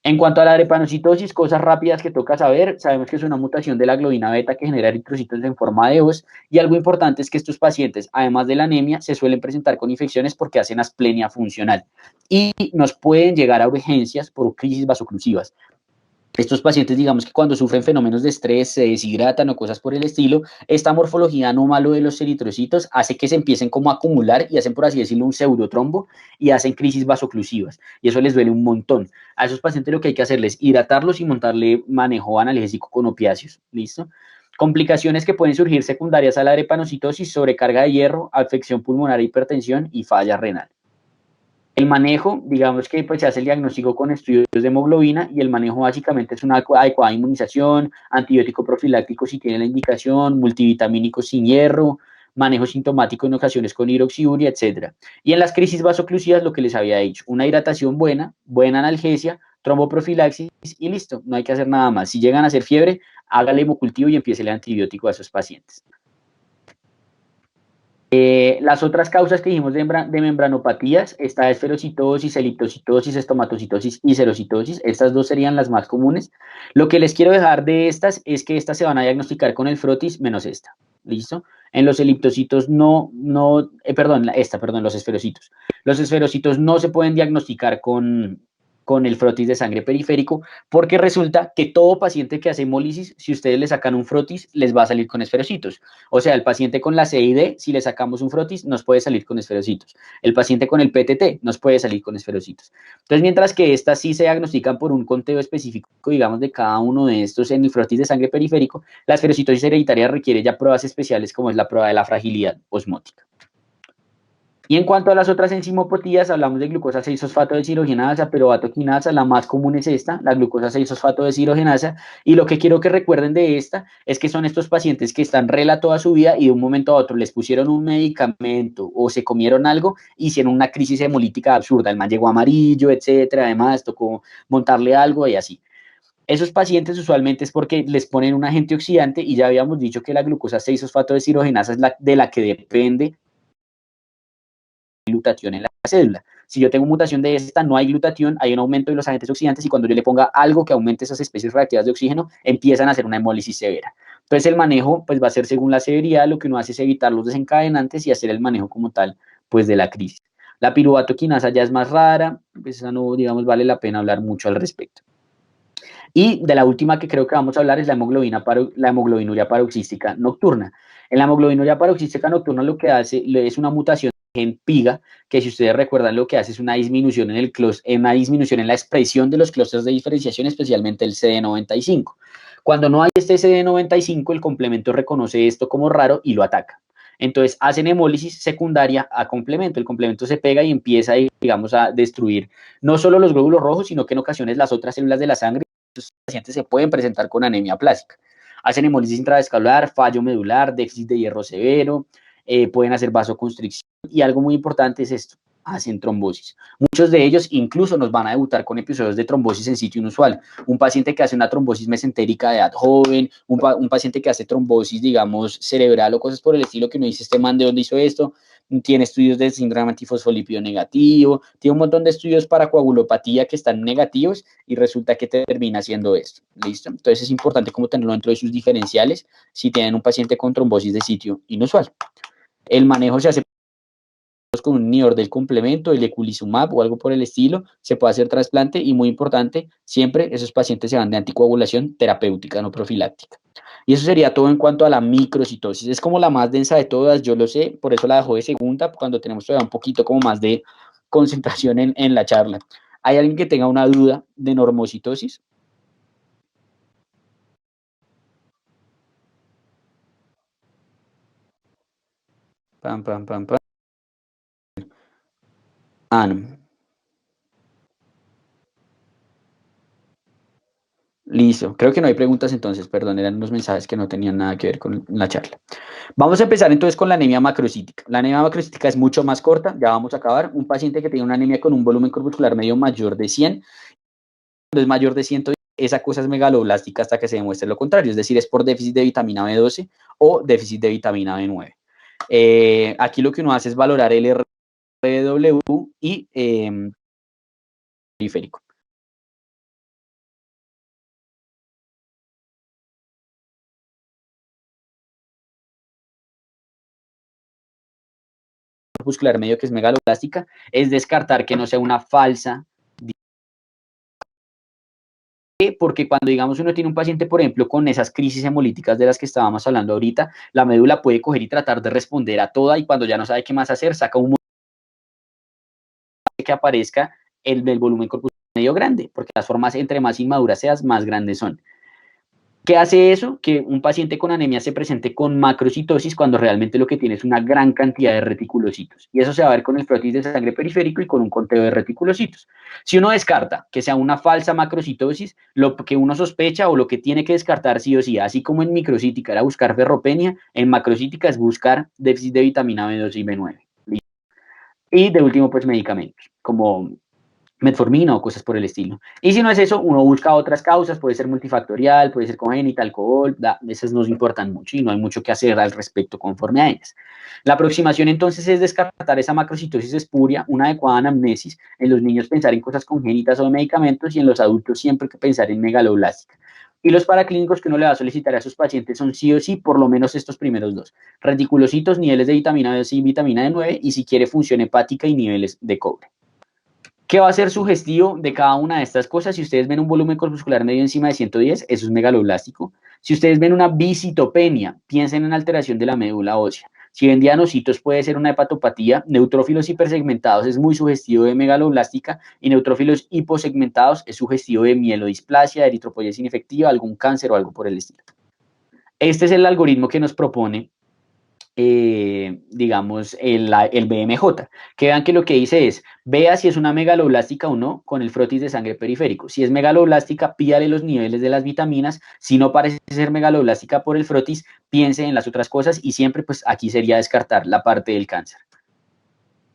En cuanto a la drepanocitosis, cosas rápidas que toca saber, sabemos que es una mutación de la globina beta que genera eritrocitos en forma de os, y algo importante es que estos pacientes, además de la anemia, se suelen presentar con infecciones porque hacen asplenia funcional y nos pueden llegar a urgencias por crisis vasoclusivas. Estos pacientes, digamos que cuando sufren fenómenos de estrés, se deshidratan o cosas por el estilo, esta morfología anómalo de los eritrocitos hace que se empiecen como a acumular y hacen, por así decirlo, un pseudotrombo y hacen crisis vasoclusivas. Y eso les duele un montón. A esos pacientes lo que hay que hacerles es hidratarlos y montarle manejo analgésico con opiáceos. ¿Listo? Complicaciones que pueden surgir secundarias a la drepanocitosis, sobrecarga de hierro, afección pulmonar, hipertensión y falla renal. El manejo, digamos que pues, se hace el diagnóstico con estudios de hemoglobina y el manejo básicamente es una adecuada inmunización, antibiótico profiláctico si tiene la indicación, multivitamínico sin hierro, manejo sintomático en ocasiones con hidroxiuria, etc. Y en las crisis vasoclusivas lo que les había dicho, una hidratación buena, buena analgesia, tromboprofilaxis y listo, no hay que hacer nada más. Si llegan a hacer fiebre, hágale hemocultivo y empiece el antibiótico a esos pacientes. Las otras causas que dijimos de membranopatías, está esferocitosis, eliptocitosis, estomatocitosis y serocitosis. Estas dos serían las más comunes. Lo que les quiero dejar de estas es que estas se van a diagnosticar con el frotis menos esta. ¿Listo? En los eliptocitos los esferocitos. Los esferocitos no se pueden diagnosticar con el frotis de sangre periférico, porque resulta que todo paciente que hace hemólisis, si ustedes le sacan un frotis, les va a salir con esferocitos. O sea, el paciente con la CID, si le sacamos un frotis, nos puede salir con esferocitos. El paciente con el PTT nos puede salir con esferocitos. Entonces, mientras que estas sí se diagnostican por un conteo específico, digamos, de cada uno de estos en el frotis de sangre periférico, la esferocitosis hereditaria requiere ya pruebas especiales como es la prueba de la fragilidad osmótica. Y en cuanto a las otras enzimopatías, hablamos de glucosa 6-fosfato deshidrogenasa, piruvato quinasa, la más común es esta, la glucosa 6-fosfato deshidrogenasa, y lo que quiero que recuerden de esta es que son estos pacientes que están rela toda su vida y de un momento a otro les pusieron un medicamento o se comieron algo, hicieron una crisis hemolítica absurda, el man llegó amarillo, etcétera, además tocó montarle algo y así. Esos pacientes usualmente es porque les ponen un agente oxidante y ya habíamos dicho que la glucosa 6-fosfato deshidrogenasa es de la que depende glutatión en la célula. Si yo tengo mutación de esta, no hay glutatión, hay un aumento de los agentes oxidantes y cuando yo le ponga algo que aumente esas especies reactivas de oxígeno, empiezan a hacer una hemólisis severa. Entonces el manejo pues va a ser según la severidad, lo que uno hace es evitar los desencadenantes y hacer el manejo como tal pues de la crisis. La piruvato quinasa ya es más rara, pues esa no, digamos, vale la pena hablar mucho al respecto. Y de la última que creo que vamos a hablar es la hemoglobinuria paroxística nocturna. En la hemoglobinuria paroxística nocturna lo que hace es una mutación en PIGA, que si ustedes recuerdan lo que hace es una disminución en la expresión de los clústeres de diferenciación, especialmente el CD95. Cuando no hay este CD95, el complemento reconoce esto como raro y lo ataca. Entonces hacen hemólisis secundaria a complemento. El complemento se pega y empieza, digamos, a destruir no solo los glóbulos rojos, sino que en ocasiones las otras células de la sangre. Los pacientes se pueden presentar con anemia plástica. Hacen hemólisis intravascular, fallo medular, déficit de hierro severo, pueden hacer vasoconstricción y algo muy importante es esto, hacen trombosis. Muchos de ellos incluso nos van a debutar con episodios de trombosis en sitio inusual. Un paciente que hace una trombosis mesentérica de edad joven, un paciente que hace trombosis, digamos, cerebral o cosas por el estilo, que uno dice, este man, ¿de dónde hizo esto? Tiene estudios de síndrome antifosfolípido negativo, tiene un montón de estudios para coagulopatía que están negativos y resulta que termina haciendo esto. ¿Listo? Entonces es importante como tenerlo dentro de sus diferenciales si tienen un paciente con trombosis de sitio inusual. El manejo se hace con un inhibidor del complemento, el eculizumab o algo por el estilo, se puede hacer trasplante y muy importante, siempre esos pacientes se van de anticoagulación terapéutica, no profiláctica. Y eso sería todo en cuanto a la microcitosis. Es como la más densa de todas, yo lo sé, por eso la dejo de segunda, cuando tenemos todavía un poquito como más de concentración en la charla. ¿Hay alguien que tenga una duda de normocitosis? Pam, pam, pam, pam. Ah, no. Listo, creo que no hay preguntas entonces, perdón, eran unos mensajes que no tenían nada que ver con la charla. Vamos a empezar entonces con la anemia macrocítica. La anemia macrocítica es mucho más corta, ya vamos a acabar. Un paciente que tiene una anemia con un volumen corpuscular medio mayor de 100, cuando es mayor de 110, esa cosa es megaloblástica hasta que se demuestre lo contrario, es decir, es por déficit de vitamina B12 o déficit de vitamina B9. Aquí lo que uno hace es valorar el RW y periférico. Corpuscular medio que es megaloblástica, es descartar que no sea una falsa. Porque cuando, digamos, uno tiene un paciente, por ejemplo, con esas crisis hemolíticas de las que estábamos hablando ahorita, la médula puede coger y tratar de responder a toda y cuando ya no sabe qué más hacer, saca un que aparezca el del volumen corpuscular medio grande, porque las formas entre más inmaduras seas, más grandes son. ¿Qué hace eso? Que un paciente con anemia se presente con macrocitosis cuando realmente lo que tiene es una gran cantidad de reticulocitos. Y eso se va a ver con el frotis de sangre periférico y con un conteo de reticulocitos. Si uno descarta que sea una falsa macrocitosis, lo que uno sospecha o lo que tiene que descartar sí o sí, así como en microcítica era buscar ferropenia, en macrocítica es buscar déficit de vitamina B2 y B9. Y de último, pues medicamentos, como metformina o cosas por el estilo. Y si no es eso, uno busca otras causas, puede ser multifactorial, puede ser congénita, alcohol, esas nos importan mucho y no hay mucho que hacer al respecto conforme a ellas. La aproximación entonces es descartar esa macrocitosis espuria, una adecuada anamnesis, en los niños pensar en cosas congénitas o de medicamentos y en los adultos siempre que pensar en megaloblástica. Y los paraclínicos que uno le va a solicitar a sus pacientes son sí o sí por lo menos estos primeros dos: reticulocitos, niveles de vitamina D y vitamina D9 y si quiere función hepática y niveles de cobre. ¿Qué va a ser sugestivo de cada una de estas cosas? Si ustedes ven un volumen corpuscular medio encima de 110, eso es megaloblástico. Si ustedes ven una visitopenia, piensen en alteración de la médula ósea. Si ven dianocitos, puede ser una hepatopatía. Neutrófilos hipersegmentados es muy sugestivo de megaloblástica y neutrófilos hiposegmentados es sugestivo de mielodisplasia, eritropoyesis inefectiva, algún cáncer o algo por el estilo. Este es el algoritmo que nos propone digamos, el BMJ. Que vean que lo que dice es, vea si es una megaloblástica o no con el frotis de sangre periférico. Si es megaloblástica, pídale los niveles de las vitaminas. Si no parece ser megaloblástica por el frotis, piense en las otras cosas y siempre, pues aquí sería descartar la parte del cáncer.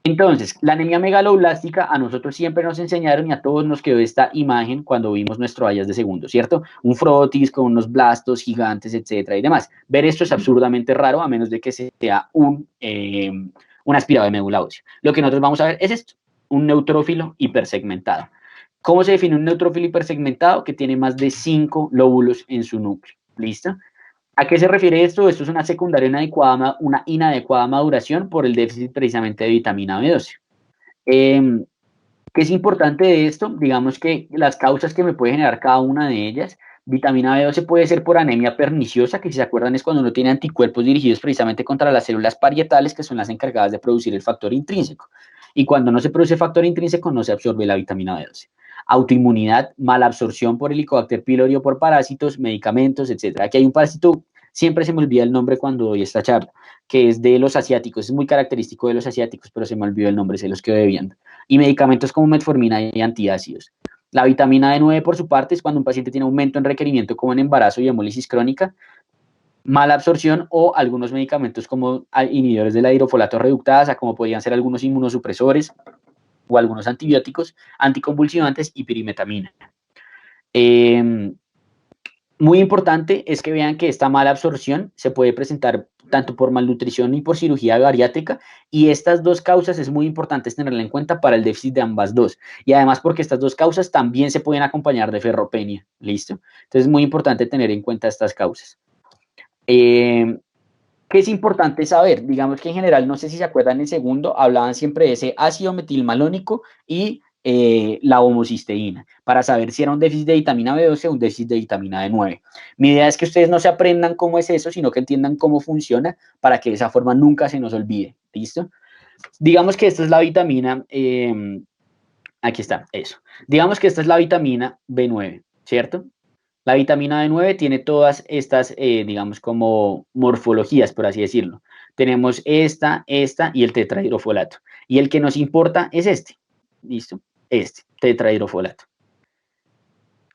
Entonces, la anemia megaloblástica, a nosotros siempre nos enseñaron y a todos nos quedó esta imagen cuando vimos nuestro Hayas de segundo, ¿cierto? Un frotis con unos blastos gigantes, etcétera y demás. Ver esto es absurdamente raro a menos de que sea un aspirado de médula ósea. Lo que nosotros vamos a ver es esto, un neutrófilo hipersegmentado. ¿Cómo se define un neutrófilo hipersegmentado? Que tiene más de 5 lóbulos en su núcleo. ¿Listo? ¿A qué se refiere esto? Esto es una secundaria una inadecuada maduración por el déficit precisamente de vitamina B12. ¿Qué es importante de esto? Digamos que las causas que me puede generar cada una de ellas, vitamina B12 puede ser por anemia perniciosa, que si se acuerdan es cuando uno tiene anticuerpos dirigidos precisamente contra las células parietales, que son las encargadas de producir el factor intrínseco. Y cuando no se produce factor intrínseco, no se absorbe la vitamina B12. Autoinmunidad, mala absorción por Helicobacter pylori o por parásitos, medicamentos, etc. Aquí hay un parásito Siempre se me olvida el nombre cuando doy esta charla, que es de los asiáticos, es muy característico de los asiáticos, pero se me olvidó el nombre, se los quedo debiendo. Y medicamentos como metformina y antiácidos. La vitamina D9, por su parte, es cuando un paciente tiene aumento en requerimiento como en embarazo y hemólisis crónica, mala absorción o algunos medicamentos como inhibidores de la hidrofolato reductasa, como podrían ser algunos inmunosupresores o algunos antibióticos, anticonvulsivantes y pirimetamina. Muy importante es que vean que esta mala absorción se puede presentar tanto por malnutrición y por cirugía bariátrica, y estas dos causas es muy importante tenerla en cuenta para el déficit de ambas dos, y además porque estas dos causas también se pueden acompañar de ferropenia, ¿listo? Entonces es muy importante tener en cuenta estas causas. ¿Qué es importante saber? Digamos que en general, no sé si se acuerdan en segundo, hablaban siempre de ese ácido metilmalónico y la homocisteína, para saber si era un déficit de vitamina B12 o un déficit de vitamina D9. Mi idea es que ustedes no se aprendan cómo es eso, sino que entiendan cómo funciona para que de esa forma nunca se nos olvide. ¿Listo? Digamos que esta es la vitamina, aquí está, eso. Digamos que esta es la vitamina B9, ¿cierto? La vitamina B9 tiene todas estas, digamos, como morfologías, por así decirlo. Tenemos esta y el tetrahidrofolato. Y el que nos importa es este. ¿Listo? Este, tetrahidrofolato.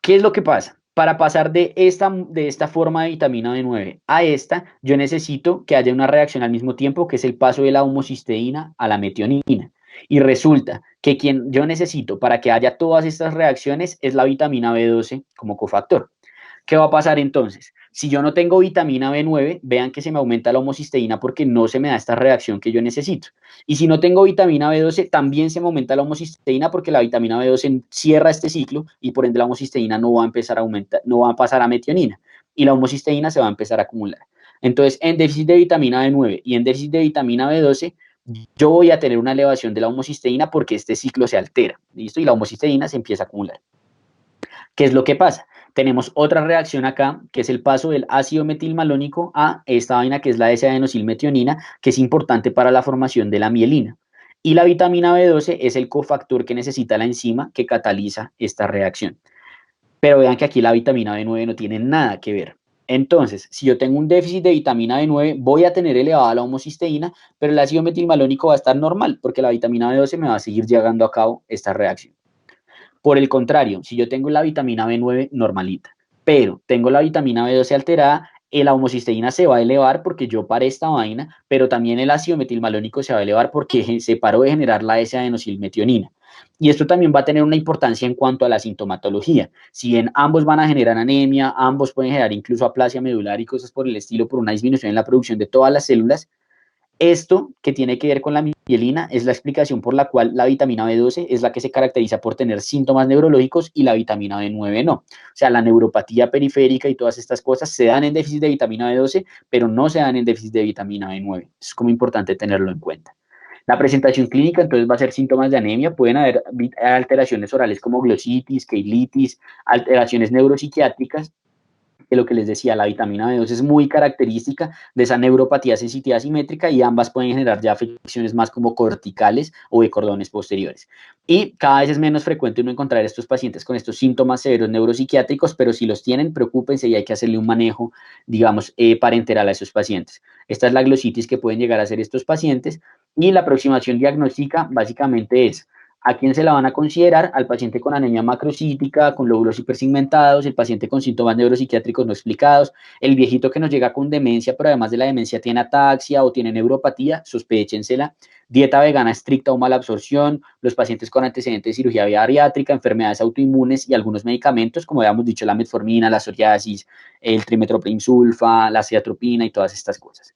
¿Qué es lo que pasa? Para pasar de esta forma de vitamina B9 a esta, yo necesito que haya una reacción al mismo tiempo, que es el paso de la homocisteína a la metionina. Y resulta que quien yo necesito para que haya todas estas reacciones es la vitamina B12 como cofactor. ¿Qué va a pasar entonces? Si yo no tengo vitamina B9, vean que se me aumenta la homocisteína porque no se me da esta reacción que yo necesito. Y si no tengo vitamina B12, también se me aumenta la homocisteína porque la vitamina B12 cierra este ciclo y por ende la homocisteína no va a empezar a aumentar, no va a pasar a metionina y la homocisteína se va a empezar a acumular. Entonces, en déficit de vitamina B9 y en déficit de vitamina B12, yo voy a tener una elevación de la homocisteína porque este ciclo se altera, ¿listo? Y la homocisteína se empieza a acumular. ¿Qué es lo que pasa? Tenemos otra reacción acá, que es el paso del ácido metilmalónico a esta vaina que es la S-adenosilmetionina, que es importante para la formación de la mielina. Y la vitamina B12 es el cofactor que necesita la enzima que cataliza esta reacción. Pero vean que aquí la vitamina B9 no tiene nada que ver. Entonces, si yo tengo un déficit de vitamina B9, voy a tener elevada la homocisteína, pero el ácido metilmalónico va a estar normal, porque la vitamina B12 me va a seguir llevando a cabo esta reacción. Por el contrario, si yo tengo la vitamina B9 normalita, pero tengo la vitamina B12 alterada, la homocisteína se va a elevar porque yo paré esta vaina, pero también el ácido metilmalónico se va a elevar porque se paró de generar la S-adenosilmetionina. Y esto también va a tener una importancia en cuanto a la sintomatología. Si bien ambos van a generar anemia, ambos pueden generar incluso aplasia medular y cosas por el estilo por una disminución en la producción de todas las células, esto que tiene que ver con la mielina es la explicación por la cual la vitamina B12 es la que se caracteriza por tener síntomas neurológicos y la vitamina B9 no. O sea, la neuropatía periférica y todas estas cosas se dan en déficit de vitamina B12, pero no se dan en déficit de vitamina B9. Es como importante tenerlo en cuenta. La presentación clínica entonces va a ser síntomas de anemia, pueden haber alteraciones orales como glositis, cheilitis, alteraciones neuropsiquiátricas, que lo que les decía, la vitamina B2 es muy característica de esa neuropatía sensitiva simétrica y ambas pueden generar ya afecciones más como corticales o de cordones posteriores. Y cada vez es menos frecuente uno encontrar estos pacientes con estos síntomas severos neuropsiquiátricos, pero si los tienen, preocúpense y hay que hacerle un manejo, digamos, parenteral a esos pacientes. Esta es la glositis que pueden llegar a ser estos pacientes y la aproximación diagnóstica básicamente es: ¿a quién se la van a considerar? Al paciente con anemia macrocítica, con lóbulos hipersegmentados, el paciente con síntomas neuropsiquiátricos no explicados, el viejito que nos llega con demencia, pero además de la demencia tiene ataxia o tiene neuropatía, sospéchensela. Dieta vegana estricta o mala absorción, los pacientes con antecedentes de cirugía bariátrica, enfermedades autoinmunes y algunos medicamentos, como habíamos dicho, la metformina, la psoriasis, el trimetoprim sulfa, la ciatropina y todas estas cosas.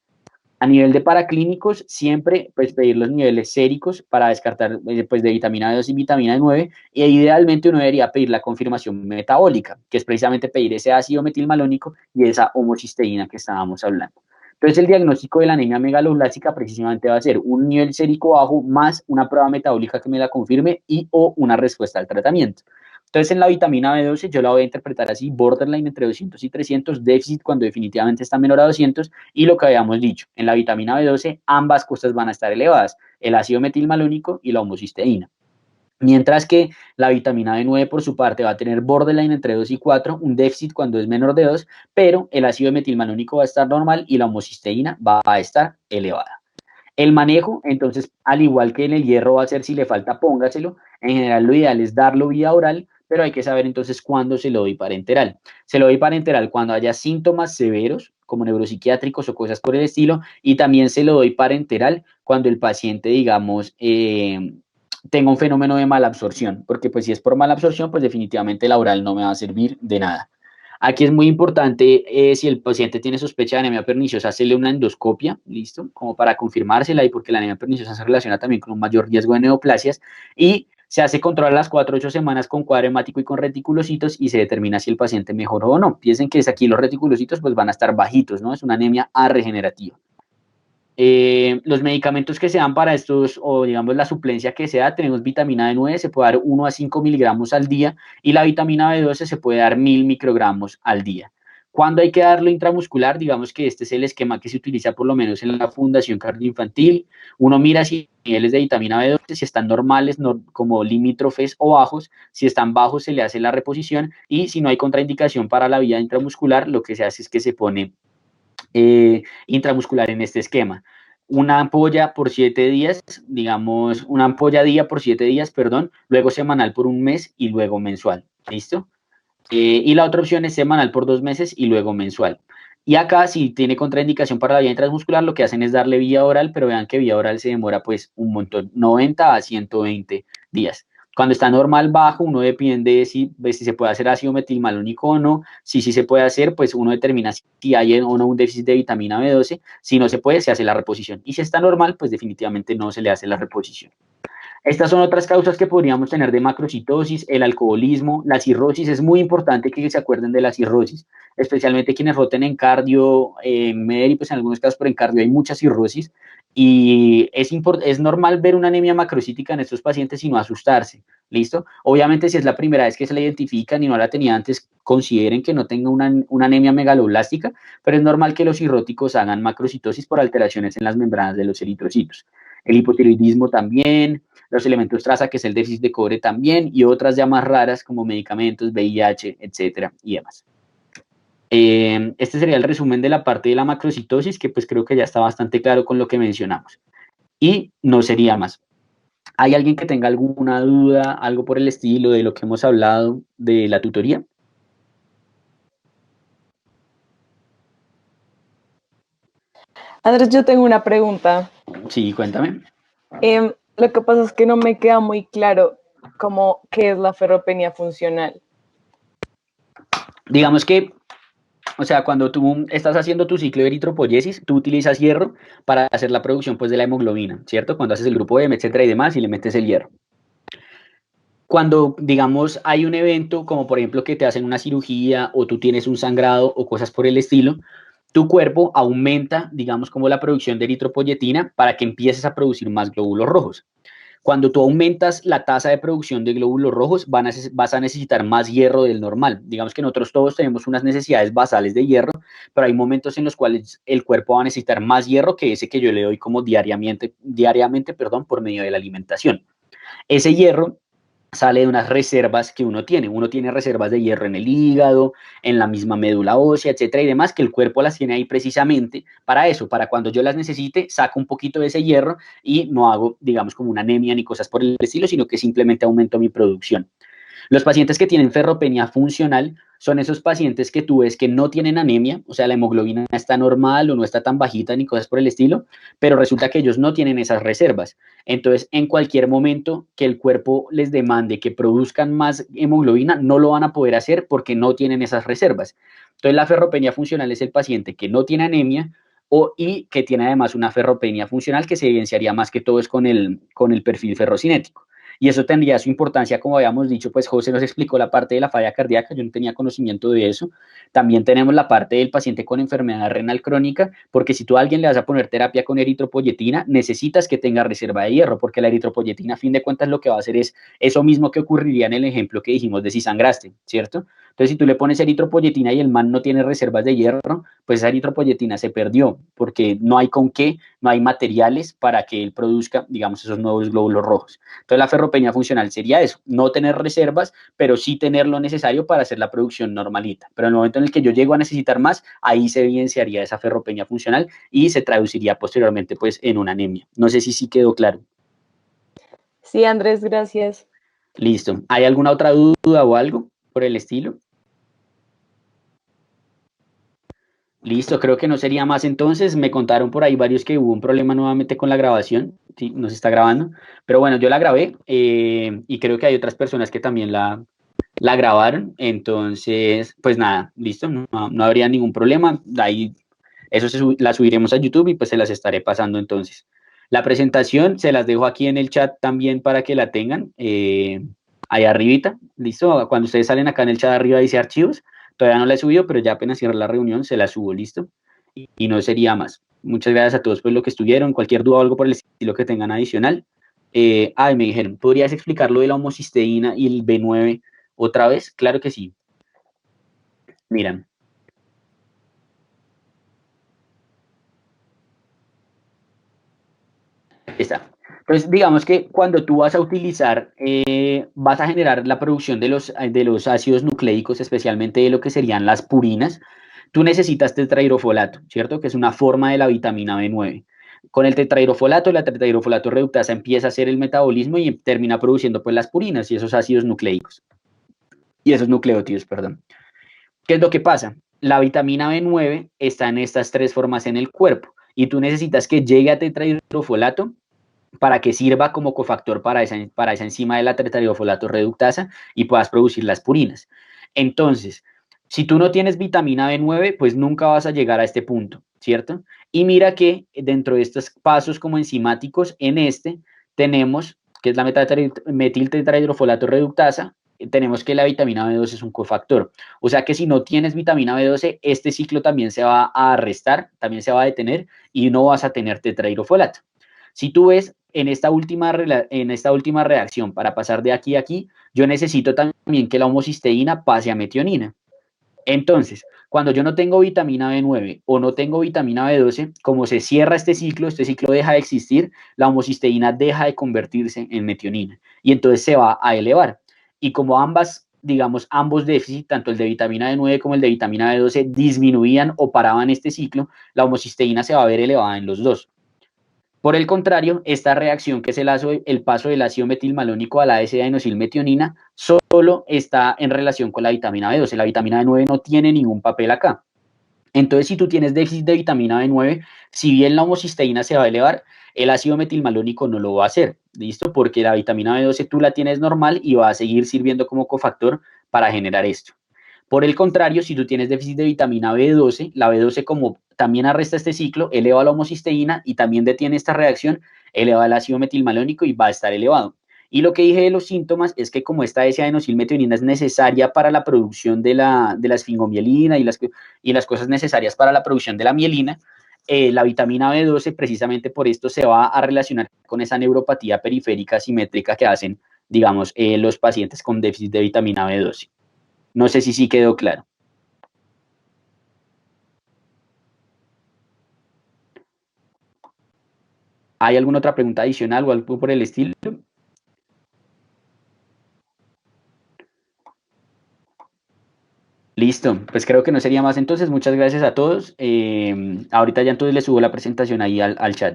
A nivel de paraclínicos, siempre pues, pedir los niveles séricos para descartar pues, de vitamina B2 y vitamina B9, e idealmente uno debería pedir la confirmación metabólica, que es precisamente pedir ese ácido metilmalónico y esa homocisteína que estábamos hablando. Entonces, el diagnóstico de la anemia megaloblásica precisamente va a ser un nivel sérico bajo más una prueba metabólica que me la confirme y o una respuesta al tratamiento. Entonces, en la vitamina B12 yo la voy a interpretar así: borderline entre 200 y 300, déficit cuando definitivamente está menor a 200, y lo que habíamos dicho, en la vitamina B12 ambas cosas van a estar elevadas, el ácido metilmalónico y la homocisteína. Mientras que la vitamina B9 por su parte va a tener borderline entre 2 y 4, un déficit cuando es menor de 2, pero el ácido metilmalónico va a estar normal y la homocisteína va a estar elevada. El manejo, entonces, al igual que en el hierro va a ser si le falta, póngaselo. En general, lo ideal es darlo vía oral, pero hay que saber entonces cuándo se lo doy parenteral. Se lo doy parenteral cuando haya síntomas severos, como neuropsiquiátricos o cosas por el estilo, y también se lo doy parenteral cuando el paciente, digamos, tenga un fenómeno de malabsorción, porque pues si es por malabsorción, pues definitivamente la oral no me va a servir de nada. Aquí es muy importante, si el paciente tiene sospecha de anemia perniciosa, hacerle una endoscopia, ¿listo? Como para confirmársela y porque la anemia perniciosa se relaciona también con un mayor riesgo de neoplasias y se hace control a las 4 o 8 semanas con cuadro hemático y con reticulocitos y se determina si el paciente mejoró o no. Piensen que es aquí los reticulocitos pues van a estar bajitos, ¿no? Es una anemia arregenerativa. Los medicamentos que se dan para estos, o digamos la suplencia que se da, tenemos vitamina B9, se puede dar 1 a 5 miligramos al día y la vitamina B12 se puede dar 1000 microgramos al día. ¿Cuándo hay que darlo intramuscular? Digamos que este es el esquema que se utiliza por lo menos en la Fundación Cardioinfantil. Uno mira si los niveles de vitamina B12, si están normales, como limítrofes o bajos, si están bajos se le hace la reposición y si no hay contraindicación para la vía intramuscular, lo que se hace es que se pone intramuscular en este esquema. Una ampolla por 7 días, digamos, una ampolla día por 7 días, perdón, luego semanal por un mes y luego mensual. ¿Listo? Y la otra opción es semanal por 2 meses y luego mensual. Y acá, si tiene contraindicación para la vía intramuscular, lo que hacen es darle vía oral, pero vean que vía oral se demora pues un montón, 90 a 120 días. Cuando está normal bajo, uno depende de si se puede hacer ácido metilmalónico o no. Si sí se puede hacer, pues uno determina si hay o no un déficit de vitamina B12. Si no se puede, se hace la reposición. Y si está normal, pues definitivamente no se le hace la reposición. Estas son otras causas que podríamos tener de macrocitosis, el alcoholismo, la cirrosis. Es muy importante que se acuerden de la cirrosis, especialmente quienes roten en cardio, en MED y pues en algunos casos, pero en cardio hay mucha cirrosis. Y es normal ver una anemia macrocítica en estos pacientes y no asustarse, ¿listo? Obviamente, si es la primera vez que se la identifican y no la tenía antes, consideren que no tenga una anemia megaloblástica, pero es normal que los cirróticos hagan macrocitosis por alteraciones en las membranas de los eritrocitos. El hipotiroidismo también, los elementos traza, que es el déficit de cobre también, y otras ya más raras como medicamentos, VIH, etcétera, y demás. Este sería el resumen de la parte de la macrocitosis, que pues creo que ya está bastante claro con lo que mencionamos. Y no sería más. ¿Hay alguien que tenga alguna duda, algo por el estilo de lo que hemos hablado de la tutoría? Andrés, yo tengo una pregunta. Sí, cuéntame. Lo que pasa es que no me queda muy claro cómo qué es la ferropenia funcional. Digamos que, o sea, cuando tú estás haciendo tu ciclo de eritropoyesis, tú utilizas hierro para hacer la producción pues de la hemoglobina, ¿cierto? Cuando haces el grupo M, etcétera y demás, y le metes el hierro. Cuando, digamos, hay un evento, como por ejemplo que te hacen una cirugía o tú tienes un sangrado o cosas por el estilo, tu cuerpo aumenta, digamos, como la producción de eritropoyetina para que empieces a producir más glóbulos rojos. Cuando tú aumentas la tasa de producción de glóbulos rojos, vas a necesitar más hierro del normal. Digamos que nosotros todos tenemos unas necesidades basales de hierro, pero hay momentos en los cuales el cuerpo va a necesitar más hierro que ese que yo le doy como diariamente, por medio de la alimentación. Ese hierro sale de unas reservas que uno tiene. Uno tiene reservas de hierro en el hígado, en la misma médula ósea, etcétera, y demás, que el cuerpo las tiene ahí precisamente para eso, para cuando yo las necesite, saco un poquito de ese hierro y no hago, digamos, como una anemia ni cosas por el estilo, sino que simplemente aumento mi producción. Los pacientes que tienen ferropenia funcional son esos pacientes que tú ves que no tienen anemia, o sea, la hemoglobina está normal o no está tan bajita ni cosas por el estilo, pero resulta que ellos no tienen esas reservas. Entonces, en cualquier momento que el cuerpo les demande que produzcan más hemoglobina, no lo van a poder hacer porque no tienen esas reservas. Entonces, la ferropenia funcional es el paciente que no tiene anemia y que tiene además una ferropenia funcional que se evidenciaría más que todo es con el perfil ferrocinético. Y eso tendría su importancia, como habíamos dicho, pues José nos explicó la parte de la falla cardíaca, yo no tenía conocimiento de eso. También tenemos la parte del paciente con enfermedad renal crónica, porque si tú a alguien le vas a poner terapia con eritropoyetina, necesitas que tenga reserva de hierro, porque la eritropoyetina a fin de cuentas lo que va a hacer es eso mismo que ocurriría en el ejemplo que dijimos de si sangraste, ¿cierto? Entonces, si tú le pones eritropoyetina y el man no tiene reservas de hierro, pues esa eritropoyetina se perdió, porque no hay con qué, no hay materiales para que él produzca, digamos, esos nuevos glóbulos rojos. Entonces, la ferropenia ferropenia funcional sería eso, no tener reservas, pero sí tener lo necesario para hacer la producción normalita. Pero en el momento en el que yo llego a necesitar más, ahí se evidenciaría esa ferropenia funcional y se traduciría posteriormente pues en una anemia. No sé si sí quedó claro. Sí, Andrés, gracias. Listo. ¿Hay alguna otra duda o algo por el estilo? Listo, creo que no sería más entonces. Me contaron por ahí varios que hubo un problema nuevamente con la grabación. Sí, no se está grabando. Pero bueno, yo la grabé y creo que hay otras personas que también la grabaron. Entonces, pues nada, listo. No habría ningún problema. Ahí, la subiremos a YouTube y pues se las estaré pasando entonces. La presentación se las dejo aquí en el chat también para que la tengan. Ahí arribita, listo. Cuando ustedes salen acá en el chat arriba dice archivos. Todavía no la he subido, pero ya apenas cierre la reunión se la subo, listo. Y no sería más. Muchas gracias a todos por lo que estuvieron. Cualquier duda o algo por el estilo que tengan adicional. Me dijeron, ¿podrías explicar lo de la homocisteína y el B9 otra vez? Claro que sí. Miran. Está. Entonces, digamos que cuando tú vas a utilizar, vas a generar la producción de los ácidos nucleicos, especialmente de lo que serían las purinas, tú necesitas tetrahidrofolato, ¿cierto? Que es una forma de la vitamina B9. Con el tetrahidrofolato, la tetrahidrofolato reductasa empieza a hacer el metabolismo y termina produciendo pues las purinas y esos ácidos nucleicos. Y esos nucleótidos, perdón. ¿Qué es lo que pasa? La vitamina B9 está en estas tres formas en el cuerpo y tú necesitas que llegue a tetrahidrofolato para que sirva como cofactor para esa enzima de la tetrahidrofolato reductasa y puedas producir las purinas. Entonces, si tú no tienes vitamina B9, pues nunca vas a llegar a este punto, ¿cierto? Y mira que dentro de estos pasos como enzimáticos, en este tenemos, que es la metiltetrahidrofolato reductasa, tenemos que la vitamina B12 es un cofactor. O sea que si no tienes vitamina B12, este ciclo también se va a restar, también se va a detener y no vas a tener tetrahidrofolato. Si tú ves en esta última reacción, para pasar de aquí a aquí, yo necesito también que la homocisteína pase a metionina. Entonces, cuando yo no tengo vitamina B9 o no tengo vitamina B12, como se cierra este ciclo deja de existir, la homocisteína deja de convertirse en metionina y entonces se va a elevar. Y como digamos, ambos déficits, tanto el de vitamina B9 como el de vitamina B12, disminuían o paraban este ciclo, la homocisteína se va a ver elevada en los dos. Por el contrario, esta reacción, que es el paso del ácido metilmalónico a la S-adenosilmetionina, solo está en relación con la vitamina B12. La vitamina B9 no tiene ningún papel acá. Entonces, si tú tienes déficit de vitamina B9, si bien la homocisteína se va a elevar, el ácido metilmalónico no lo va a hacer, ¿listo? Porque la vitamina B12 tú la tienes normal y va a seguir sirviendo como cofactor para generar esto. Por el contrario, si tú tienes déficit de vitamina B12, la B12 como también arresta este ciclo, eleva la homocisteína y también detiene esta reacción, eleva el ácido metilmalónico y va a estar elevado. Y lo que dije de los síntomas es que como esta S-adenosilmetionina es necesaria para la producción de la esfingomielina y las cosas necesarias para la producción de la mielina, la vitamina B12 precisamente por esto se va a relacionar con esa neuropatía periférica simétrica que hacen, digamos, los pacientes con déficit de vitamina B12. No sé si sí quedó claro. ¿Hay alguna otra pregunta adicional o algo por el estilo? Listo, pues creo que no sería más entonces. Muchas gracias a todos. Ahorita ya entonces les subo la presentación ahí al chat.